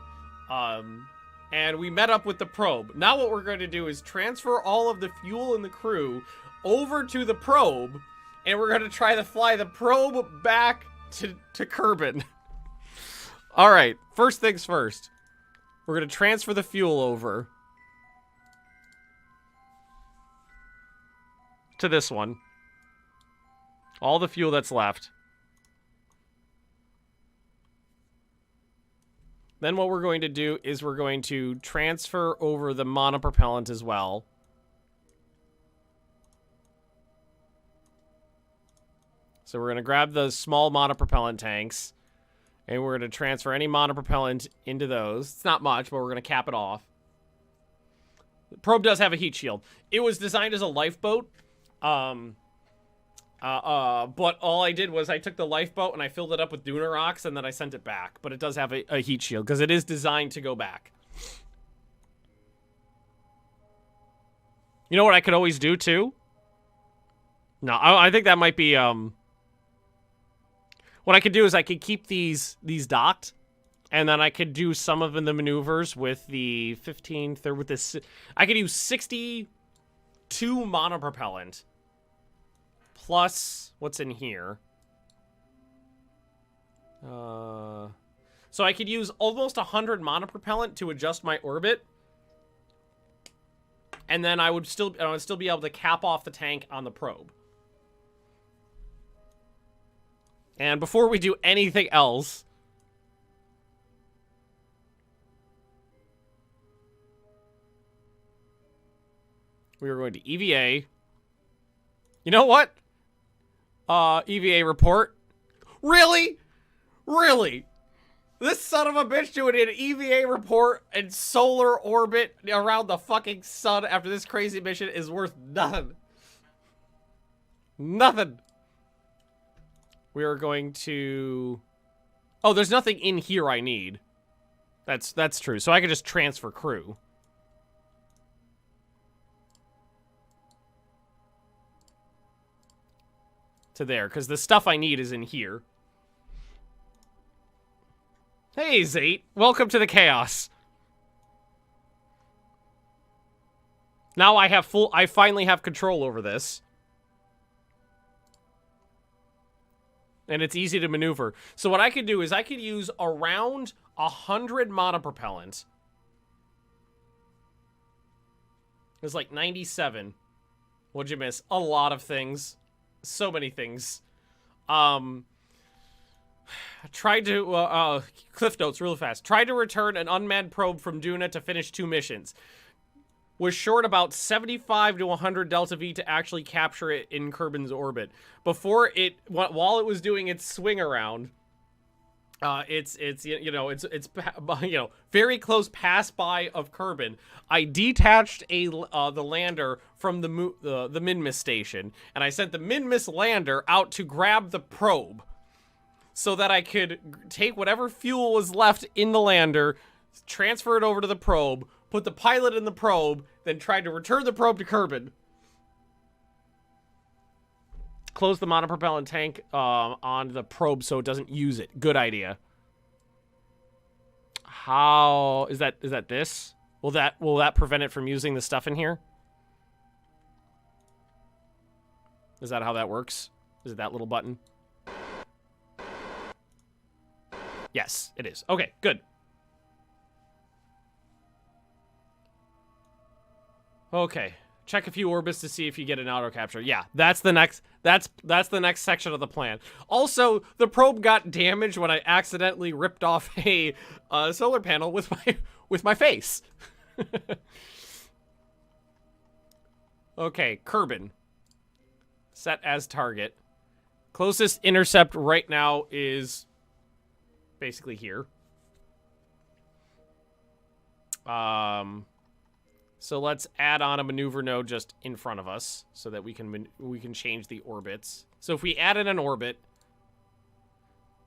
And we met up with the probe. Now what we're going to do is transfer all of the fuel and the crew over to the probe, and we're going to try to fly the probe back to Kerbin. All right, first things first. We're going to transfer the fuel over to this one. All the fuel that's left. Then what we're going to do is we're going to transfer over the monopropellant as well. So we're going to grab the small monopropellant tanks, and we're going to transfer any monopropellant into those. It's not much, but we're going to cap it off. The probe does have a heat shield. It was designed as a lifeboat. But all I did was I took the lifeboat and I filled it up with Duna rocks, and then I sent it back. But it does have a heat shield because it is designed to go back. You know what I could always do too? No, I think that might be what I could do is I could keep these docked, and then I could do some of the maneuvers with the 15th or with this. I could use 62 monopropellant. Plus, what's in here? So I could use almost 100 monopropellant to adjust my orbit. And then I would still be able to cap off the tank on the probe. And before we do anything else, we are going to EVA. You know what? EVA report. Really? Really? This son of a bitch doing an EVA report in solar orbit around the fucking sun after this crazy mission is worth nothing. Nothing. We are going to... Oh, there's nothing in here I need. That's true. So I can just transfer crew. To there, because the stuff I need is in here. Hey, Zate. Welcome to the chaos. Now I finally have control over this. And it's easy to maneuver. So what I could do is I could use around 100 monopropellant. It's like 97. What'd you miss? A lot of things. So many things. Tried to, cliff notes really fast. Tried to return an unmanned probe from Duna to finish 2 missions. Was short about 75 to 100 Delta V to actually capture it in Kerbin's orbit. While it was doing its swing around, It's very close pass by of Kerbin. I detached the lander from the Minmus station, and I sent the Minmus lander out to grab the probe, so that I could take whatever fuel was left in the lander, transfer it over to the probe, put the pilot in the probe, then try to return the probe to Kerbin. Close the monopropellant tank on the probe so it doesn't use it. Good idea. How is that this? Will that prevent it from using the stuff in here? Is that how that works? Is it that little button? Yes, it is. Okay, good. Okay. Check a few orbits to see if you get an auto capture. Yeah, that's the next the next section of the plan. Also, the probe got damaged when I accidentally ripped off a solar panel with my face. Okay, Kerbin. Set as target. Closest intercept right now is basically here. So let's add on a maneuver node just in front of us so that we can change the orbits. So if we add in an orbit,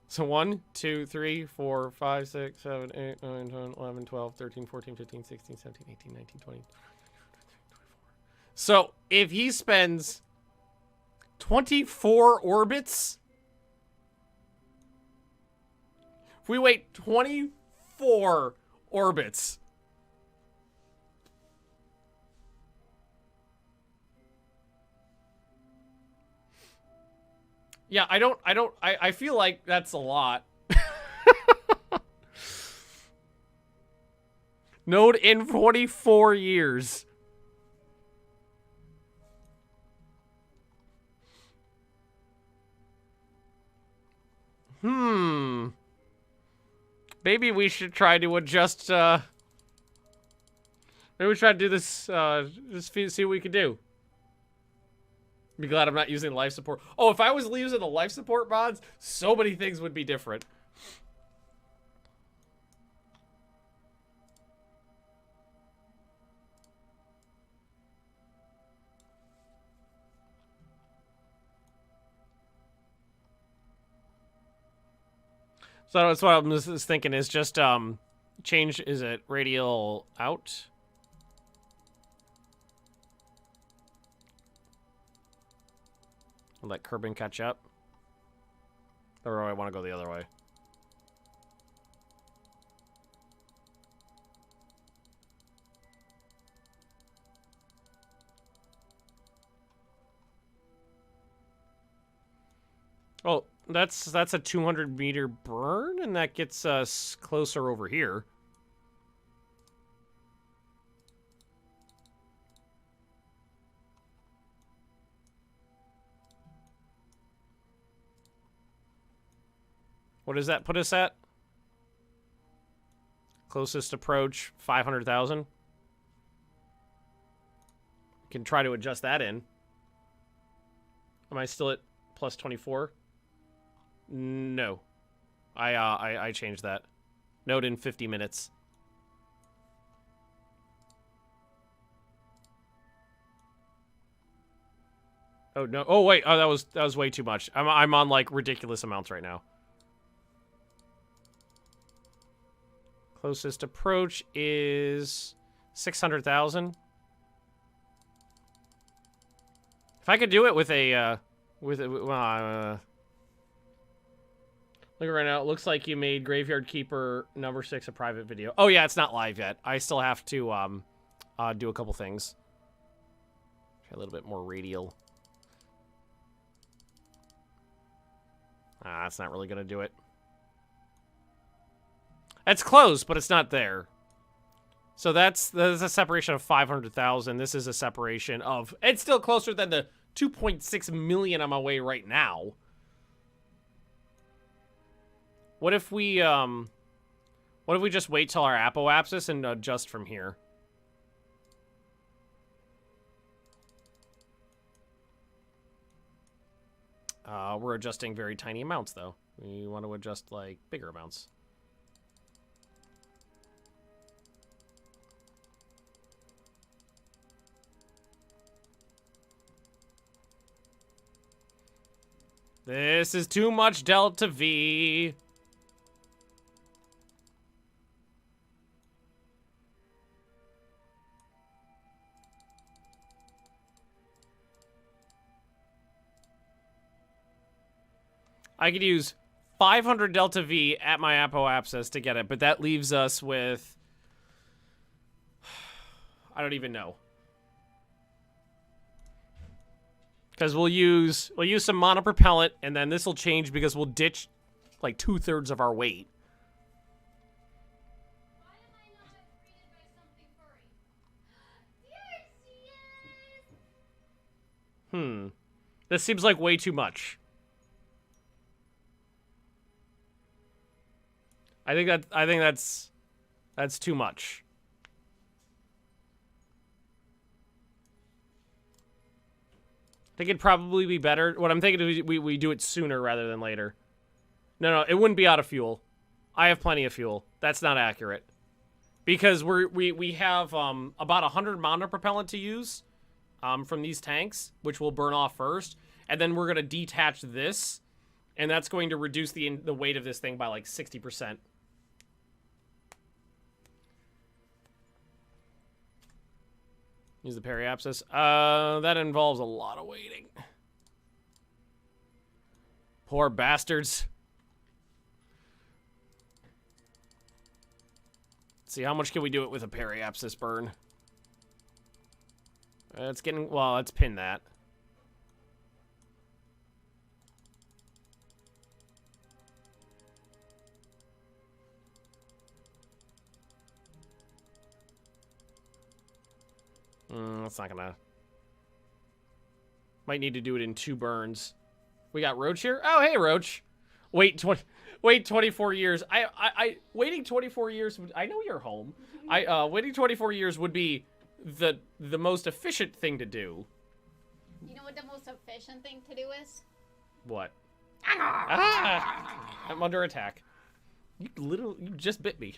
so 1, 2, 3, 4, 5, 6, 7, 8, 9, 10, 11, 12, 13, 14, 15, 16, 17, 18, 19, 20, 24. So if he spends 24 orbits, if we wait 24 orbits, yeah, I feel like that's a lot. Node in 24 years. Maybe we should try to adjust, maybe we try to do this, just see what we can do. Be glad I'm not using life support. Oh, if I was using the life support mods, so many things would be different. So that's what I'm just thinking is just, change, is it radial out? Let Kerbin catch up. Or do I want to go the other way? Oh, that's a 200-meter burn, and that gets us closer over here. What does that put us at? Closest approach, 500,000. Can try to adjust that in. Am I still at plus 24? No. I changed that. Node in 50 minutes. Oh no. Oh wait. Oh, that was way too much. I'm on like ridiculous amounts right now. Closest approach is 600,000. If I could do it with a, look right now, it looks like you made Graveyard Keeper number 6 a private video. Oh yeah, it's not live yet. I still have to do a couple things. Try a little bit more radial. That's not really gonna do it. It's close, but it's not there. So that's a separation of 500,000. This is a separation of... It's still closer than the 2.6 million I'm away right now. What if we just wait till our apoapsis and adjust from here? We're adjusting very tiny amounts, though. We want to adjust, like, bigger amounts. This is too much delta V. I could use 500 delta V at my apoapsis to get it, but that leaves us with... I don't even know. Because we'll use some monopropellant, and then this will change because we'll ditch like 2/3 of our weight. Why am I not greeted by something furry? Here she is! This seems like way too much. I think that's too much. I think it'd probably be better. What I'm thinking is we do it sooner rather than later. No, it wouldn't be out of fuel. I have plenty of fuel. That's not accurate. Because we have about 100 monopropellant to use from these tanks, which will burn off first, and then we're gonna detach this, and that's going to reduce the weight of this thing by like 60%. Use the periapsis. That involves a lot of waiting. Poor bastards. Let's see, how much can we do it with a periapsis burn? It's getting... Well, let's pin that. That's not gonna... Might need to do it in 2 burns. We got Roach here? Oh, hey, Roach. Wait 24 years. Waiting 24 years... I know you're home. Waiting 24 years would be the most efficient thing to do. You know what the most efficient thing to do is? What? Ah! I'm under attack. You just bit me.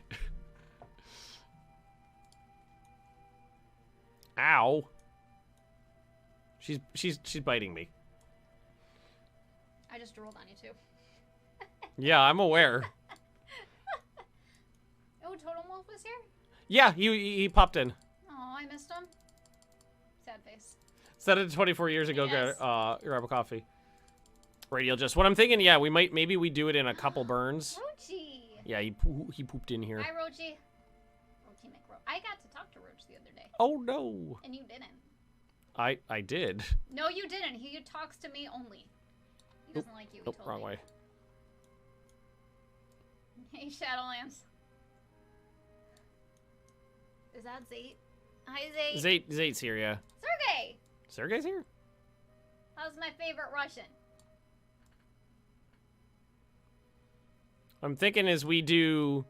Ow. She's biting me. I just drooled on you too. Yeah, I'm aware. Oh, Totem Wolf was here? Yeah, he popped in. Oh, I missed him. Sad face. Said it 24 years ago. Yes. Grab a coffee. Radial just. What I'm thinking, yeah, maybe we do it in a couple burns. Roachy. Yeah, he pooped in here. Hi, Roachy. Roachy McRoach. I got to talk to Roach the other day. Oh no. And you didn't. I did. No, you didn't. He talks to me only. He doesn't like you. He told wrong me. way. Hey, Shadowlands. Is that Zate? Hi, Zate. Zate's here, yeah. Sergey! Sergey's here? How's my favorite Russian? I'm thinking as we do...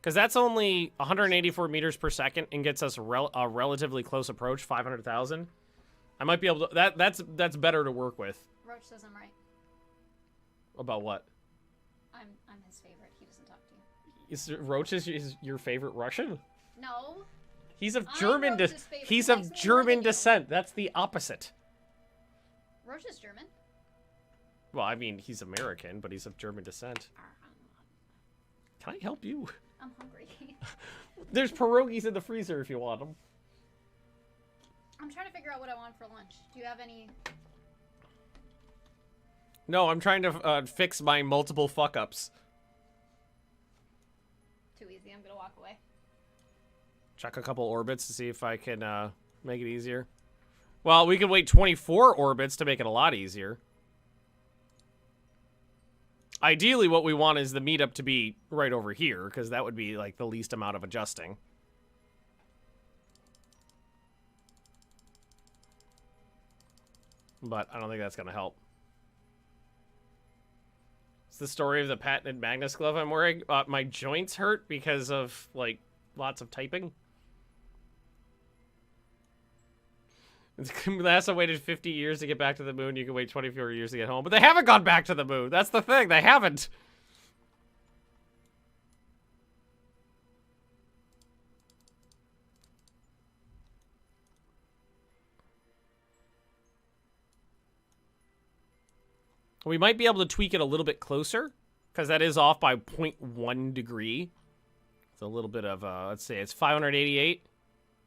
Because that's only 184 meters per second and gets us a relatively close approach, 500,000. I might be able to... That's better to work with. Roach says I'm right. About what? I'm his favorite. He doesn't talk to you. Roach is your favorite Russian? No. He's of I'm German Roach's favorite. he's He of likes me more German than you. descent. That's the opposite. Roach is German. Well, I mean, he's American, but he's of German descent. Can I help you? I'm hungry. There's pierogies in the freezer if you want them. I'm trying to figure out what I want for lunch. Do you have any? No, I'm trying to fix my multiple fuck-ups. Too easy. I'm gonna walk away. Check a couple orbits to see if I can make it easier. Well, we could wait 24 orbits to make it a lot easier. Ideally, what we want is the meetup to be right over here, because that would be, like, the least amount of adjusting. But I don't think that's going to help. It's the story of the patented Magnus glove I'm wearing. My joints hurt because of, like, lots of typing. NASA waited 50 years to get back to the moon. You can wait 24 years to get home. But they haven't gone back to the moon. That's the thing. They haven't. We might be able to tweak it a little bit closer, because that is off by 0.1 degree. It's a little bit of, let's see, it's 588.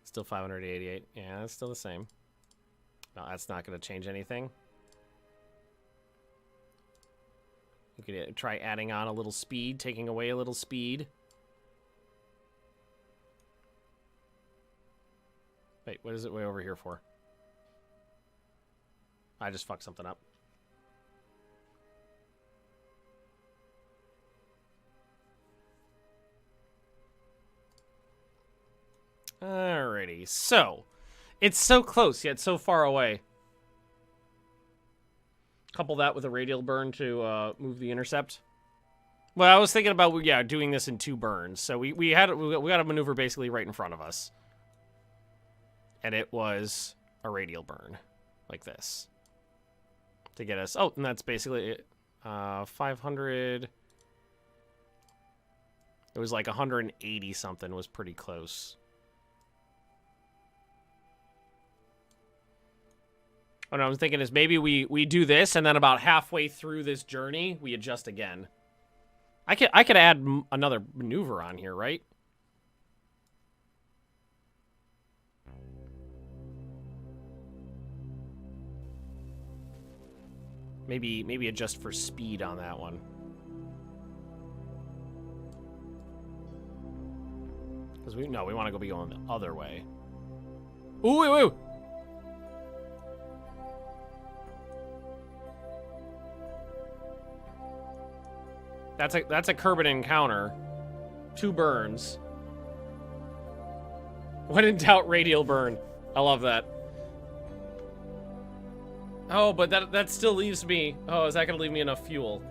Still 588. Yeah, that's still the same. No, that's not going to change anything. You could try adding on a little speed, taking away a little speed. Wait, what is it way over here for? I just fucked something up. Alrighty, so it's so close yet so far away. Couple that with a radial burn to move the intercept. Well, I was thinking about doing this in 2 burns. So we got a maneuver basically right in front of us, and it was a radial burn like this to get us. Oh, and that's basically it. 500. It was like 180 something. Was pretty close. What I'm thinking is maybe we do this, and then about halfway through this journey, we adjust again. I could add another maneuver on here, right? Maybe adjust for speed on that one. Because we want to be going the other way. Ooh, ooh, ooh. That's a Kerbal encounter. 2 burns. When in doubt, radial burn. I love that. Oh, but that still leaves me. Oh, is that gonna leave me enough fuel?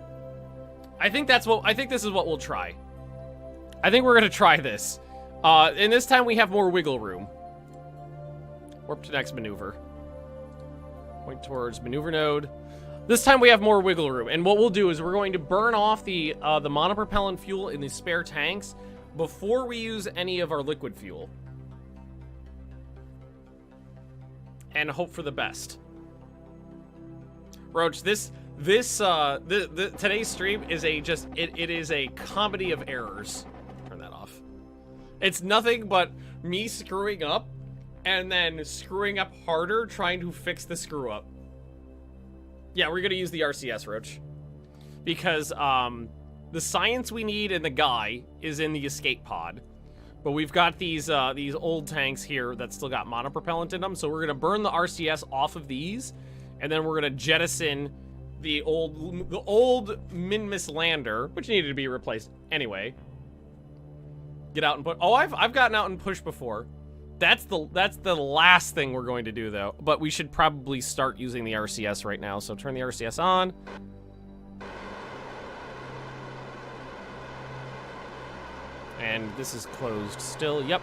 I think this is what we'll try. I think we're gonna try this. And this time we have more wiggle room. Warp to next maneuver. Point towards maneuver node. This time we have more wiggle room, and what we'll do is we're going to burn off the monopropellant fuel in the spare tanks before we use any of our liquid fuel, and hope for the best. Roach, today's stream is it is a comedy of errors. Turn that off. It's nothing but me screwing up, and then screwing up harder trying to fix the screw up. Yeah, we're gonna use the RCS, Roach, because the science we need in the guy is in the escape pod, but we've got these old tanks here that still got monopropellant in them, so we're gonna burn the RCS off of these, and then we're gonna jettison the old Magnus lander, which needed to be replaced anyway. Get out and push. Oh, I've gotten out and pushed before. That's the last thing we're going to do, though. But we should probably start using the RCS right now. So turn the RCS on. And this is closed still. Yep.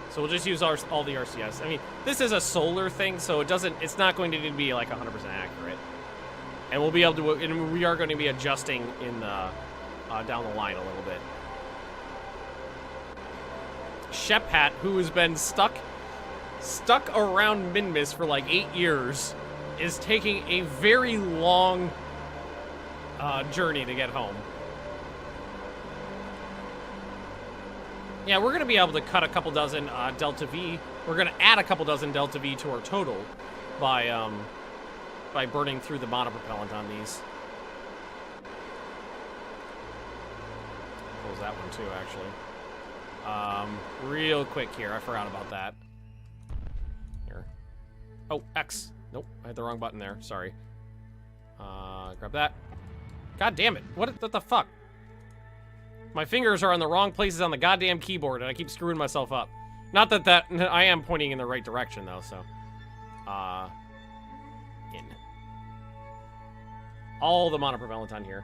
So we'll just use all the RCS. I mean, this is a solar thing, so it's not going to be like 100% accurate. And we'll be able to, and we are going to be adjusting in the down the line a little bit. Shephat, who has been stuck around Magnus for like 8 years, is taking a very long journey to get home. Yeah, we're going to be able to cut a couple dozen Delta V. We're going to add a couple dozen Delta V to our total by burning through the monopropellant on these. Close that one too, actually. Real quick here. I forgot about that. Here. Oh, X. Nope, I had the wrong button there. Sorry. Grab that. God damn it. What the fuck? My fingers are on the wrong places on the goddamn keyboard, and I keep screwing myself up. Not that I am pointing in the right direction, though, so. In. All the monopropellant on here.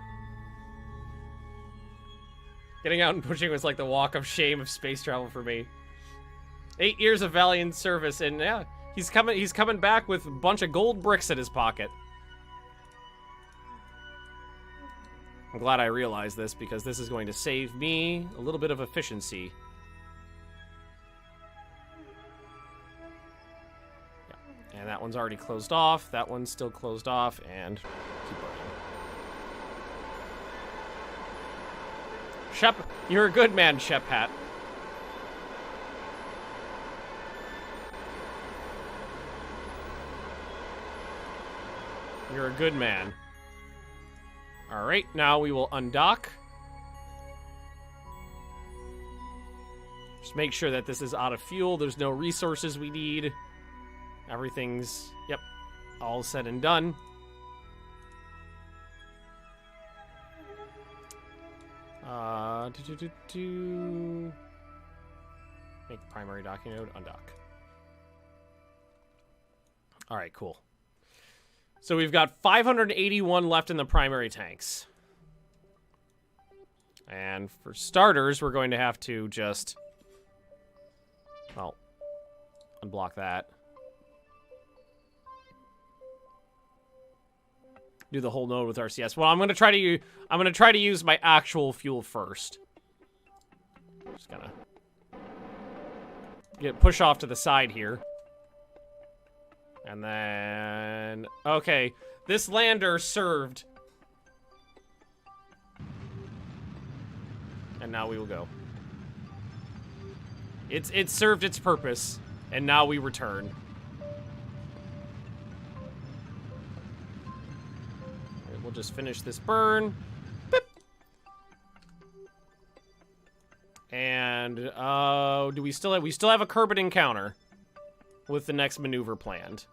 Getting out and pushing was like the walk of shame of space travel for me. 8 years of valiant service, and yeah, He's coming back with a bunch of gold bricks in his pocket. I'm glad I realized this because this is going to save me a little bit of efficiency. Yeah. And that one's already closed off. That one's still closed off, and keep burning. Shep, you're a good man, Shep Hat. You're a good man. Alright, now we will undock. Just make sure that this is out of fuel. There's no resources we need. Everything's, yep, all said and done. Make primary docking node, undock. Alright, cool. So we've got 581 left in the primary tanks. And for starters, we're going to have to just, well, unblock that. Do the whole node with RCS. Well, I'm going to try to use my actual fuel first. Just gonna push off to the side here. And then, okay, this lander served. And now we will go. It served its purpose, and now we return. Right, we'll just finish this burn. Beep. And do we still have a Kerbal encounter with the next maneuver planned?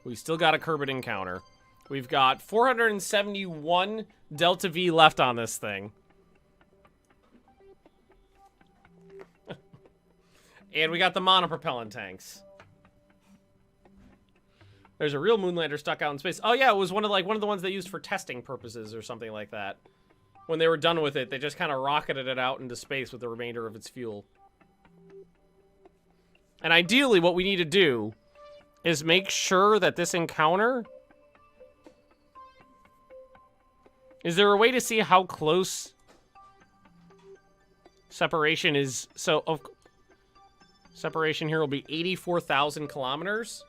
We still got a Kerbal encounter. We've got 471 Delta V left on this thing. And we got the monopropellant tanks. There's a real moonlander stuck out in space. Oh yeah, it was one of the ones they used for testing purposes or something like that. When they were done with it, they just kind of rocketed it out into space with the remainder of its fuel. And ideally, what we need to do is make sure that this encounter... Is there a way to see how close separation is? So, separation here will be 84,000 kilometers.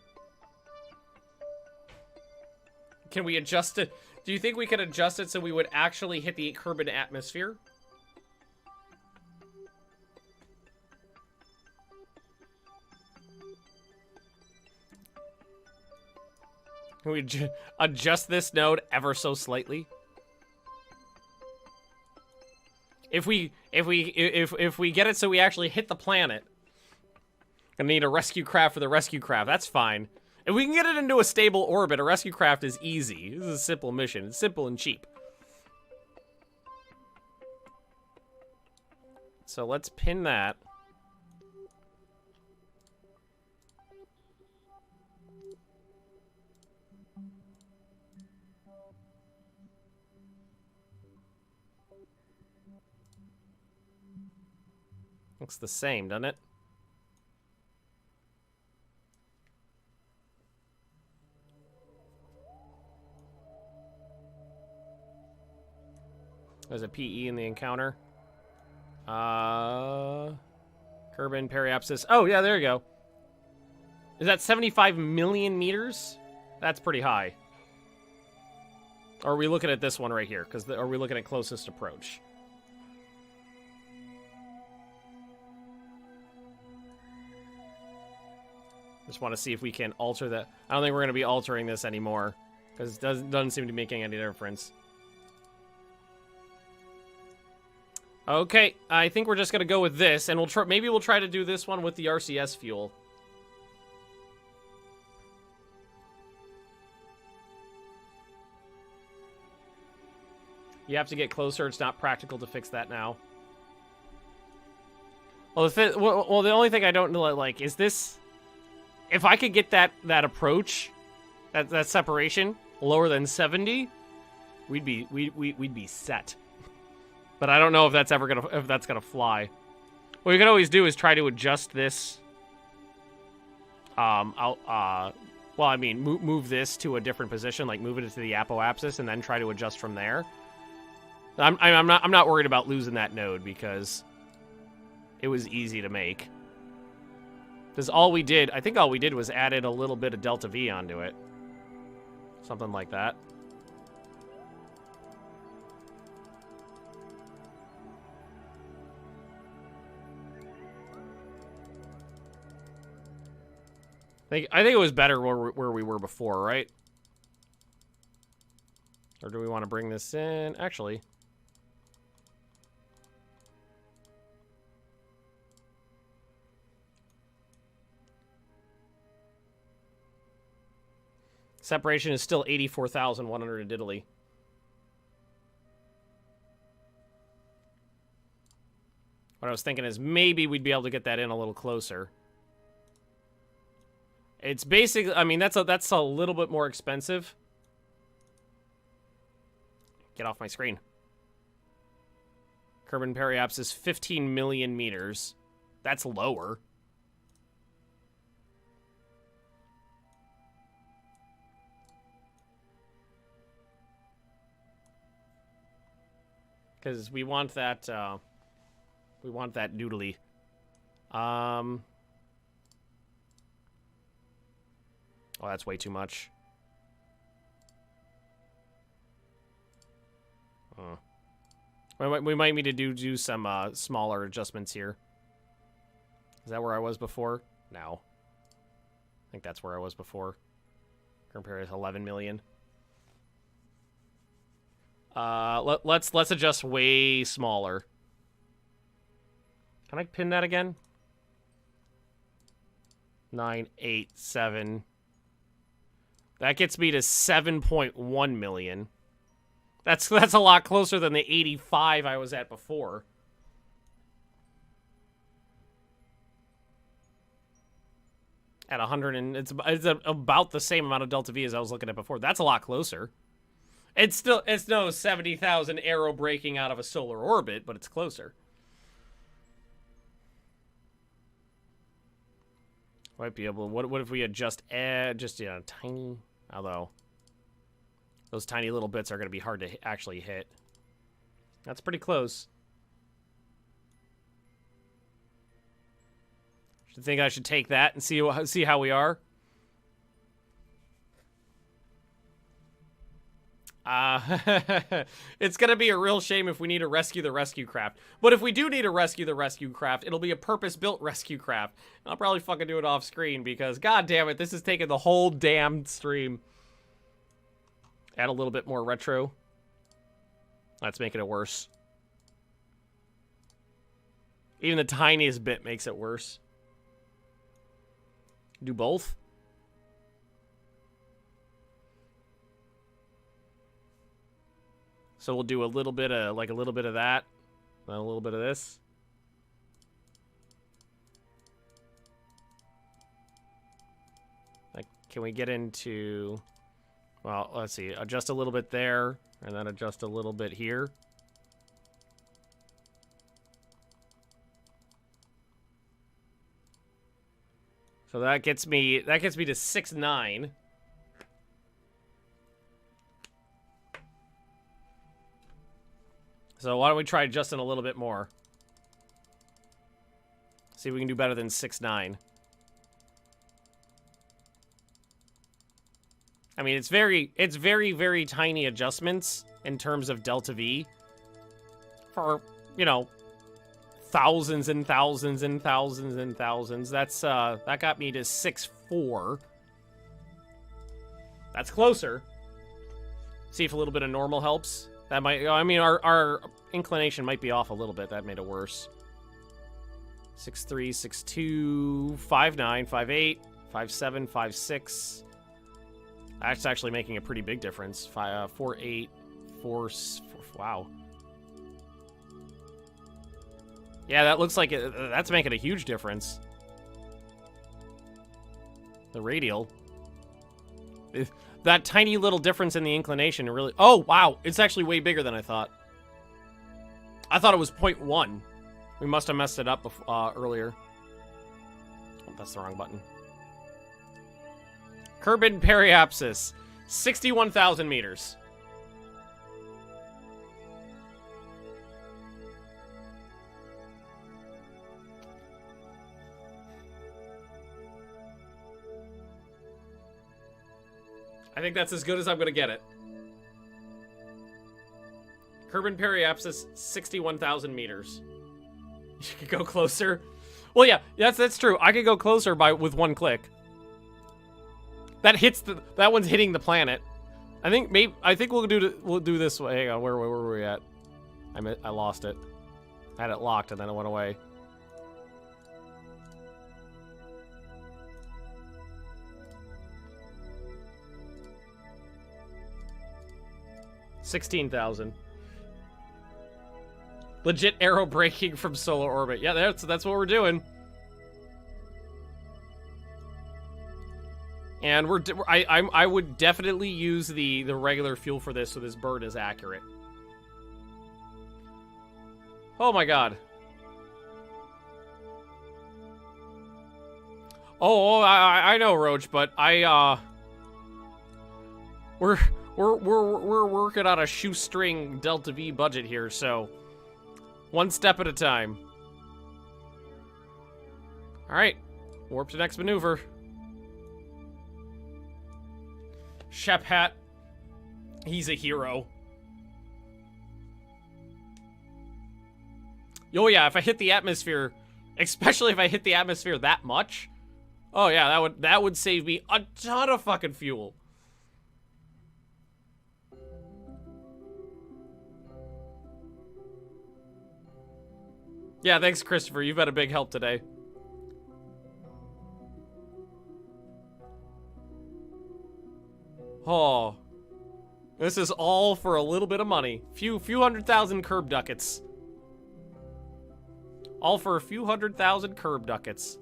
Can we adjust it? Do you think we could adjust it so we would actually hit the Kerbal atmosphere? Can we adjust this node ever so slightly? If we get it so we actually hit the planet, gonna need a rescue craft for the rescue craft. That's fine. If we can get it into a stable orbit, a rescue craft is easy. This is a simple mission. It's simple and cheap. So let's pin that. Looks the same, doesn't it? There's a PE in the encounter. Kerbal periapsis. Oh, yeah, there you go. Is that 75 million meters? That's pretty high. Or are we looking at this one right here? Because are we looking at closest approach? Just want to see if we can alter that. I don't think we're going to be altering this anymore. Because it doesn't seem to be making any difference. Okay, I think we're just going to go with this. And maybe we'll try to do this one with the RCS fuel. You have to get closer. It's not practical to fix that now. Well, the only thing I don't know, like, is this... If I could get that approach, that separation lower than 70, we'd be set. But I don't know if that's gonna fly. What we can always do is try to adjust this well, I mean, move this to a different position, like move it to the apoapsis, and then try to adjust from there. I'm not worried about losing that node because it was easy to make. Because I think all we did was added a little bit of delta V onto it. Something like that. I think it was better where we were before, right? Or do we want to bring this in? Actually. Separation is still 84,100 in diddly. What I was thinking is maybe we'd be able to get that in a little closer. It's basically, I mean, that's a little bit more expensive. Get off my screen. Kerbal periapsis 15 million meters. That's lower. Because we want that noodly. Oh, that's way too much. We might need to do some smaller adjustments here. Is that where I was before? No. I think that's where I was before. Compared to 11 million. Let's adjust way smaller. Can I pin that again? 9, 8, 7. That gets me to 7.1 million. That's a lot closer than the 85 I was at before. At 100 and it's about the same amount of delta V as I was looking at before. That's a lot closer. It's no 70,000 aerobraking out of a solar orbit, but it's closer. Might be able. What if we adjust just tiny? Although those tiny little bits are going to be hard to actually hit. That's pretty close. Do you think I should take that and see how we are? It's gonna be a real shame if we need to rescue the rescue craft. But if we do need to rescue the rescue craft, it'll be a purpose-built rescue craft. And I'll probably fucking do it off screen because, god damn it, this is taking the whole damn stream. Add a little bit more retro. That's making it worse. Even the tiniest bit makes it worse. Do both? So we'll do a little bit of that, and a little bit of this. Like, can we get into? Well, let's see. Adjust a little bit there, and then adjust a little bit here. So that gets me to 6.9. So why don't we try adjusting a little bit more? See if we can do better than 6.9. I mean, it's very, very tiny adjustments in terms of delta V. For, thousands and thousands and thousands and thousands. That's, that got me to 6.4. That's closer. See if a little bit of normal helps. That might, I mean, our inclination might be off a little bit. That made it worse. 6.3, 6.2, 5.9, 5.8, 5.7, 5.6. That's actually making a pretty big difference. 4.8, 4, wow. Yeah, that looks like that's making a huge difference. The radial. That tiny little difference in the inclination really... Oh, wow. It's actually way bigger than I thought. I thought it was 0.1. We must have messed it up earlier. Oh, that's the wrong button. Kerbal periapsis, 61,000 meters. I think that's as good as I'm gonna get it. Kerbal periapsis, 61,000 meters. You could go closer. Well, yeah, that's true. I could go closer with one click. That one's hitting the planet. I think we'll do this way. Hang on, where were we at? I lost it. I had it locked and then it went away. $16,000. Legit aerobraking from solar orbit. Yeah, that's what we're doing. And I would definitely use the regular fuel for this, so this burn is accurate. Oh my god. Oh, I know, Roach, but we're working on a shoestring Delta V budget here, so one step at a time. All right, warp to next maneuver. Shep Hat, he's a hero. Oh yeah, if I hit the atmosphere, especially if I hit the atmosphere that much, oh yeah, that would save me a ton of fucking fuel. Yeah, thanks, Christopher. You've been a big help today. Oh, this is all for a little bit of money. Few 100,000 curb ducats. All for a few 100,000 curb ducats.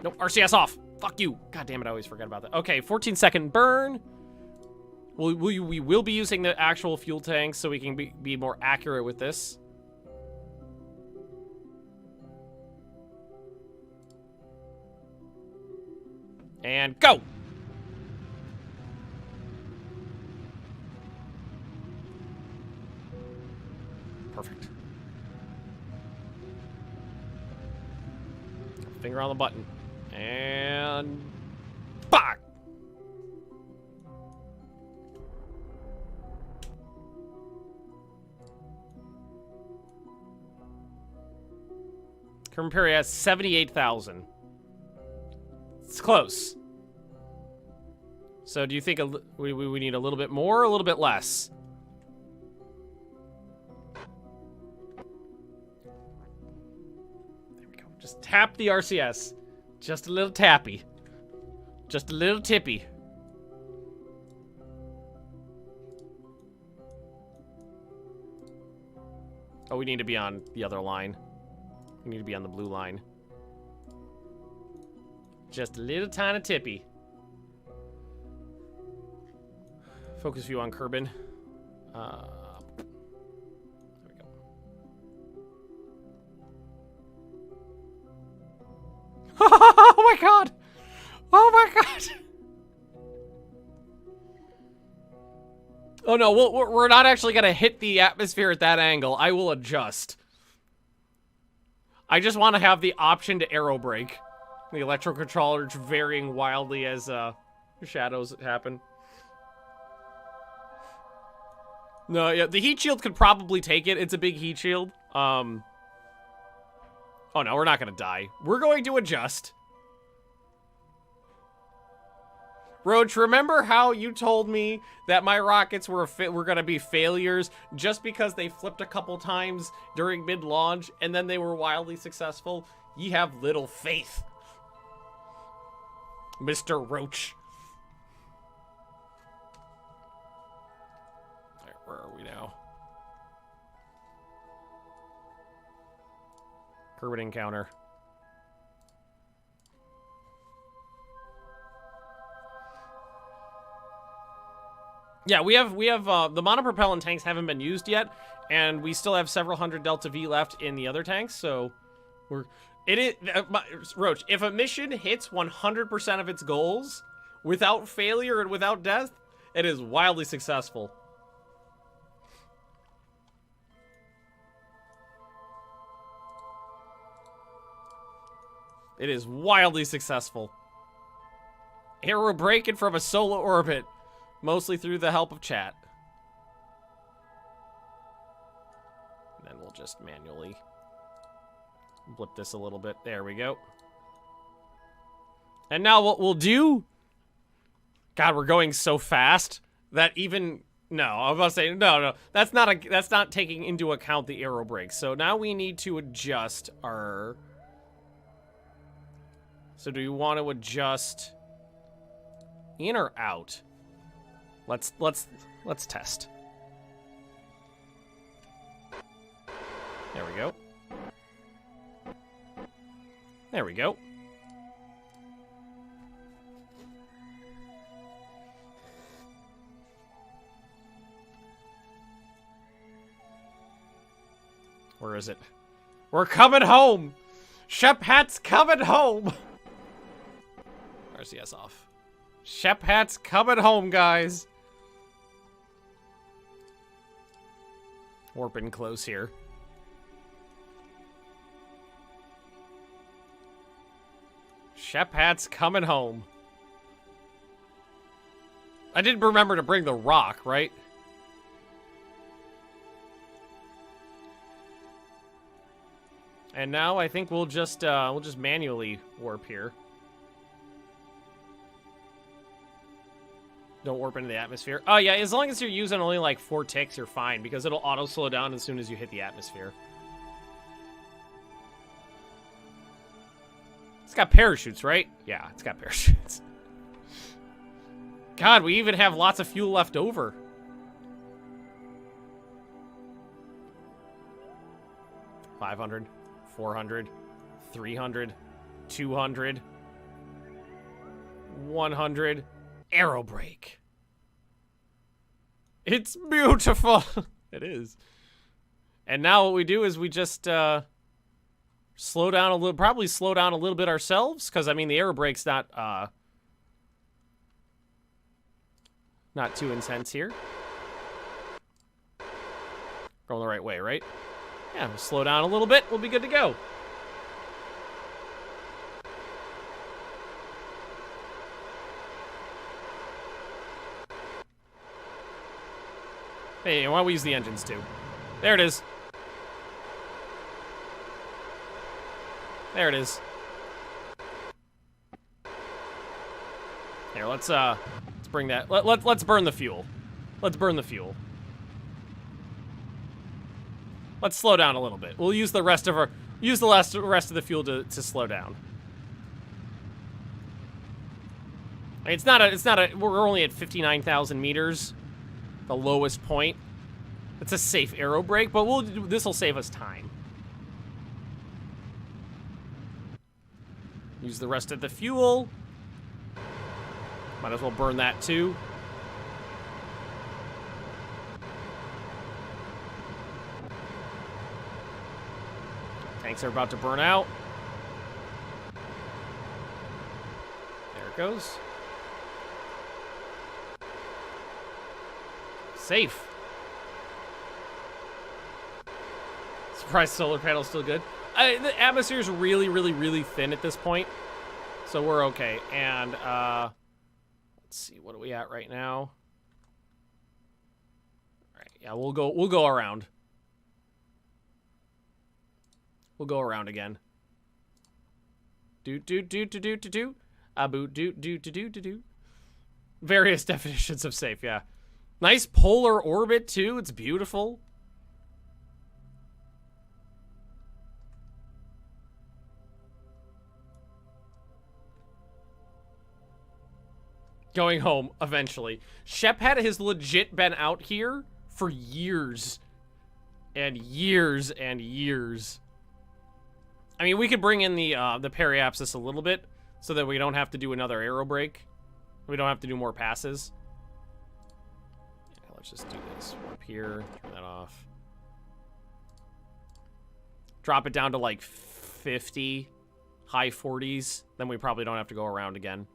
Nope, RCS off. Fuck you. God damn it, I always forget about that. Okay, 14-second burn. We will be using the actual fuel tanks so we can be more accurate with this. And go! Perfect. Finger on the button. And... Bang! Kerbal has 78,000. It's close. So do you think we need a little bit more or a little bit less? There we go. Just tap the RCS. Just a little tappy. Just a little tippy. Oh, we need to be on the other line. We need to be on the blue line. Just a little tiny tippy. Focus view on Kerbal. There we go. Oh my god! Oh my god! Oh no, we're not actually gonna hit the atmosphere at that angle. I will adjust. I just want to have the option to aerobrake. The electro controller varying wildly as shadows happen. No, yeah, the heat shield could probably take it. It's a big heat shield. Oh no, we're not gonna die. We're going to adjust. Roach, remember how you told me that my rockets were gonna be failures just because they flipped a couple times during mid-launch and then they were wildly successful? Ye have little faith, Mr. Roach. Alright, where are we now? Kerbal encounter. Yeah, we have the monopropellant tanks haven't been used yet, and we still have several hundred Delta V left in the other tanks, so we're It is, Roach, if a mission hits 100% of its goals without failure and without death, it is wildly successful. It is wildly successful. Aerobraking from a solo orbit, mostly through the help of chat. And then we'll just manually blip this a little bit. There we go. And now what we'll do... God, we're going so fast that even... No, I was about to say, no. That's not taking into account the aerobrake. So now we need to adjust our... So do we want to adjust in or out? Let's test. There we go. There we go. Where is it? We're coming home! Shep Hat's coming home! RCS off. Shep Hat's coming home, guys! Warping close here. Shep Hat's coming home. I didn't remember to bring the rock, right? And now I think we'll just manually warp here. Don't warp into the atmosphere. Oh yeah, as long as you're using only like 4 ticks, you're fine because it'll auto slow down as soon as you hit the atmosphere. It's got parachutes, right? Yeah, it's got parachutes. God, we even have lots of fuel left over. $500, $400, $300, $200, $100. Aerobrake. It's beautiful. It is. And now what we do is we just slow down a little, probably slow down a little bit ourselves, because I mean the aerobrake's not too intense here. Going the right way, right? Yeah, we'll slow down a little bit, we'll be good to go. Hey, why don't we use the engines too? There it is. There it is. Here, let's bring that. Let's burn the fuel. Let's burn the fuel. Let's slow down a little bit. We'll use the rest of our rest of the fuel to slow down. It's not a we're only at 59,000 meters. The lowest point. It's a safe aerobrake, but this will save us time. Use the rest of the fuel. Might as well burn that too. Tanks are about to burn out. There it goes. Safe. Surprise, solar panel's still good. The atmosphere's really, really, really thin at this point, so we're okay. And let's see, what are we at right now? All right, yeah, we'll go around. We'll go around again. Do. Abu do. Various definitions of safe, yeah. Nice polar orbit, too. It's beautiful. Going home, eventually. Shephead has legit been out here for years. And years and years. I mean, we could bring in the periapsis a little bit so that we don't have to do another aerobrake. We don't have to do more passes. Let's just do this. Warp here, turn that off. Drop it down to like 50, high 40s, then we probably don't have to go around again.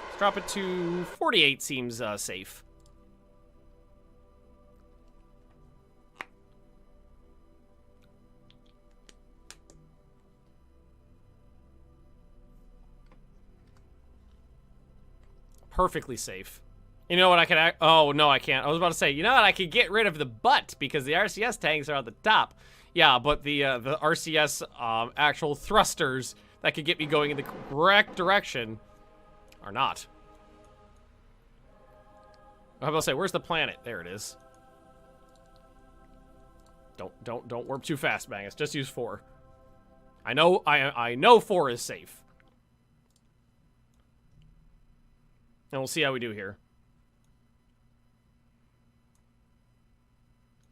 Let's drop it to 48 seems safe. Perfectly safe. You know what I could oh, no, I can't. I was about to say, you know what? I could get rid of the butt because the RCS tanks are at the top. Yeah, but the RCS actual thrusters that could get me going in the correct direction are not. I was about to say, where's the planet? There it is. Don't warp too fast, Magnus. Just use 4. I know 4 is safe. And we'll see how we do here.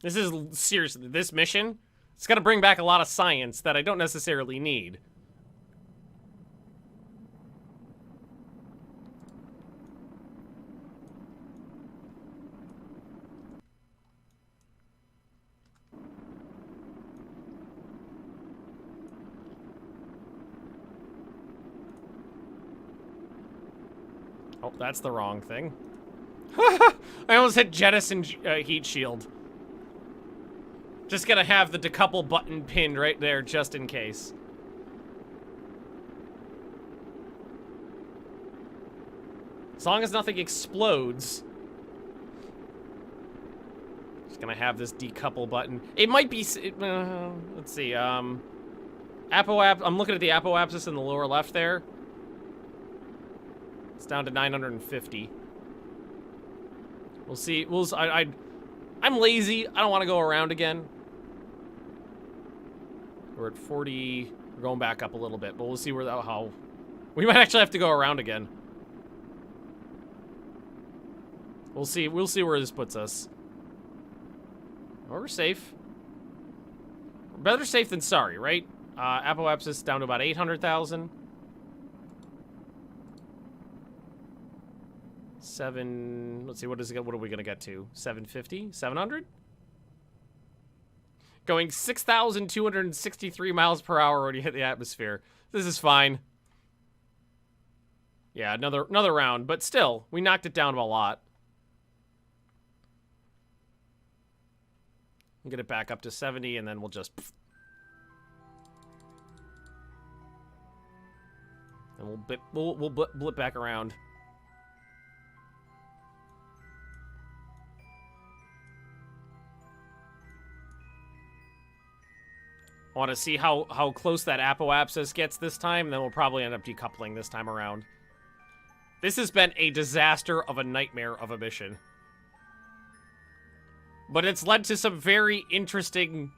This is, seriously, this mission, it's gonna bring back a lot of science that I don't necessarily need. Oh, that's the wrong thing. I almost hit jettison heat shield. Just gonna have the decouple button pinned right there just in case. As long as nothing explodes. Just gonna have this decouple button. It might be, let's see, I'm looking at the apoapsis in the lower left there. It's down to 950. We'll see. I'm lazy. I don't want to go around again. We're at 40. We're going back up a little bit, but we'll see how. We might actually have to go around again. We'll see. We'll see where this puts us. Oh, we're safe. We're better safe than sorry, right? Apoapsis down to about 800,000. 7, let's see, what are we gonna get to? 750? 700? Going 6,263 miles per hour when you hit the atmosphere. This is fine. Yeah, another round, but still, we knocked it down a lot. We'll get it back up to 70, and then we'll just... And we'll blip back around. I want to see how close that apoapsis gets this time, and then we'll probably end up decoupling this time around. This has been a disaster of a nightmare of a mission. But it's led to some very interesting...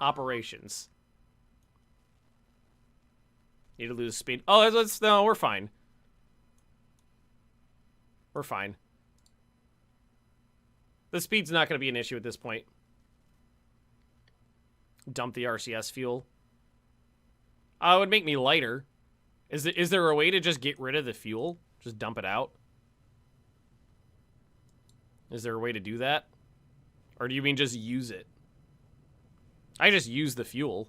operations. Need to lose speed. Oh, no, we're fine. We're fine. The speed's not going to be an issue at this point. Dump the RCS fuel. It would make me lighter. Is there a way to just get rid of the fuel? Just dump it out? Is there a way to do that? Or do you mean just use it? I just use the fuel.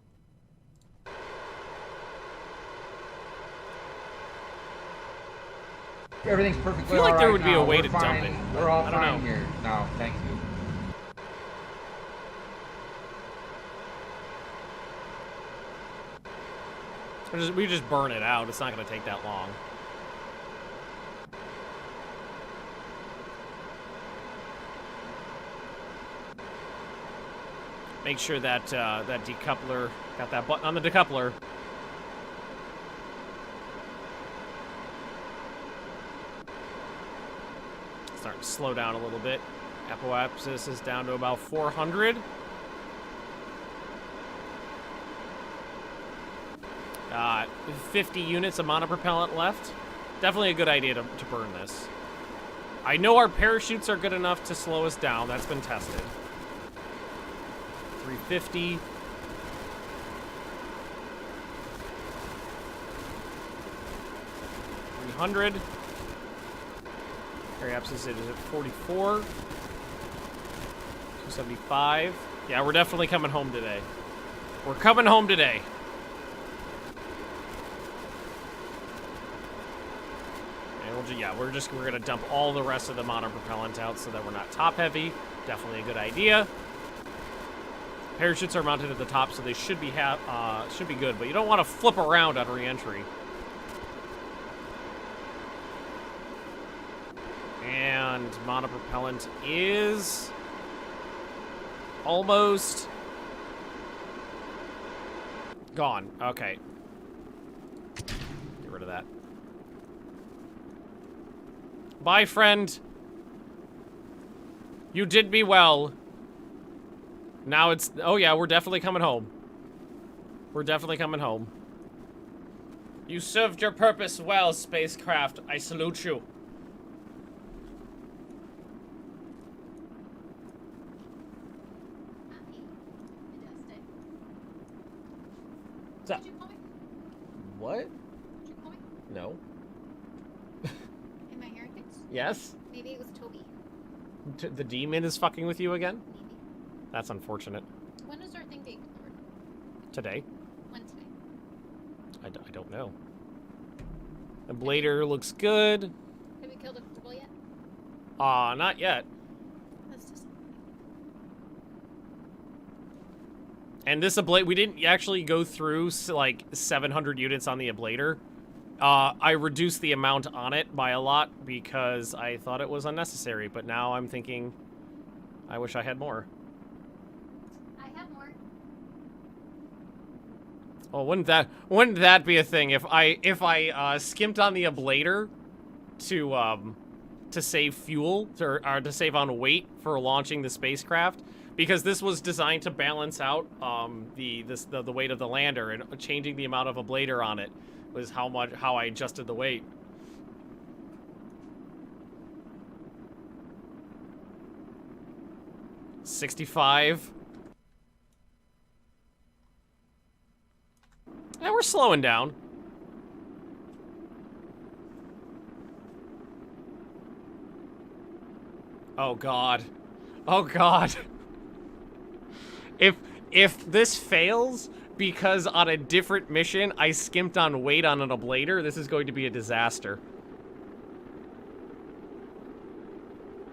Everything's perfectly I feel like all there right would be now. a way We're to fine. dump it. We're all I don't fine know. here now. Thank you. We just burn it out. It's not going to take that long. Make sure that that decoupler got that button on the decoupler. Starting to slow down a little bit. Apoapsis is down to about 400. 50 units of monopropellant left. Definitely a good idea to burn this. I know our parachutes are good enough to slow us down. That's been tested. 350. 300. Carry abscess is at 44. 275. Yeah, we're definitely coming home today. We're coming home today. And yeah, we're gonna dump all the rest of the monopropellant out so that we're not top heavy. Definitely a good idea. Parachutes are mounted at the top, so they should be good, but you don't want to flip around on reentry. And monopropellant is almost gone. Okay. Get rid of that. Bye, friend. You did me well. Now it's... Oh, yeah, we're definitely coming home. We're definitely coming home. You served your purpose well, spacecraft. I salute you. What's up? Did you call me? What? Did you call me? No. Am I hearing things? Yes? Maybe it was Toby. The demon is fucking with you again? Maybe. That's unfortunate. When is our thing being delivered? Today? When today? I don't know. The blader looks good. Have we killed a Kerbal yet? Not yet. That's disappointing. And this ablate, we didn't actually go through like 700 units on the ablator. I reduced the amount on it by a lot because I thought it was unnecessary, but now I'm thinking I wish I had more. I have more. Oh, wouldn't that be a thing if I skimped on the ablator to save fuel or to save on weight for launching the spacecraft, because this was designed to balance out the weight of the lander, and changing the amount of ablator on it was how I adjusted the weight. $65. And we're slowing down. Oh god. Oh god. If this fails because on a different mission I skimped on weight on an ablator, this is going to be a disaster.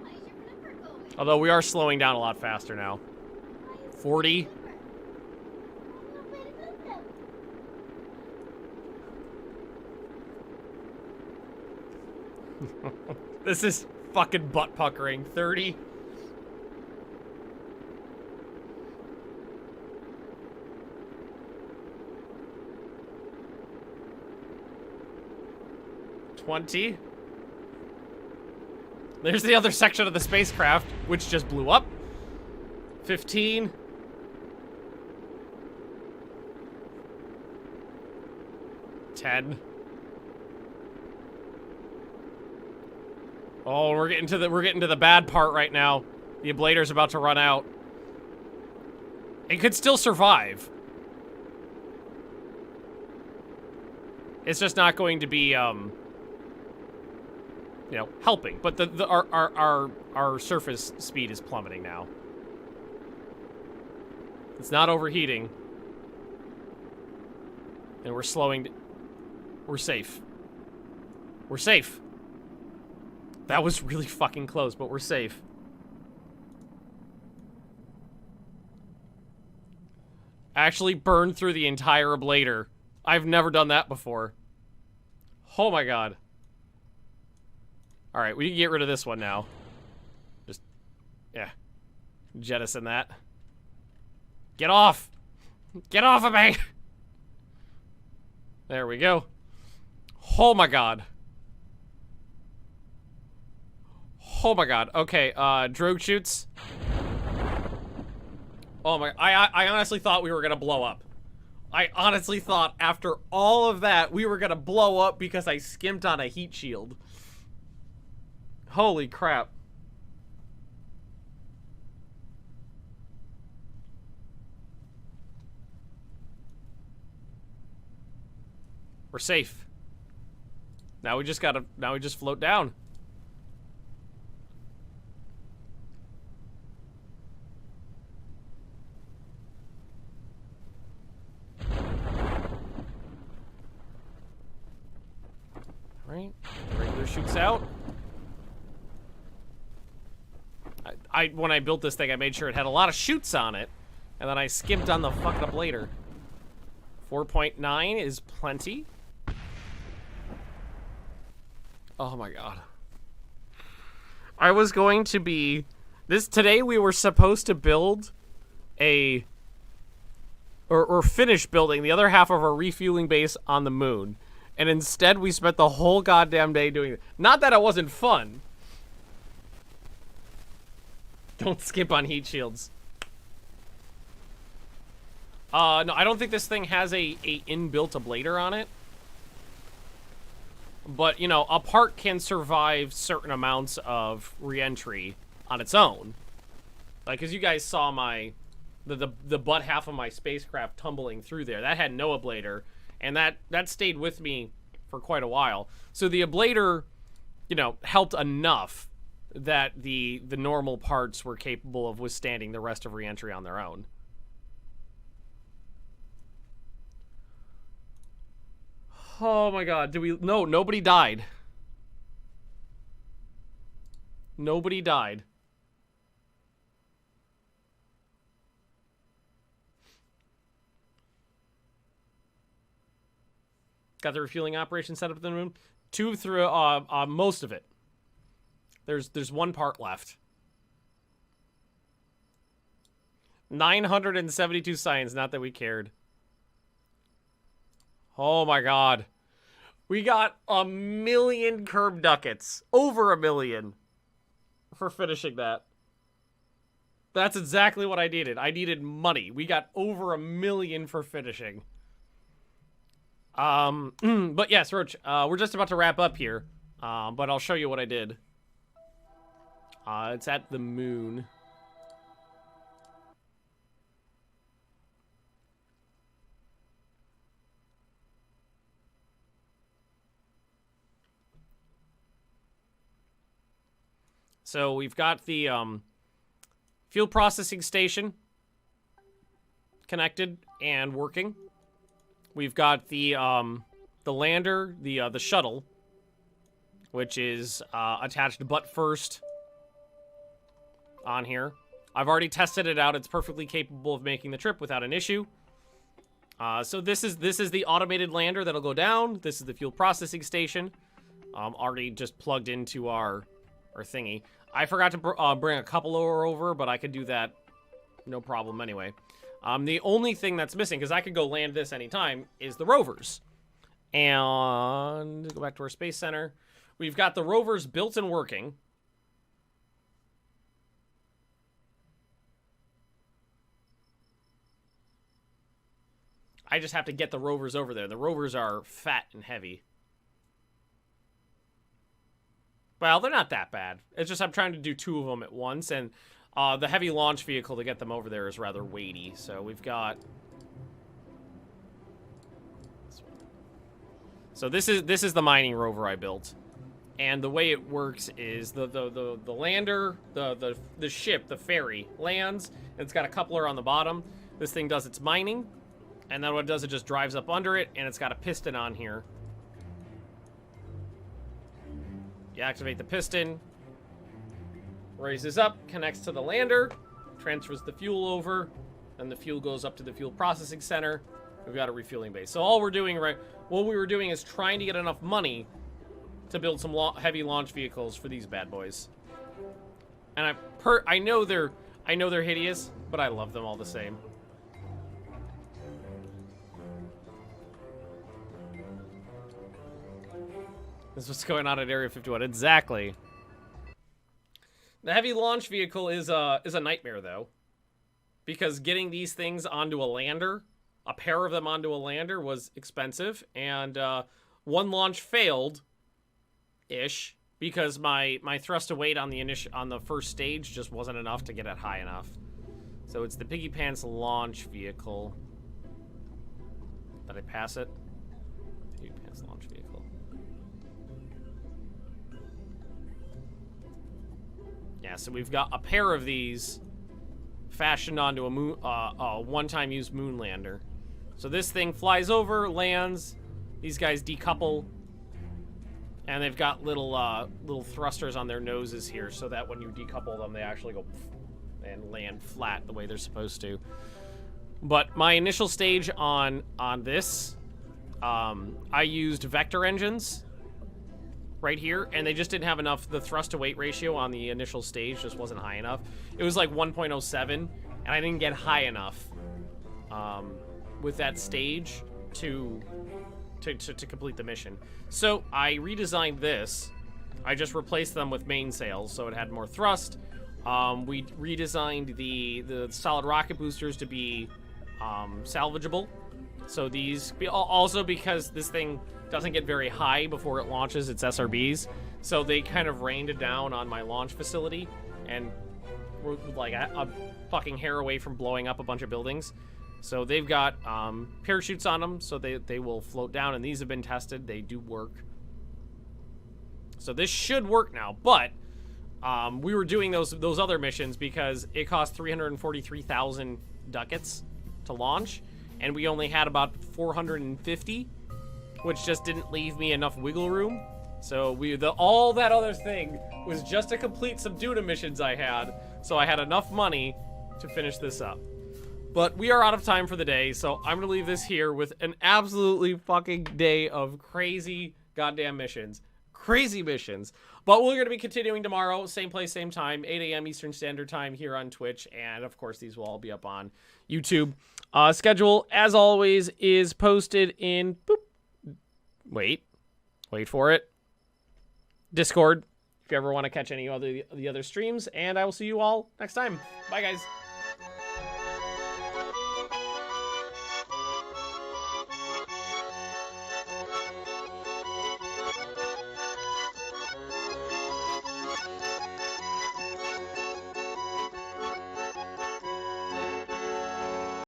Why is your number going? Although we are slowing down a lot faster now. 40. This is fucking butt puckering. 30. $20. There's the other section of the spacecraft, which just blew up. 15. $10. Oh, we're getting to the bad part right now. The ablator's about to run out. It could still survive. It's just not going to be you know, helping. But our surface speed is plummeting now. It's not overheating. And we're slowing. We're safe. We're safe. That was really fucking close, but we're safe. Actually burned through the entire ablator. I've never done that before. Oh my god. Alright, we can get rid of this one now. Just, yeah. Jettison that. Get off! Get off of me! There we go. Oh my god. Oh my god. Okay, drogue chutes. Oh my, I honestly thought we were gonna blow up. I honestly thought after all of that, we were gonna blow up because I skimped on a heat shield. Holy crap. We're safe. Now we just float down. Right, the regular shoots out. When I built this thing, I made sure it had a lot of chutes on it, and then I skimped on the fucking ablator. 4.9 is plenty. Oh my god. I was going to be... Today we were supposed to build or finish building the other half of our refueling base on the moon. And instead we spent the whole goddamn day doing it. Not that it wasn't fun. Don't skip on heat shields. No, I don't think this thing has a inbuilt ablator on it. But, you know, a part can survive certain amounts of reentry on its own. Like, as you guys saw the butt half of my spacecraft tumbling through there. That had no ablator, and that stayed with me for quite a while. So the ablator, you know, helped enough that the normal parts were capable of withstanding the rest of reentry on their own. Oh my god, no, nobody died. Nobody died. Got the refueling operation set up in the room. Most of it. There's one part left. 972 science, not that we cared. Oh my god. We got 1 million curb ducats. Over 1 million. For finishing that. That's exactly what I needed. I needed money. We got over 1 million for finishing. But yes, Roach, we're just about to wrap up here. But I'll show you what I did. It's at the moon. So we've got the fuel processing station connected and working. We've got the lander, the shuttle, which is attached butt first on here. I've already tested it out. It's perfectly capable of making the trip without an issue. So this is the automated lander that'll go down. This is the fuel processing station. Already just plugged into our thingy. I forgot to bring a couple over, but I could do that no problem anyway. The only thing that's missing, because I could go land this anytime, is the rovers. And go back to our space center. We've got the rovers built and working. I just have to get the rovers over there. The rovers are fat and heavy. Well, they're not that bad. It's just I'm trying to do 2 of them at once, and the heavy launch vehicle to get them over there is rather weighty. So we've got... So this is the mining rover I built. And the way it works is the lander, the ship, the ferry, lands, and it's got a coupler on the bottom. This thing does its mining, and then what it does, it just drives up under it, and it's got a piston on here. You activate the piston, raises up, connects to the lander, transfers the fuel over, and the fuel goes up to the fuel processing center. We've got a refueling base. So all we're doing what we were doing is trying to get enough money to build some heavy launch vehicles for these bad boys. And I know they're hideous, but I love them all the same. This is what's going on at Area 51. Exactly. The heavy launch vehicle is a nightmare, though. Because getting these things onto a lander, a pair of them onto a lander, was expensive. And one launch failed-ish, because my thrust to weight on the first stage just wasn't enough to get it high enough. So it's the Piggy Pants launch vehicle. Did I pass it? Piggy Pants launch vehicle. Yeah, so we've got a pair of these fashioned onto a moon, one-time use moon lander. So this thing flies over, lands. These guys decouple, and they've got little thrusters on their noses here, so that when you decouple them, they actually go and land flat the way they're supposed to. But my initial stage on this, I used vector engines right here, and they just didn't have enough. The thrust to weight ratio on the initial stage just wasn't high enough. It was like 1.07, and I didn't get high enough with that stage to complete the mission. So I redesigned this. I just replaced them with mainsails, so it had more thrust. We redesigned the solid rocket boosters to be salvageable. So these, also because this thing doesn't get very high before it launches its SRBs, so they kind of rained it down on my launch facility, and we're like a fucking hair away from blowing up a bunch of buildings. So they've got parachutes on them, so they will float down, and these have been tested. They do work. So this should work now, but we were doing those other missions because it cost 343,000 ducats to launch, and we only had about 450, which just didn't leave me enough wiggle room. So all that other thing was just to complete some Duna missions I had, so I had enough money to finish this up. But we are out of time for the day, so I'm gonna leave this here with an absolutely fucking day of crazy goddamn missions. Crazy missions. But we're gonna be continuing tomorrow, same place, same time, 8 a.m. Eastern Standard Time here on Twitch, and of course these will all be up on YouTube. Schedule, as always, is posted in wait for it, Discord, if you ever want to catch any of the other streams, and I will see you all next time. Bye, guys.